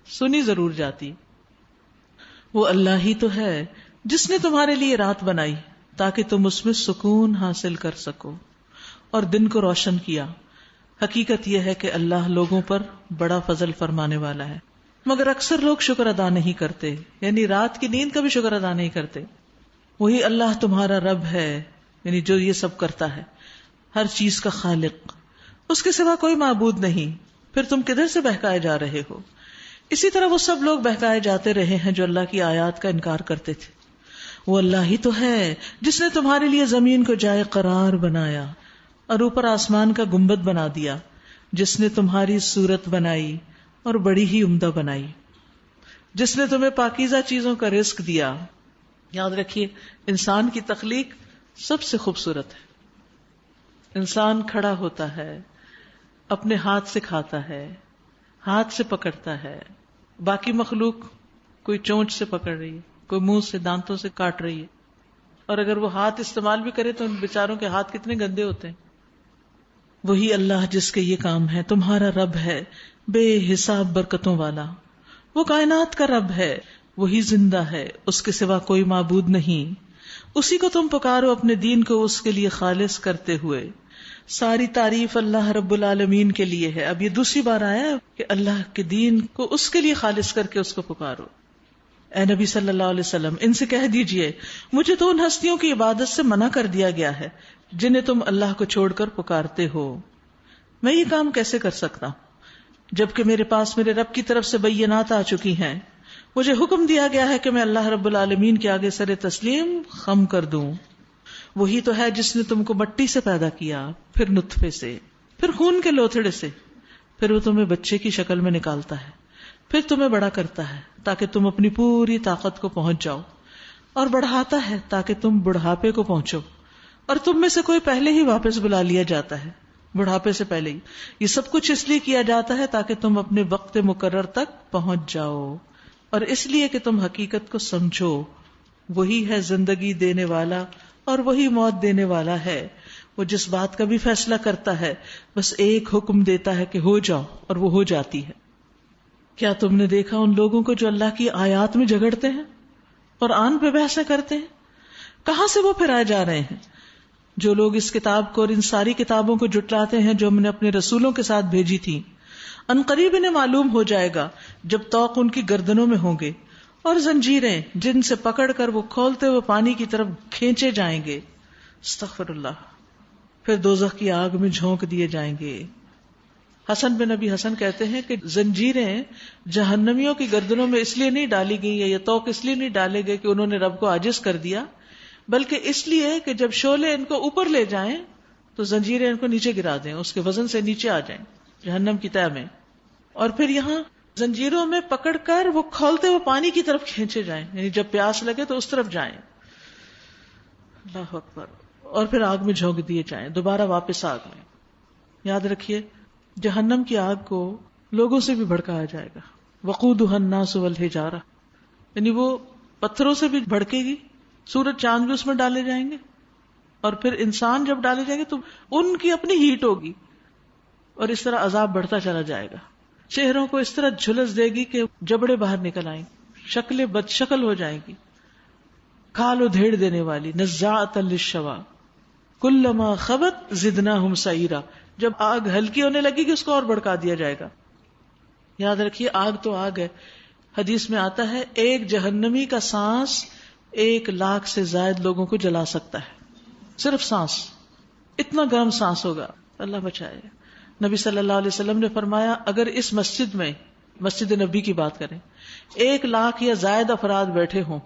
سنی ضرور جاتی. وہ اللہ ہی تو ہے جس نے تمہارے لیے رات بنائی تاکہ تم اس میں سکون حاصل کر سکو، اور دن کو روشن کیا. حقیقت یہ ہے کہ اللہ لوگوں پر بڑا فضل فرمانے والا ہے، مگر اکثر لوگ شکر ادا نہیں کرتے، یعنی رات کی نیند کا بھی شکر ادا نہیں کرتے. وہی اللہ تمہارا رب ہے، یعنی جو یہ سب کرتا ہے، ہر چیز کا خالق، اس کے سوا کوئی معبود نہیں. پھر تم کدھر سے بہکائے جا رہے ہو؟ اسی طرح وہ سب لوگ بہکائے جاتے رہے ہیں جو اللہ کی آیات کا انکار کرتے تھے. وہ اللہ ہی تو ہے جس نے تمہارے لیے زمین کو جائے قرار بنایا اور اوپر آسمان کا گنبد بنا دیا، جس نے تمہاری صورت بنائی اور بڑی ہی عمدہ بنائی، جس نے تمہیں پاکیزہ چیزوں کا رزق دیا. یاد رکھیے انسان کی تخلیق سب سے خوبصورت ہے. انسان کھڑا ہوتا ہے، اپنے ہاتھ سے کھاتا ہے، ہاتھ سے پکڑتا ہے. باقی مخلوق کوئی چونچ سے پکڑ رہی ہے، کوئی منہ سے دانتوں سے کاٹ رہی ہے، اور اگر وہ ہاتھ استعمال بھی کرے تو ان بیچاروں کے ہاتھ کتنے گندے ہوتے ہیں. وہی اللہ جس کے یہ کام ہے تمہارا رب ہے، بے حساب برکتوں والا. وہ کائنات کا رب ہے، وہی زندہ ہے، اس کے سوا کوئی معبود نہیں. اسی کو تم پکارو اپنے دین کو اس کے لیے خالص کرتے ہوئے. ساری تعریف اللہ رب العالمین کے لیے ہے. اب یہ دوسری بار آیا ہے کہ اللہ کے دین کو اس کے لیے خالص کر کے اس کو پکارو. اے نبی صلی اللہ علیہ وسلم ان سے کہہ دیجئے مجھے تو ان ہستیوں کی عبادت سے منع کر دیا گیا ہے جنہیں تم اللہ کو چھوڑ کر پکارتے ہو. میں یہ کام کیسے کر سکتا ہوں جبکہ میرے پاس میرے رب کی طرف سے بینات آ چکی ہیں. مجھے حکم دیا گیا ہے کہ میں اللہ رب العالمین کے آگے سر تسلیم خم کر دوں. وہی تو ہے جس نے تم کو مٹی سے پیدا کیا، پھر نطفے سے، پھر خون کے لوتھڑے سے، پھر وہ تمہیں بچے کی شکل میں نکالتا ہے، پھر تمہیں بڑا کرتا ہے تاکہ تم اپنی پوری طاقت کو پہنچ جاؤ، اور بڑھاتا ہے تاکہ تم بڑھاپے کو پہنچو، اور تم میں سے کوئی پہلے ہی واپس بلا لیا جاتا ہے بڑھاپے سے پہلے ہی. یہ سب کچھ اس لیے کیا جاتا ہے تاکہ تم اپنے وقت مقرر تک پہنچ جاؤ، اور اس لیے کہ تم حقیقت کو سمجھو. وہی ہے زندگی دینے والا اور وہی موت دینے والا ہے. وہ جس بات کا بھی فیصلہ کرتا ہے بس ایک حکم دیتا ہے کہ ہو جاؤ، اور وہ ہو جاتی ہے. کیا تم نے دیکھا ان لوگوں کو جو اللہ کی آیات میں جھگڑتے ہیں، قرآن پہ بحثیں کرتے ہیں؟ کہاں سے وہ پھرائے جا رہے ہیں؟ جو لوگ اس کتاب کو اور ان ساری کتابوں کو جھٹلاتے ہیں جو ہم نے اپنے رسولوں کے ساتھ بھیجی تھی، ان قریب انہیں معلوم ہو جائے گا جب طوق ان کی گردنوں میں ہوں گے، اور زنجیریں جن سے پکڑ کر وہ کھولتے ہوئے پانی کی طرف کھینچے جائیں گے. استغفر اللہ. پھر دوزخ کی آگ میں جھونک دیے جائیں گے. حسن بن نبی حسن کہتے ہیں کہ زنجیریں جہنمیوں کی گردنوں میں اس لیے نہیں ڈالی گئی، یا یہ طوق اس لیے نہیں ڈالے گئے کہ انہوں نے رب کو عاجز کر دیا، بلکہ اس لیے کہ جب شعلے ان کو اوپر لے جائیں تو زنجیریں ان کو نیچے گرا دیں، اس کے وزن سے نیچے آ جائیں جہنم کی تہہ میں، اور پھر یہاں زنجیروں میں پکڑ کر وہ کھولتے ہوئے پانی کی طرف کھینچے جائیں، یعنی جب پیاس لگے تو اس طرف جائیں. اللہ اکبر. اور پھر آگ میں جھونک دیے جائیں، دوبارہ واپس آگ میں. یاد رکھیے جہنم کی آگ کو لوگوں سے بھی بھڑکایا جائے گا. وقودها الناس والحجارہ، یعنی وہ پتھروں سے بھی بھڑکے گی، سورج چاند بھی اس میں ڈالے جائیں گے، اور پھر انسان جب ڈالے جائیں گے تو ان کی اپنی ہیٹ ہوگی، اور اس طرح عذاب بڑھتا چلا جائے گا. چہروں کو اس طرح جھلس دے گی کہ جبڑے باہر نکل آئیں، شکلیں بد شکل ہو جائیں گی. کھال ادھیڑ دینے والی، نزاعۃ للشوا، کلما خبت زدناہم سعیرا. جب آگ ہلکی ہونے لگے گی اس کو اور بڑھکا دیا جائے گا. یاد رکھیے آگ تو آگ ہے. حدیث میں آتا ہے ایک جہنمی کا سانس 1,00,000 سے زائد لوگوں کو جلا سکتا ہے. صرف سانس، اتنا گرم سانس ہوگا. اللہ بچائے. نبی صلی اللہ علیہ وسلم نے فرمایا اگر اس مسجد میں، مسجد نبی کی بات کریں، 1,00,000 یا زائد افراد بیٹھے ہوں،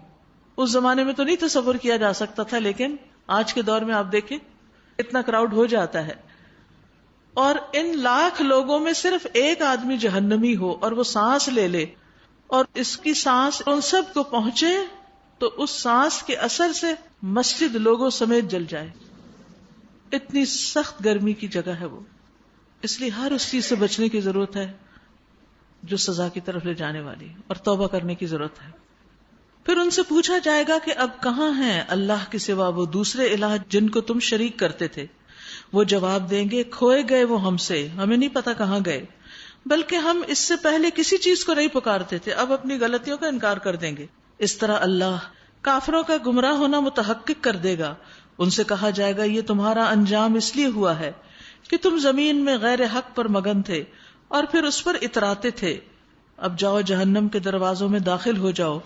اس زمانے میں تو نہیں تصور کیا جا سکتا تھا، لیکن آج کے دور میں آپ دیکھیں اتنا کراؤڈ ہو جاتا ہے. اور ان لاکھ لوگوں میں صرف ایک آدمی جہنمی ہو اور وہ سانس لے لے اور اس کی سانس ان سب کو پہنچے تو اس سانس کے اثر سے مسجد لوگوں سمیت جل جائے. اتنی سخت گرمی کی جگہ ہے وہ. اس لیے ہر اس چیز سے بچنے کی ضرورت ہے جو سزا کی طرف لے جانے والی، اور توبہ کرنے کی ضرورت ہے. پھر ان سے پوچھا جائے گا کہ اب کہاں ہیں اللہ کے سوا وہ دوسرے الہ جن کو تم شریک کرتے تھے؟ وہ جواب دیں گے کھوئے گئے وہ ہم سے، ہمیں نہیں پتا کہاں گئے، بلکہ ہم اس سے پہلے کسی چیز کو نہیں پکارتے تھے، اب اپنی غلطیوں کا انکار کر دیں گے. اس طرح اللہ کافروں کا گمراہ ہونا متحقق کر دے گا. ان سے کہا جائے گا یہ تمہارا انجام اس لیے ہوا ہے کہ تم زمین میں غیر حق پر مگن تھے اور پھر اس پر اتراتے تھے. اب جاؤ جہنم کے دروازوں میں داخل ہو جاؤ،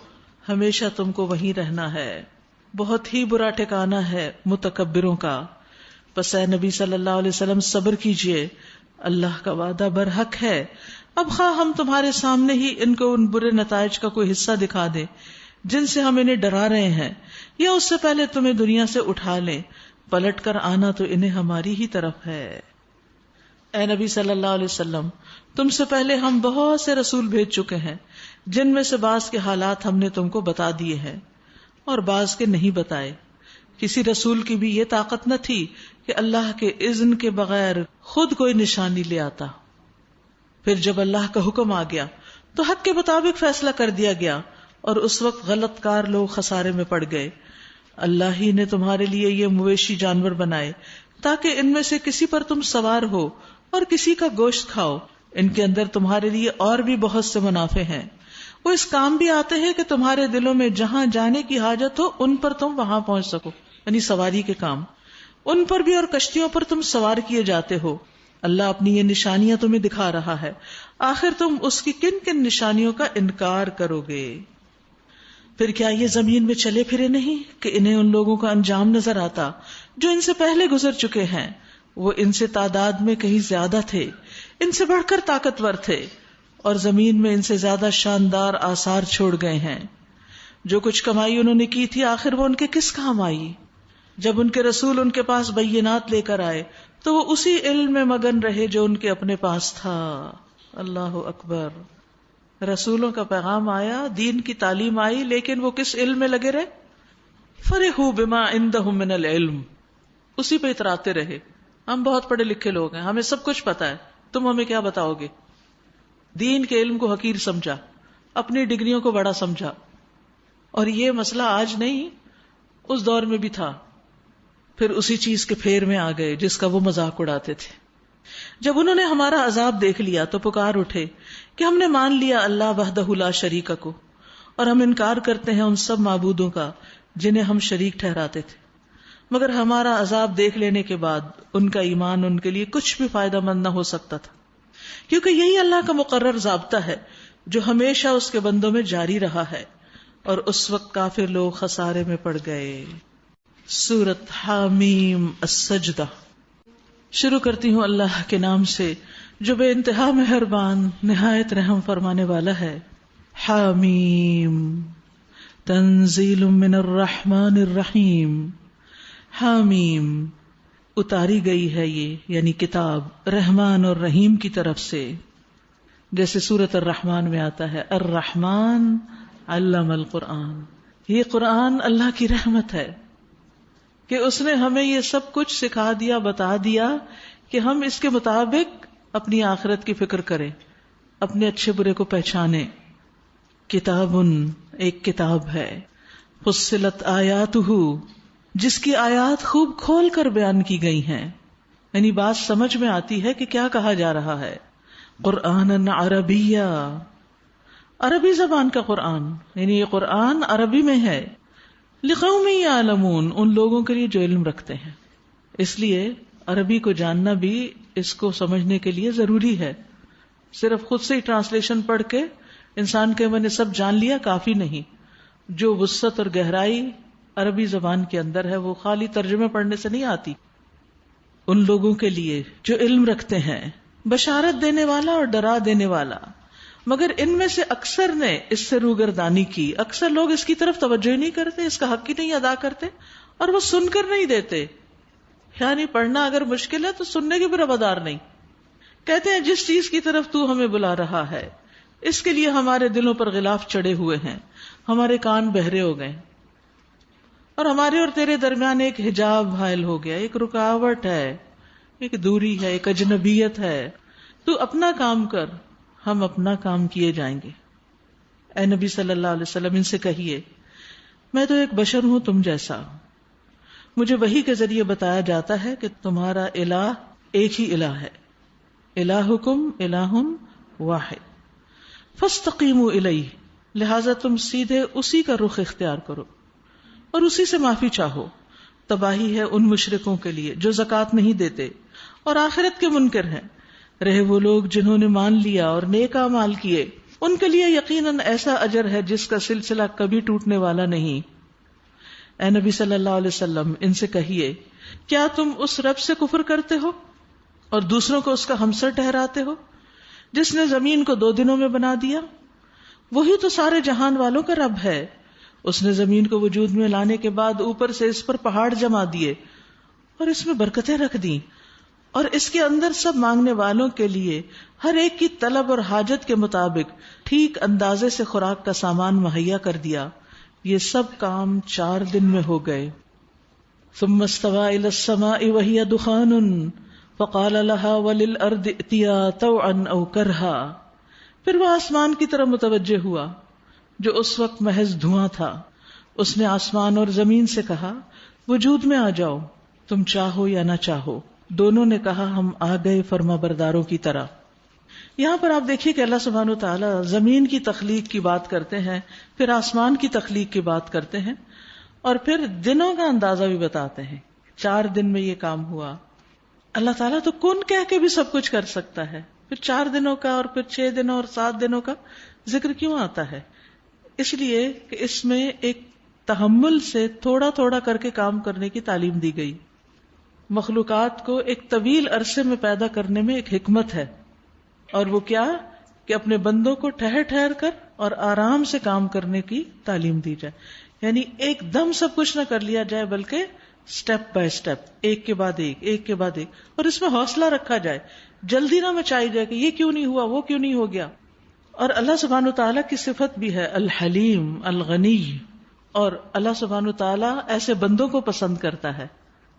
ہمیشہ تم کو وہیں رہنا ہے. بہت ہی برا ٹھکانہ ہے متکبروں کا. پس اے نبی صلی اللہ علیہ وسلم صبر کیجئے، اللہ کا وعدہ برحق ہے. اب خواہ ہم تمہارے سامنے ہی ان کو ان برے نتائج کا کوئی حصہ دکھا دیں جن سے ہم انہیں ڈرا رہے ہیں، یا اس سے پہلے تمہیں دنیا سے اٹھا لیں، پلٹ کر آنا تو انہیں ہماری ہی طرف ہے. اے نبی صلی اللہ علیہ وسلم تم سے پہلے ہم بہت سے رسول بھیج چکے ہیں، جن میں سے بعض کے حالات ہم نے تم کو بتا دیے ہیں اور بعض کے نہیں بتائے. کسی رسول کی بھی یہ طاقت نہ تھی کہ اللہ کے اذن کے بغیر خود کوئی نشانی لے آتا. پھر جب اللہ کا حکم آ گیا تو حق کے مطابق فیصلہ کر دیا گیا، اور اس وقت غلط کار لوگ خسارے میں پڑ گئے. اللہ ہی نے تمہارے لیے یہ مویشی جانور بنائے تاکہ ان میں سے کسی پر تم سوار ہو اور کسی کا گوشت کھاؤ. ان کے اندر تمہارے لیے اور بھی بہت سے منافع ہیں. وہ اس کام بھی آتے ہیں کہ تمہارے دلوں میں جہاں جانے کی حاجت ہو ان پر تم وہاں پہنچ سکو، یعنی سواری کے کام. ان پر بھی اور کشتیوں پر تم سوار کیے جاتے ہو. اللہ اپنی یہ نشانیاں تمہیں دکھا رہا ہے، آخر تم اس کی کن کن نشانیوں کا انکار کرو گے؟ پھر کیا یہ زمین میں چلے پھرے نہیں کہ انہیں ان لوگوں کا انجام نظر آتا جو ان سے پہلے گزر چکے ہیں؟ وہ ان سے تعداد میں کہیں زیادہ تھے، ان سے بڑھ کر طاقتور تھے، اور زمین میں ان سے زیادہ شاندار آثار چھوڑ گئے ہیں. جو کچھ کمائی انہوں نے کی تھی آخر وہ ان کے کس کام آئی؟ جب ان کے رسول ان کے پاس بینات لے کر آئے تو وہ اسی علم میں مگن رہے جو ان کے اپنے پاس تھا. اللہ اکبر. رسولوں کا پیغام آیا، دین کی تعلیم آئی، لیکن وہ کس علم میں لگے رہے؟ فرحوا بما عندهم من العلم، اسی پہ اتراتے رہے. ہم بہت پڑھے لکھے لوگ ہیں، ہمیں سب کچھ پتا ہے، تم ہمیں کیا بتاؤ گے؟ دین کے علم کو حقیر سمجھا، اپنی ڈگریوں کو بڑا سمجھا. اور یہ مسئلہ آج نہیں، اس دور میں بھی تھا. پھر اسی چیز کے پھیر میں آ گئے جس کا وہ مذاق اڑاتے تھے. جب انہوں نے ہمارا عذاب دیکھ لیا تو پکار اٹھے کہ ہم نے مان لیا اللہ وحدہ لا شریک کو، اور ہم انکار کرتے ہیں ان سب معبودوں کا جنہیں ہم شریک ٹھہراتے تھے. مگر ہمارا عذاب دیکھ لینے کے بعد ان کا ایمان ان کے لیے کچھ بھی فائدہ مند نہ ہو سکتا تھا، کیونکہ یہی اللہ کا مقرر ضابطہ ہے جو ہمیشہ اس کے بندوں میں جاری رہا ہے. اور اس وقت کافر لوگ خسارے میں پڑ گئے. سورۃ حامیم السجدہ. شروع کرتی ہوں اللہ کے نام سے جو بے انتہا مہربان نہایت رحم فرمانے والا ہے. حامیم تنزیل من الرحمن الرحیم. حامیم اتاری گئی ہے یہ، یعنی کتاب، رحمان اور رحیم کی طرف سے. جیسے سورۃ الرحمن میں آتا ہے الرحمن علم القرآن. یہ قرآن اللہ کی رحمت ہے کہ اس نے ہمیں یہ سب کچھ سکھا دیا، بتا دیا کہ ہم اس کے مطابق اپنی آخرت کی فکر کریں، اپنے اچھے برے کو پہچانیں. کتاب ایک کتاب ہے، فصلت آیاتہ جس کی آیات خوب کھول کر بیان کی گئی ہیں، یعنی بات سمجھ میں آتی ہے کہ کیا کہا جا رہا ہے. قرآن عربیہ، عربی زبان کا قرآن، یعنی یہ قرآن عربی میں ہے. لقوم یعلمون، ان لوگوں کے لیے جو علم رکھتے ہیں. اس لیے عربی کو جاننا بھی اس کو سمجھنے کے لیے ضروری ہے. صرف خود سے ہی ٹرانسلیشن پڑھ کے انسان کے میں نے سب جان لیا کافی نہیں. جو وسعت اور گہرائی عربی زبان کے اندر ہے وہ خالی ترجمے پڑھنے سے نہیں آتی. ان لوگوں کے لیے جو علم رکھتے ہیں، بشارت دینے والا اور ڈرا دینے والا. مگر ان میں سے اکثر نے اس سے روگردانی کی. اکثر لوگ اس کی طرف توجہ ہی نہیں کرتے، اس کا حق ہی نہیں ادا کرتے، اور وہ سن کر نہیں دیتے. یعنی پڑھنا اگر مشکل ہے تو سننے کے بھی روادار نہیں. کہتے ہیں جس چیز کی طرف تو ہمیں بلا رہا ہے اس کے لیے ہمارے دلوں پر غلاف چڑھے ہوئے ہیں، ہمارے کان بہرے ہو گئے، اور ہمارے اور تیرے درمیان ایک حجاب حائل ہو گیا، ایک رکاوٹ ہے، ایک دوری ہے، ایک اجنبیت ہے. تو اپنا کام کر، ہم اپنا کام کیے جائیں گے. اے نبی صلی اللہ علیہ وسلم ان سے کہیے میں تو ایک بشر ہوں تم جیسا، مجھے وحی کے ذریعے بتایا جاتا ہے کہ تمہارا الہ ایک ہی الہ ہے، الہکم الہ واحد فاستقیموا الیہ، لہذا تم سیدھے اسی کا رخ اختیار کرو اور اسی سے معافی چاہو. تباہی ہے ان مشرکوں کے لیے جو زکوٰۃ نہیں دیتے اور آخرت کے منکر ہیں. رہے وہ لوگ جنہوں نے مان لیا اور نیک اعمال کیے، ان کے لیے یقیناً ایسا اجر ہے جس کا سلسلہ کبھی ٹوٹنے والا نہیں. اے نبی صلی اللہ علیہ وسلم ان سے کہیے کیا تم اس رب سے کفر کرتے ہو اور دوسروں کو اس کا ہمسر ٹھہراتے ہو جس نے زمین کو 2 دنوں میں بنا دیا؟ وہی تو سارے جہان والوں کا رب ہے. اس نے زمین کو وجود میں لانے کے بعد اوپر سے اس پر پہاڑ جما دیے اور اس میں برکتیں رکھ دیں، اور اس کے اندر سب مانگنے والوں کے لیے ہر ایک کی طلب اور حاجت کے مطابق ٹھیک اندازے سے خوراک کا سامان مہیا کر دیا. یہ سب کام 4 دن میں ہو گئے. ثم استوى الى السماء وهي دخان فقال لها وللارض ائتيا طوعا او كرها. پھر وہ آسمان کی طرف متوجہ ہوا جو اس وقت محض دھواں تھا. اس نے آسمان اور زمین سے کہا وجود میں آ جاؤ، تم چاہو یا نہ چاہو. دونوں نے کہا ہم آ گئے فرما برداروں کی طرح. یہاں پر آپ دیکھیے کہ اللہ سبحانہ و تعالی زمین کی تخلیق کی بات کرتے ہیں، پھر آسمان کی تخلیق کی بات کرتے ہیں، اور پھر دنوں کا اندازہ بھی بتاتے ہیں. 4 دن میں یہ کام ہوا. اللہ تعالیٰ تو کن کہہ کے بھی سب کچھ کر سکتا ہے، پھر 4 دنوں کا اور پھر 6 دنوں اور 7 دنوں کا ذکر کیوں آتا ہے؟ اس لیے کہ اس میں ایک تحمل سے تھوڑا تھوڑا کر کے کام کرنے کی تعلیم دی گئی. مخلوقات کو ایک طویل عرصے میں پیدا کرنے میں ایک حکمت ہے، اور وہ کیا کہ اپنے بندوں کو ٹھہر ٹھہر کر اور آرام سے کام کرنے کی تعلیم دی جائے. یعنی ایک دم سب کچھ نہ کر لیا جائے بلکہ سٹیپ بائی سٹیپ، ایک کے بعد ایک، ایک کے بعد ایک، اور اس میں حوصلہ رکھا جائے، جلدی نہ مچائی جائے کہ یہ کیوں نہیں ہوا، وہ کیوں نہیں ہو گیا. اور اللہ سبحانہ وتعالیٰ کی صفت بھی ہے الحلیم الغنی، اور اللہ سبحانہ وتعالیٰ ایسے بندوں کو پسند کرتا ہے.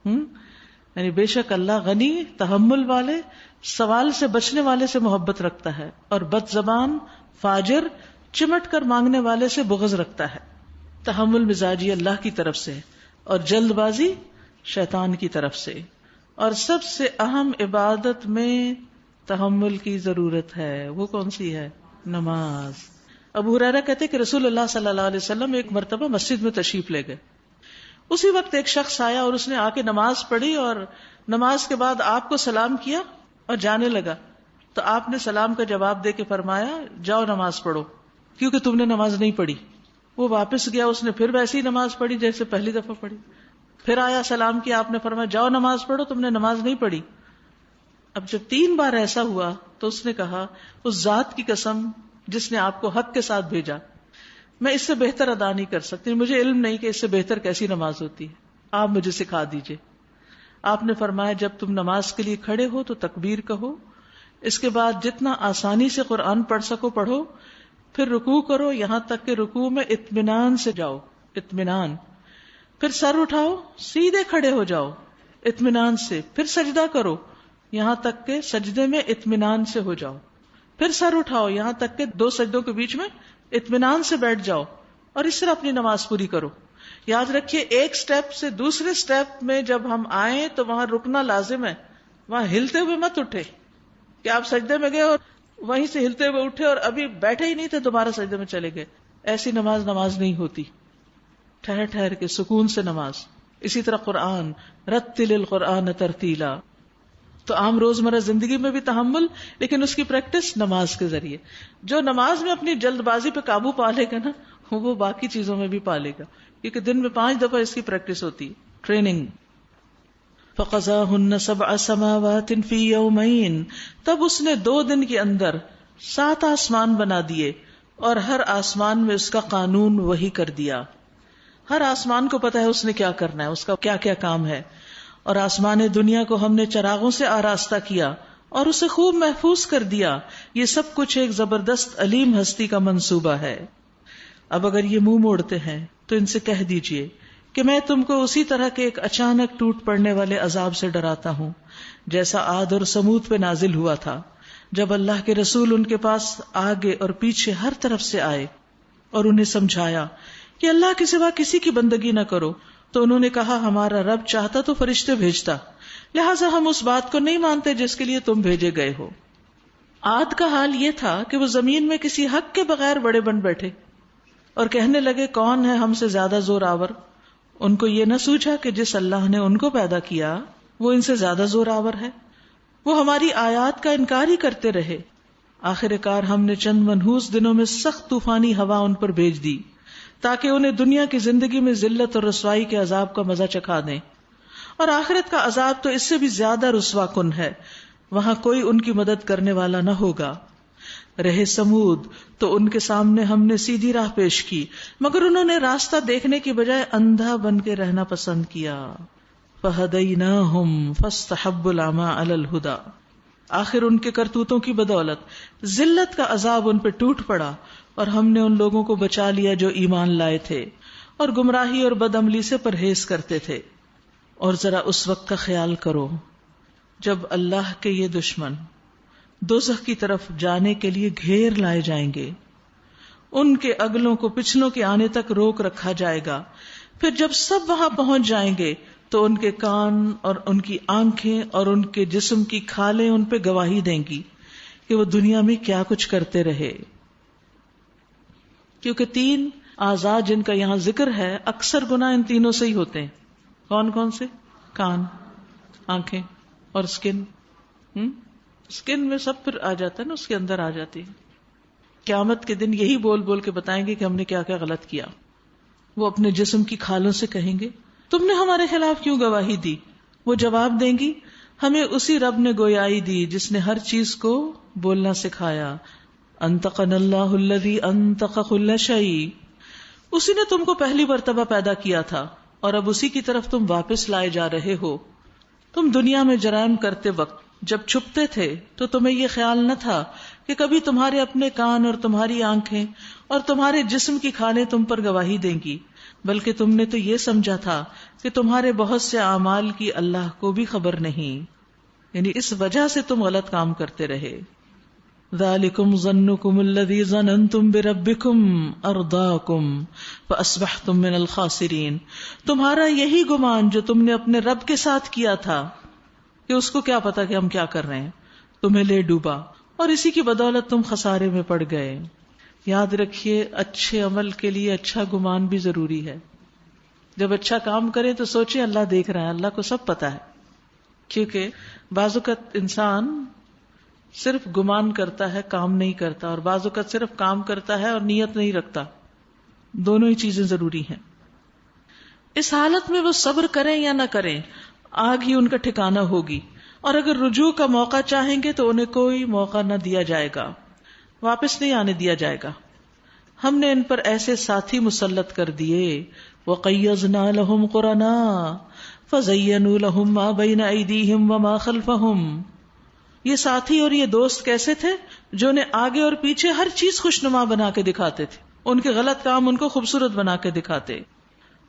یعنی بے شک اللہ غنی، تحمل والے، سوال سے بچنے والے سے محبت رکھتا ہے، اور بد زبان، فاجر، چمٹ کر مانگنے والے سے بغض رکھتا ہے. تحمل مزاجی اللہ کی طرف سے اور جلد بازی شیطان کی طرف سے. اور سب سے اہم عبادت میں تحمل کی ضرورت ہے. وہ کون سی ہے؟ نماز. ابو ہریرہ کہتے کہ رسول اللہ صلی اللہ علیہ وسلم ایک مرتبہ مسجد میں تشریف لے گئے. اسی وقت ایک شخص آیا اور اس نے آ کے نماز پڑھی، اور نماز کے بعد آپ کو سلام کیا اور جانے لگا. تو آپ نے سلام کا جواب دے کے فرمایا جاؤ نماز پڑھو کیونکہ تم نے نماز نہیں پڑھی. وہ واپس گیا، اس نے پھر ویسی نماز پڑھی جیسے پہلی دفعہ پڑھی. پھر آیا سلام کیا، آپ نے فرمایا جاؤ نماز پڑھو، تم نے نماز نہیں پڑھی. اب جب 3 بار ایسا ہوا تو اس نے کہا اس ذات کی قسم جس نے آپ کو حق کے ساتھ بھیجا، میں اس سے بہتر ادا نہیں کر سکتی، مجھے علم نہیں کہ اس سے بہتر کیسی نماز ہوتی ہے، آپ مجھے سکھا دیجئے. آپ نے فرمایا جب تم نماز کے لیے کھڑے ہو تو تکبیر کہو، اس کے بعد جتنا آسانی سے قرآن پڑھ سکو پڑھو، پھر رکوع کرو یہاں تک کہ رکوع میں اطمینان سے جاؤ، اطمینان. پھر سر اٹھاؤ، سیدھے کھڑے ہو جاؤ اطمینان سے. پھر سجدہ کرو یہاں تک کہ سجدے میں اطمینان سے ہو جاؤ. پھر سر اٹھاؤ یہاں تک کہ 2 سجدوں کے بیچ میں اطمینان سے بیٹھ جاؤ، اور اس طرح اپنی نماز پوری کرو. یاد رکھیے ایک سٹیپ سے دوسرے سٹیپ میں جب ہم آئیں تو وہاں رکنا لازم ہے. وہاں ہلتے ہوئے مت اٹھے کہ آپ سجدے میں گئے اور وہیں سے ہلتے ہوئے اٹھے اور ابھی بیٹھے ہی نہیں تھے دوبارہ سجدے میں چلے گئے. ایسی نماز نہیں ہوتی. ٹھہر ٹھہر کے سکون سے نماز. اسی طرح قرآن، رتل القرآن ترتیلا. تو عام روزمرہ زندگی میں بھی تحمل، لیکن اس کی پریکٹس نماز کے ذریعے. جو نماز میں اپنی جلد بازی پہ قابو پا لے گا نا، وہ باقی چیزوں میں بھی پا لے گا، کیونکہ دن میں 5 دفعہ اس کی پریکٹس ہوتی ہے، ٹریننگ. فَقَضَاهُنَّ 7 سَمَاوَاتٍ فِي يَوْمَيْنِ. تب اس نے 2 دن کے اندر 7 آسمان بنا دیے، اور ہر آسمان میں اس کا قانون وہی کر دیا. ہر آسمان کو پتا ہے اس نے کیا کرنا ہے، اس کا کیا کیا کام ہے. اور آسمان دنیا کو ہم نے چراغوں سے آراستہ کیا، اور اسے خوب محفوظ کر دیا. یہ سب کچھ ایک زبردست علیم ہستی کا منصوبہ ہے. اب اگر یہ منہ موڑتے ہیں تو ان سے کہہ دیجئے کہ میں تم کو اسی طرح کے ایک اچانک ٹوٹ پڑنے والے عذاب سے ڈراتا ہوں جیسا عاد اور سمود پہ نازل ہوا تھا، جب اللہ کے رسول ان کے پاس آگے اور پیچھے ہر طرف سے آئے اور انہیں سمجھایا کہ اللہ کے سوا کسی کی بندگی نہ کرو، تو انہوں نے کہا ہمارا رب چاہتا تو فرشتے بھیجتا، لہٰذا ہم اس بات کو نہیں مانتے جس کے لیے تم بھیجے گئے ہو. عاد کا حال یہ تھا کہ وہ زمین میں کسی حق کے بغیر بڑے بن بیٹھے اور کہنے لگے کون ہے ہم سے زیادہ زور آور. ان کو یہ نہ سوچا کہ جس اللہ نے ان کو پیدا کیا وہ ان سے زیادہ زور آور ہے. وہ ہماری آیات کا انکار ہی کرتے رہے. آخر کار ہم نے چند منحوس دنوں میں سخت طوفانی ہوا ان پر بھیج دی تاکہ انہیں دنیا کی زندگی میں ذلت اور رسوائی کے عذاب کا مزہ چکھا دیں، اور آخرت کا عذاب تو اس سے بھی زیادہ رسوا کن ہے، وہاں کوئی ان کی مدد کرنے والا نہ ہوگا. رہے سمود تو ان کے سامنے ہم نے سیدھی راہ پیش کی، مگر انہوں نے راستہ دیکھنے کی بجائے اندھا بن کے رہنا پسند کیا. فَهَدَيْنَاهُمْ فَاسْتَحَبُّوا الْعَمَىٰ عَلَى الْهُدَىٰ. آخر ان کے کرتوتوں کی بدولت ذلت کا عذاب ان پہ ٹوٹ پڑا، اور ہم نے ان لوگوں کو بچا لیا جو ایمان لائے تھے اور گمراہی اور بدعملی سے پرہیز کرتے تھے. اور ذرا اس وقت کا خیال کرو جب اللہ کے یہ دشمن دوزخ کی طرف جانے کے لیے گھیر لائے جائیں گے، ان کے اگلوں کو پچھلوں کے آنے تک روک رکھا جائے گا. پھر جب سب وہاں پہنچ جائیں گے تو ان کے کان اور ان کی آنکھیں اور ان کے جسم کی کھالیں ان پہ گواہی دیں گی کہ وہ دنیا میں کیا کچھ کرتے رہے. کیونکہ 3 اعضاء جن کا یہاں ذکر ہے اکثر گناہ ان تینوں سے ہی ہوتے ہیں. کون کون سے؟ کان، آنکھیں اور اسکن. اسکن میں سب پھر آ جاتا ہے نا، اس کے اندر آ جاتی ہے. قیامت کے دن یہی بول بول کے بتائیں گے کہ ہم نے کیا کیا غلط کیا. وہ اپنے جسم کی کھالوں سے کہیں گے تم نے ہمارے خلاف کیوں گواہی دی؟ وہ جواب دیں گی ہمیں اسی رب نے گویائی دی جس نے ہر چیز کو بولنا سکھایا. انطقنا اللہ الذی انطق کل شیء. اسی نے تم کو پہلی مرتبہ پیدا کیا تھا اور اب اسی کی طرف تم واپس لائے جا رہے ہو. تم دنیا میں جرائم کرتے وقت جب چھپتے تھے تو تمہیں یہ خیال نہ تھا کہ کبھی تمہارے اپنے کان اور تمہاری آنکھیں اور تمہارے جسم کی کھالیں تم پر گواہی دیں گی، بلکہ تم نے تو یہ سمجھا تھا کہ تمہارے بہت سے اعمال کی اللہ کو بھی خبر نہیں، یعنی اس وجہ سے تم غلط کام کرتے رہے. ذالکم ظنکم الذی ظننتم بربکم ارداکم فاصبحتم من الخاسرین. تمہارا یہی گمان جو تم نے اپنے رب کے ساتھ کیا تھا کہ اس کو کیا پتا کہ ہم کیا کر رہے ہیں، تمہیں لے ڈوبا اور اسی کی بدولت تم خسارے میں پڑ گئے. یاد رکھیے اچھے عمل کے لیے اچھا گمان بھی ضروری ہے. جب اچھا کام کریں تو سوچیں اللہ دیکھ رہا ہے، اللہ کو سب پتا ہے. کیونکہ بعض اوقات انسان صرف گمان کرتا ہے، کام نہیں کرتا، اور بعض اوقات صرف کام کرتا ہے اور نیت نہیں رکھتا. دونوں ہی چیزیں ضروری ہیں. اس حالت میں وہ صبر کریں یا نہ کریں، آگ ہی ان کا ٹھکانہ ہوگی، اور اگر رجوع کا موقع چاہیں گے تو انہیں کوئی موقع نہ دیا جائے گا، واپس نہیں آنے دیا جائے گا. ہم نے ان پر ایسے ساتھی مسلط کر دیے وَقَيَّضْنَا لَهُمْ قُرَنَاءَ فَزَيَّنُوا لَهُمْ مَا بَيْنَ أَيْدِيهِمْ وَمَا خَلْفَهُمْ. یہ ساتھی اور یہ دوست کیسے تھے؟ جو انہیں آگے اور پیچھے ہر چیز خوشنما بنا کے دکھاتے تھے، ان کے غلط کام ان کو خوبصورت بنا کے دکھاتے.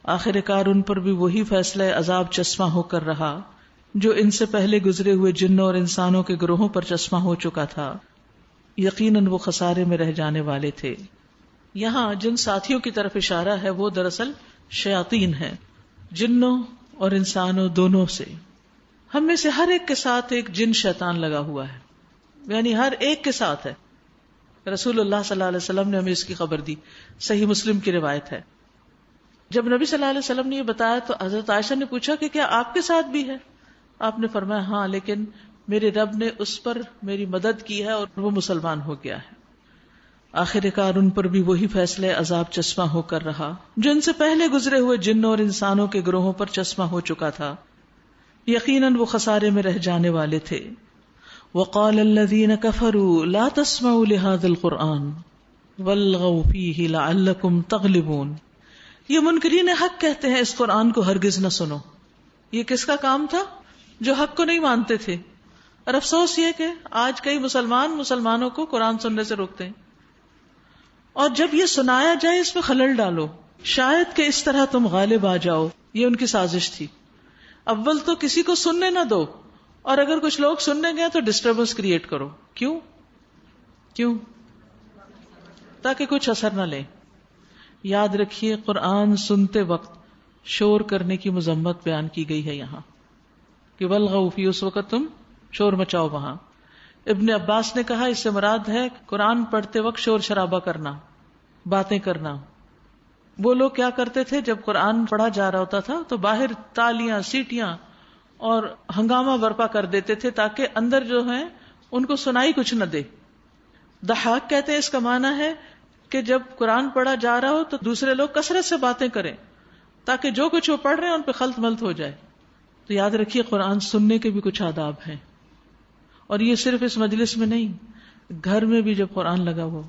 آخر کار ان پر بھی وہی فیصلہ عذاب چشمہ ہو کر رہا جو ان سے پہلے گزرے ہوئے جنوں اور انسانوں کے گروہوں پر چشمہ ہو چکا تھا. یقیناً وہ خسارے میں رہ جانے والے تھے. یہاں جن ساتھیوں کی طرف اشارہ ہے وہ دراصل شیاطین ہیں، جنوں اور انسانوں دونوں سے. ہم میں سے ہر ایک کے ساتھ ایک جن شیطان لگا ہوا ہے، یعنی ہر ایک کے ساتھ ہے. رسول اللہ صلی اللہ علیہ وسلم نے ہمیں اس کی خبر دی، صحیح مسلم کی روایت ہے. جب نبی صلی اللہ علیہ وسلم نے یہ بتایا تو حضرت عائشہ نے پوچھا کہ کیا آپ کے ساتھ بھی ہے؟ آپ نے فرمایا ہاں، لیکن میرے رب نے اس پر میری مدد کی ہے اور وہ مسلمان ہو گیا ہے. آخر کار ان پر بھی وہی فیصلے عذاب چشمہ ہو کر رہا جو ان سے پہلے گزرے ہوئے جنوں اور انسانوں کے گروہوں پر چشمہ ہو چکا تھا. یقیناً وہ خسارے میں رہ جانے والے تھے. وقال الذين كفروا لا تسمعوا لهذا القرآن والغوا فيه لعلكم تغلبون. یہ منکرین حق کہتے ہیں اس قرآن کو ہرگز نہ سنو. یہ کس کا کام تھا؟ جو حق کو نہیں مانتے تھے اور افسوس یہ کہ آج کئی مسلمانوں کو قرآن سننے سے روکتے ہیں، اور جب یہ سنایا جائے اس میں خلل ڈالو، شاید کہ اس طرح تم غالب آ جاؤ. یہ ان کی سازش تھی. اول تو کسی کو سننے نہ دو، اور اگر کچھ لوگ سننے گئے تو ڈسٹربنس کریٹ کرو. کیوں؟ تاکہ کچھ اثر نہ لیں. یاد رکھیے قرآن سنتے وقت شور کرنے کی مذمت بیان کی گئی ہے یہاں کہ والغوا فی، اس وقت تم شور مچاؤ وہاں. ابن عباس نے کہا اس سے مراد ہے قرآن پڑھتے وقت شور شرابہ کرنا، باتیں کرنا. وہ لوگ کیا کرتے تھے جب قرآن پڑھا جا رہا ہوتا تھا تو باہر تالیاں، سیٹیاں اور ہنگامہ برپا کر دیتے تھے تاکہ اندر جو ہیں ان کو سنائی کچھ نہ دے. ضحاک کہتے ہیں اس کا معنی ہے کہ جب قرآن پڑھا جا رہا ہو تو دوسرے لوگ کثرت سے باتیں کریں تاکہ جو کچھ وہ پڑھ رہے ہیں ان پہ خلط ملط ہو جائے. تو یاد رکھیے قرآن سننے کے بھی کچھ آداب ہیں، اور یہ صرف اس مجلس میں نہیں، گھر میں بھی جب قرآن لگا ہوا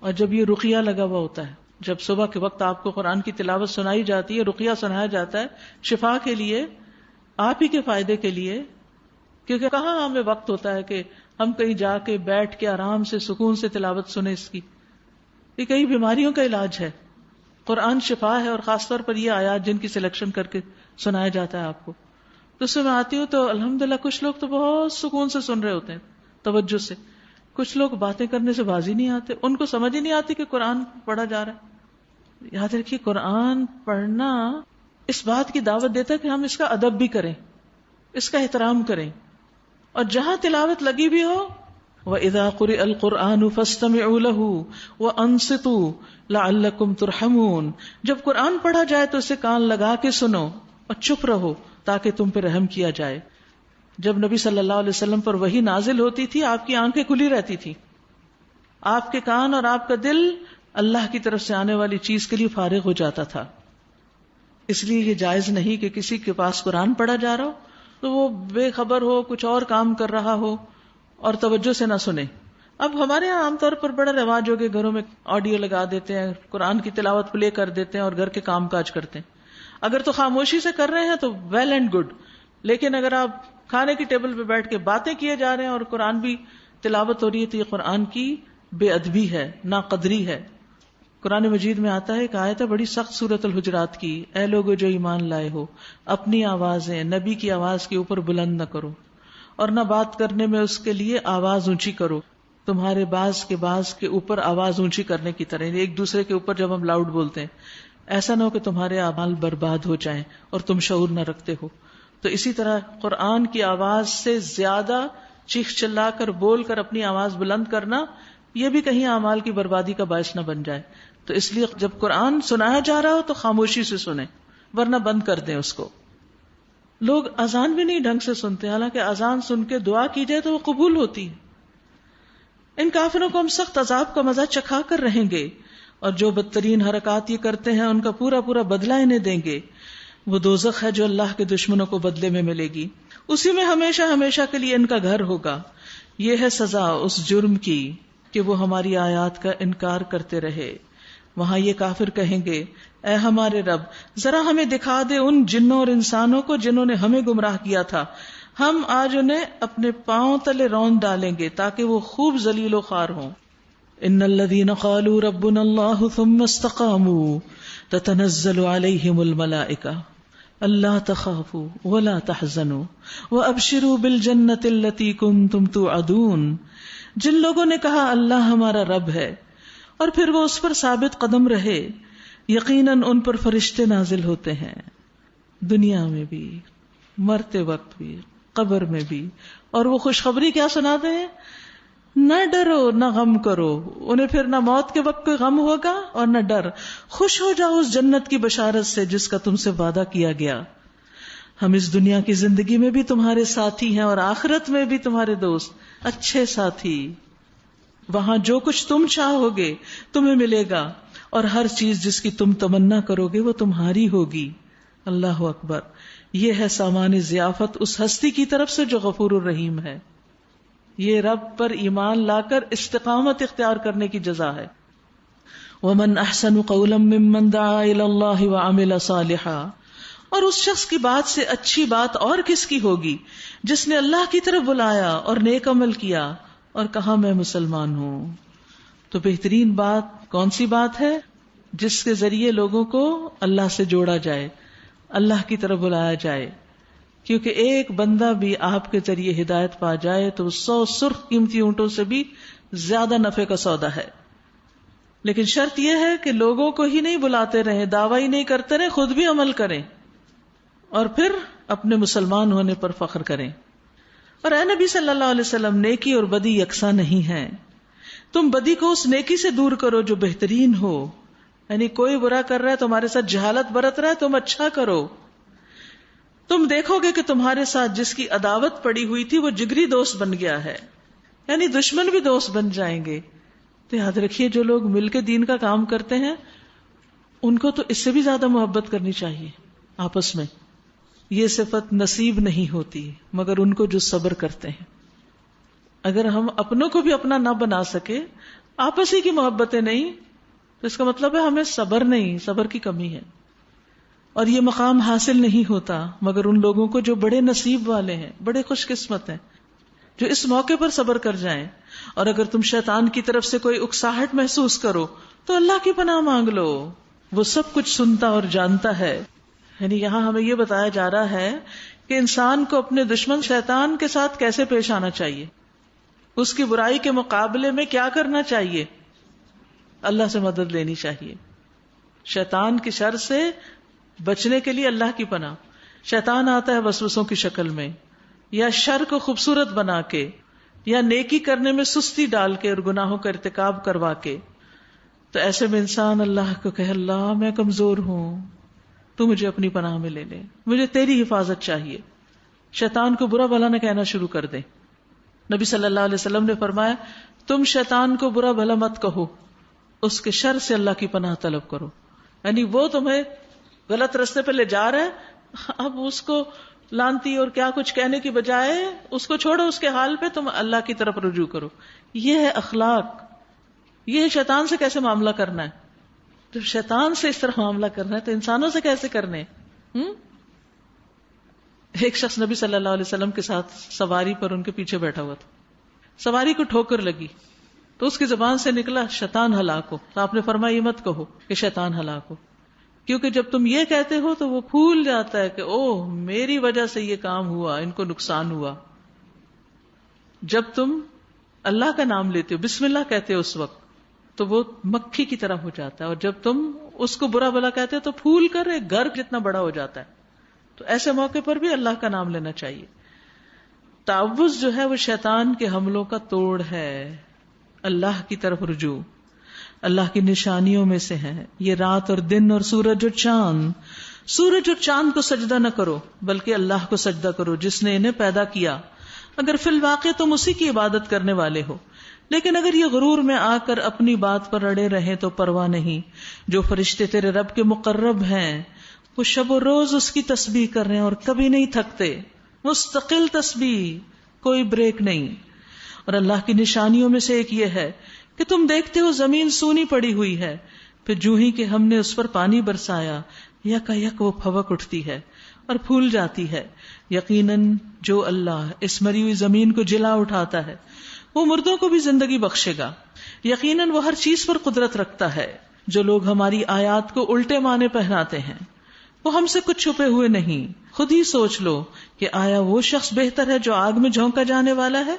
اور جب یہ رقیہ لگا ہوا ہوتا ہے، جب صبح کے وقت آپ کو قرآن کی تلاوت سنائی جاتی ہے، رقیہ سنایا جاتا ہے شفا کے لیے، آپ ہی کے فائدے کے لیے، کیونکہ کہاں ہمیں وقت ہوتا ہے کہ ہم کہیں جا کے بیٹھ کے آرام سے سکون سے تلاوت سنیں اس کی. یہ کئی بیماریوں کا علاج ہے. قرآن شفا ہے، اور خاص طور پر یہ آیات جن کی سلیکشن کر کے سنایا جاتا ہے آپ کو. تو اس میں آتی ہوں تو الحمدللہ کچھ لوگ تو بہت سکون سے سن رہے ہوتے ہیں، توجہ سے. کچھ لوگ باتیں کرنے سے باز ہی نہیں آتے، ان کو سمجھ ہی نہیں آتی کہ قرآن پڑھا جا رہا ہے. یاد رکھیے قرآن پڑھنا اس بات کی دعوت دیتا ہے کہ ہم اس کا ادب بھی کریں، اس کا احترام کریں، اور جہاں تلاوت لگی بھی ہو وَإِذَا قُرِئَ الْقُرْآنُ فَاسْتَمِعُوا لَهُ وَأَنصِتُوا لَعَلَّكُمْ تُرْحَمُونَ. جب قرآن پڑھا جائے تو اسے کان لگا کے سنو اور چپ رہو تاکہ تم پہ رحم کیا جائے. جب نبی صلی اللہ علیہ وسلم پر وحی نازل ہوتی تھی آپ کی آنکھیں کھلی رہتی تھی، آپ کے کان اور آپ کا دل اللہ کی طرف سے آنے والی چیز کے لیے فارغ ہو جاتا تھا. اس لیے یہ جائز نہیں کہ کسی کے پاس قرآن پڑھا جا رہا ہو تو وہ بے خبر ہو، کچھ اور کام کر رہا ہو اور توجہ سے نہ سنے. اب ہمارے یہاں عام طور پر بڑا رواج ہو کہ گھروں میں آڈیو لگا دیتے ہیں، قرآن کی تلاوت پلے کر دیتے ہیں اور گھر کے کام کاج کرتے ہیں. اگر تو خاموشی سے کر رہے ہیں تو ویل اینڈ گڈ، لیکن اگر آپ کھانے کی ٹیبل پہ بیٹھ کے باتیں کیے جا رہے ہیں اور قرآن بھی تلاوت ہو رہی ہے تو یہ قرآن کی بے ادبی ہے، ناقدری ہے. قرآن مجید میں آتا ہے کہ آیت ہے بڑی سخت سورۃ الحجرات کی، اے لوگو جو ایمان لائے ہو اپنی آوازیں نبی کی آواز کے اوپر بلند نہ کرو اور نہ بات کرنے میں اس کے لیے آواز اونچی کرو، تمہارے باز کے اوپر آواز اونچی کرنے کی طرح. ایک دوسرے کے اوپر جب ہم لاؤڈ بولتے ہیں ایسا نہ ہو کہ تمہارے اعمال برباد ہو جائیں اور تم شعور نہ رکھتے ہو. تو اسی طرح قرآن کی آواز سے زیادہ چیخ چلا کر بول کر اپنی آواز بلند کرنا یہ بھی کہیں اعمال کی بربادی کا باعث نہ بن جائے. تو اس لیے جب قرآن سنایا جا رہا ہو تو خاموشی سے سنیں، ورنہ بند کر دیں اس کو. لوگ اذان بھی نہیں ڈھنگ سے سنتے، حالانکہ اذان سن کے دعا کی جائے تو وہ قبول ہوتی ہے. ان کافروں کو ہم سخت عذاب کا مزہ چکھا کر رہیں گے، اور جو بدترین حرکات یہ کرتے ہیں ان کا پورا پورا بدلہ انہیں دیں گے. وہ دوزخ ہے جو اللہ کے دشمنوں کو بدلے میں ملے گی، اسی میں ہمیشہ ہمیشہ کے لیے ان کا گھر ہوگا. یہ ہے سزا اس جرم کی کہ وہ ہماری آیات کا انکار کرتے رہے. وہاں یہ کافر کہیں گے اے ہمارے رب ذرا ہمیں دکھا دے ان جنوں اور انسانوں کو جنہوں نے ہمیں گمراہ کیا تھا، ہم آج انہیں اپنے پاؤں تلے روند ڈالیں گے تاکہ وہ خوب ذلیل و خوار ہوں. ان الذين قالوا ربنا الله ثم استقاموا تتنزل عليهم الملائكة الا تخافوا ولا تحزنوا وابشروا بالجنة التي كنتم توعدون. جن لوگوں نے کہا اللہ ہمارا رب ہے اور پھر وہ اس پر ثابت قدم رہے، یقیناً ان پر فرشتے نازل ہوتے ہیں دنیا میں بھی، مرتے وقت بھی، قبر میں بھی، اور وہ خوشخبری کیا سناتے ہیں؟ نہ ڈرو نہ غم کرو. انہیں پھر نہ موت کے وقت کوئی غم ہوگا اور نہ ڈر. خوش ہو جاؤ اس جنت کی بشارت سے جس کا تم سے وعدہ کیا گیا. ہم اس دنیا کی زندگی میں بھی تمہارے ساتھی ہیں اور آخرت میں بھی تمہارے دوست، اچھے ساتھی. وہاں جو کچھ تم چاہو گے تمہیں ملے گا، اور ہر چیز جس کی تم تمنا کرو گے وہ تمہاری ہوگی. اللہ اکبر. یہ ہے سامان ضیافت اس ہستی کی طرف سے جو غفور الرحیم ہے. یہ رب پر ایمان لا کر استقامت اختیار کرنے کی جزا ہے. وَمَنْ أَحْسَنُ قَوْلًا مِّمَّنْ دَعَا إِلَى اللَّهِ وَعَمِلَ صَالِحًا اور اس شخص کی بات سے اچھی بات اور کس کی ہوگی جس نے اللہ کی طرف بلایا اور نیک عمل کیا اور کہا میں مسلمان ہوں. تو بہترین بات کون سی بات ہے؟ جس کے ذریعے لوگوں کو اللہ سے جوڑا جائے، اللہ کی طرف بلایا جائے. کیونکہ ایک بندہ بھی آپ کے ذریعے ہدایت پا جائے تو 100 سرخ قیمتی اونٹوں سے بھی زیادہ نفع کا سودا ہے. لیکن شرط یہ ہے کہ لوگوں کو ہی نہیں بلاتے رہیں، دعویٰ ہی نہیں کرتے رہیں، خود بھی عمل کریں اور پھر اپنے مسلمان ہونے پر فخر کریں. اور اے نبی صلی اللہ علیہ وسلم، نیکی اور بدی یکساں نہیں ہیں. تم بدی کو اس نیکی سے دور کرو جو بہترین ہو. یعنی کوئی برا کر رہا ہے، تمہارے ساتھ جہالت برت رہا ہے، تم اچھا کرو. تم دیکھو گے کہ تمہارے ساتھ جس کی عداوت پڑی ہوئی تھی وہ جگری دوست بن گیا ہے. یعنی دشمن بھی دوست بن جائیں گے. تو یاد رکھیے جو لوگ مل کے دین کا کام کرتے ہیں ان کو تو اس سے بھی زیادہ محبت کرنی چاہیے آپس میں. یہ صفت نصیب نہیں ہوتی مگر ان کو جو صبر کرتے ہیں. اگر ہم اپنوں کو بھی اپنا نہ بنا سکے، آپس ہی کی محبتیں نہیں، تو اس کا مطلب ہے ہمیں صبر نہیں، صبر کی کمی ہے. اور یہ مقام حاصل نہیں ہوتا مگر ان لوگوں کو جو بڑے نصیب والے ہیں، بڑے خوش قسمت ہیں، جو اس موقع پر صبر کر جائیں. اور اگر تم شیطان کی طرف سے کوئی اکساہٹ محسوس کرو تو اللہ کی پناہ مانگ لو، وہ سب کچھ سنتا اور جانتا ہے. یعنی یہاں ہمیں یہ بتایا جا رہا ہے کہ انسان کو اپنے دشمن شیطان کے ساتھ کیسے پیش آنا چاہیے، اس کی برائی کے مقابلے میں کیا کرنا چاہیے. اللہ سے مدد لینی چاہیے. شیطان کی شر سے بچنے کے لیے اللہ کی پناہ. شیطان آتا ہے وسوسوں کی شکل میں، یا شر کو خوبصورت بنا کے، یا نیکی کرنے میں سستی ڈال کے اور گناہوں کا ارتکاب کروا کے. تو ایسے میں انسان اللہ کو کہے اللہ میں کمزور ہوں، تو مجھے اپنی پناہ میں لے لے، مجھے تیری حفاظت چاہیے. شیطان کو برا بھلا نہ کہنا شروع کر دے. نبی صلی اللہ علیہ وسلم نے فرمایا تم شیطان کو برا بھلا مت کہو، اس کے شر سے اللہ کی پناہ طلب کرو. یعنی وہ تمہیں غلط رستے پہ لے جا رہا ہے، اب اس کو لانتی اور کیا کچھ کہنے کی بجائے اس کو چھوڑو، اس کے حال پہ تم اللہ کی طرف رجوع کرو. یہ ہے اخلاق. یہ شیطان سے کیسے معاملہ کرنا ہے. جب شیطان سے اس طرح معاملہ کرنا ہے تو انسانوں سے کیسے کرنے. ایک شخص نبی صلی اللہ علیہ وسلم کے ساتھ سواری پر ان کے پیچھے بیٹھا ہوا تھا. سواری کو ٹھوکر لگی تو اس کی زبان سے نکلا شیطان ہلاک ہو. تو آپ نے فرمایا یہ مت کہو کہ شیطان ہلاک ہو، کیونکہ جب تم یہ کہتے ہو تو وہ بھول جاتا ہے کہ اوہ میری وجہ سے یہ کام ہوا، ان کو نقصان ہوا. جب تم اللہ کا نام لیتے ہو، بسم اللہ کہتے ہو، اس وقت تو وہ مکھی کی طرح ہو جاتا ہے. اور جب تم اس کو برا بھلا کہتے ہو تو پھول کر ایک گھر جتنا بڑا ہو جاتا ہے. تو ایسے موقع پر بھی اللہ کا نام لینا چاہیے. تعوذ جو ہے وہ شیطان کے حملوں کا توڑ ہے. اللہ کی طرف رجوع اللہ کی نشانیوں میں سے ہے. یہ رات اور دن اور سورج اور چاند. سورج اور چاند کو سجدہ نہ کرو بلکہ اللہ کو سجدہ کرو جس نے انہیں پیدا کیا، اگر فی الواقع تم اسی کی عبادت کرنے والے ہو. لیکن اگر یہ غرور میں آ کر اپنی بات پر اڑے رہیں تو پرواہ نہیں. جو فرشتے تیرے رب کے مقرب ہیں وہ شب و روز اس کی تسبیح کر رہے ہیں اور کبھی نہیں تھکتے. مستقل تسبیح، کوئی بریک نہیں. اور اللہ کی نشانیوں میں سے ایک یہ ہے کہ تم دیکھتے ہو زمین سونی پڑی ہوئی ہے، پھر جو ہی کہ ہم نے اس پر پانی برسایا یک یک وہ پھبک اٹھتی ہے اور پھول جاتی ہے. یقیناً جو اللہ اس مری ہوئی زمین کو جلا اٹھاتا ہے وہ مردوں کو بھی زندگی بخشے گا. یقیناً وہ ہر چیز پر قدرت رکھتا ہے. جو لوگ ہماری آیات کو الٹے معنی پہناتے ہیں وہ ہم سے کچھ چھپے ہوئے نہیں. خود ہی سوچ لو کہ آیا وہ شخص بہتر ہے جو آگ میں جھونکا جانے والا ہے،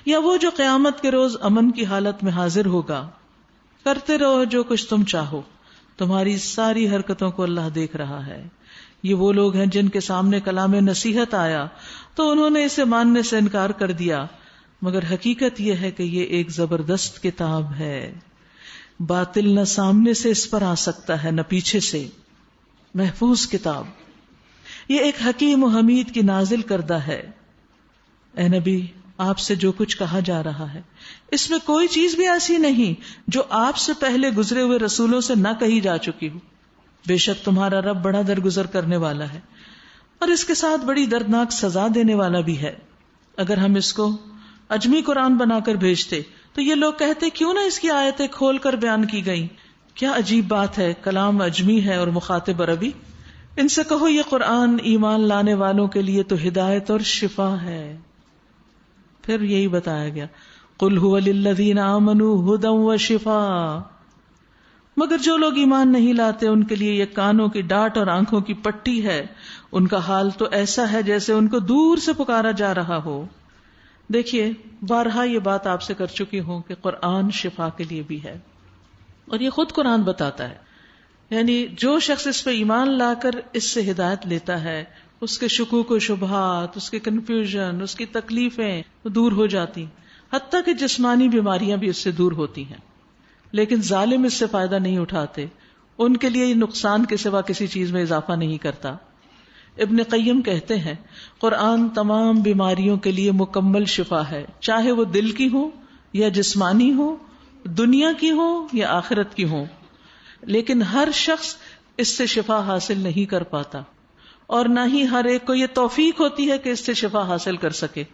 یا وہ جو قیامت کے روز امن کی حالت میں حاضر ہوگا. کرتے رہو جو کچھ تم چاہو، تمہاری ساری حرکتوں کو اللہ دیکھ رہا ہے. یہ وہ لوگ ہیں جن کے سامنے کلام نصیحت آیا تو انہوں نے اسے ماننے سے انکار کر دیا، مگر حقیقت یہ ہے کہ یہ ایک زبردست کتاب ہے. باطل نہ سامنے سے اس پر آ سکتا ہے نہ پیچھے سے. محفوظ کتاب، یہ ایک حکیم و حمید کی نازل کردہ ہے. اے نبی، آپ سے جو کچھ کہا جا رہا ہے اس میں کوئی چیز بھی ایسی نہیں جو آپ سے پہلے گزرے ہوئے رسولوں سے نہ کہی جا چکی ہو. بے شک تمہارا رب بڑا درگزر کرنے والا ہے اور اس کے ساتھ بڑی دردناک سزا دینے والا بھی ہے. اگر ہم اس کو اجمی قرآن بنا کر بھیجتے تو یہ لوگ کہتے کیوں نہ اس کی آیتیں کھول کر بیان کی گئیں. کیا عجیب بات ہے، کلام اجمی ہے اور مخاطب عربی. ان سے کہو یہ قرآن ایمان لانے والوں کے لیے تو ہدایت اور شفا ہے. پھر یہی بتایا گیا قل هو للذین آمنوا ھدی وشفاء. مگر جو لوگ ایمان نہیں لاتے ان کے لیے یہ کانوں کی ڈاٹ اور آنکھوں کی پٹی ہے. ان کا حال تو ایسا ہے جیسے ان کو دور سے پکارا جا رہا ہو. دیکھیے بارہا یہ بات آپ سے کر چکی ہوں کہ قرآن شفا کے لیے بھی ہے، اور یہ خود قرآن بتاتا ہے. یعنی جو شخص اس پہ ایمان لا کر اس سے ہدایت لیتا ہے، اس کے شکوک و شبہات، اس کے کنفیوژن، اس کی تکلیفیں دور ہو جاتی، حتیٰ کہ جسمانی بیماریاں بھی اس سے دور ہوتی ہیں. لیکن ظالم اس سے فائدہ نہیں اٹھاتے، ان کے لیے یہ نقصان کے سوا کسی چیز میں اضافہ نہیں کرتا. ابن قیم کہتے ہیں قرآن تمام بیماریوں کے لیے مکمل شفا ہے، چاہے وہ دل کی ہو یا جسمانی ہو، دنیا کی ہو یا آخرت کی ہو. لیکن ہر شخص اس سے شفا حاصل نہیں کر پاتا، اور نہ ہی ہر ایک کو یہ توفیق ہوتی ہے کہ اس سے شفا حاصل کر سکے.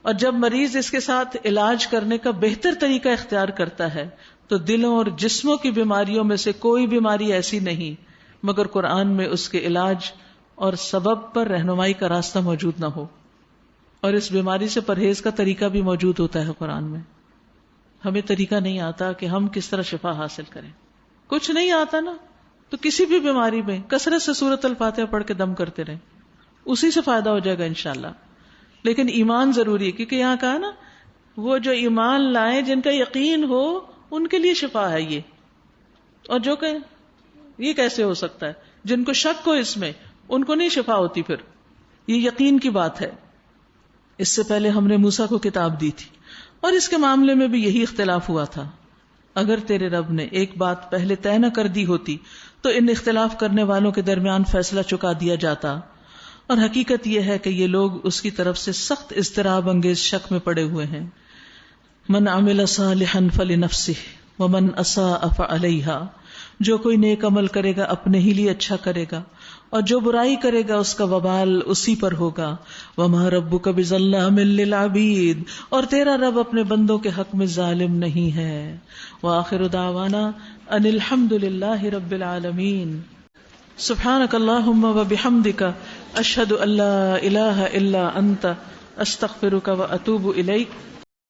اور جب مریض اس کے ساتھ علاج کرنے کا بہتر طریقہ اختیار کرتا ہے تو دلوں اور جسموں کی بیماریوں میں سے کوئی بیماری ایسی نہیں مگر قرآن میں اس کے علاج اور سبب پر رہنمائی کا راستہ موجود نہ ہو. اور اس بیماری سے پرہیز کا طریقہ بھی موجود ہوتا ہے قرآن میں. ہمیں طریقہ نہیں آتا کہ ہم کس طرح شفا حاصل کریں. کچھ نہیں آتا نا تو کسی بھی بیماری میں کثرت سے سورۃ الفاتحہ پڑھ کے دم کرتے رہیں، اسی سے فائدہ ہو جائے گا انشاءاللہ. لیکن ایمان ضروری ہے، کیونکہ یہاں کہا نا وہ جو ایمان لائیں جن کا یقین ہو ان کے لیے شفا ہے یہ. اور جو کہ یہ کیسے ہو سکتا ہے، جن کو شک ہو اس میں ان کو نہیں شفا ہوتی. پھر یہ یقین کی بات ہے. اس سے پہلے ہم نے موسیٰ کو کتاب دی تھی اور اس کے معاملے میں بھی یہی اختلاف ہوا تھا. اگر تیرے رب نے ایک بات پہلے طے نہ کر دی ہوتی تو ان اختلاف کرنے والوں کے درمیان فیصلہ چکا دیا جاتا. اور حقیقت یہ ہے کہ یہ لوگ اس کی طرف سے سخت اضطراب انگیز شک میں پڑے ہوئے ہیں. من عمل صالحا فلنفسه ومن اساء فعليها. جو کوئی نیک عمل کرے گا اپنے ہی لیے اچھا کرے گا، اور جو برائی کرے گا اس کا وبال اسی پر ہوگا. وما ربک بظلام للعبید. اور تیرا رب اپنے بندوں کے حق میں ظالم نہیں ہے. وآخر دعوانا ان الحمد للہ رب العالمین. سبحانک اللہم وبحمدک اشہد ان لا الہ الا انت استغفرک واتوب الیک.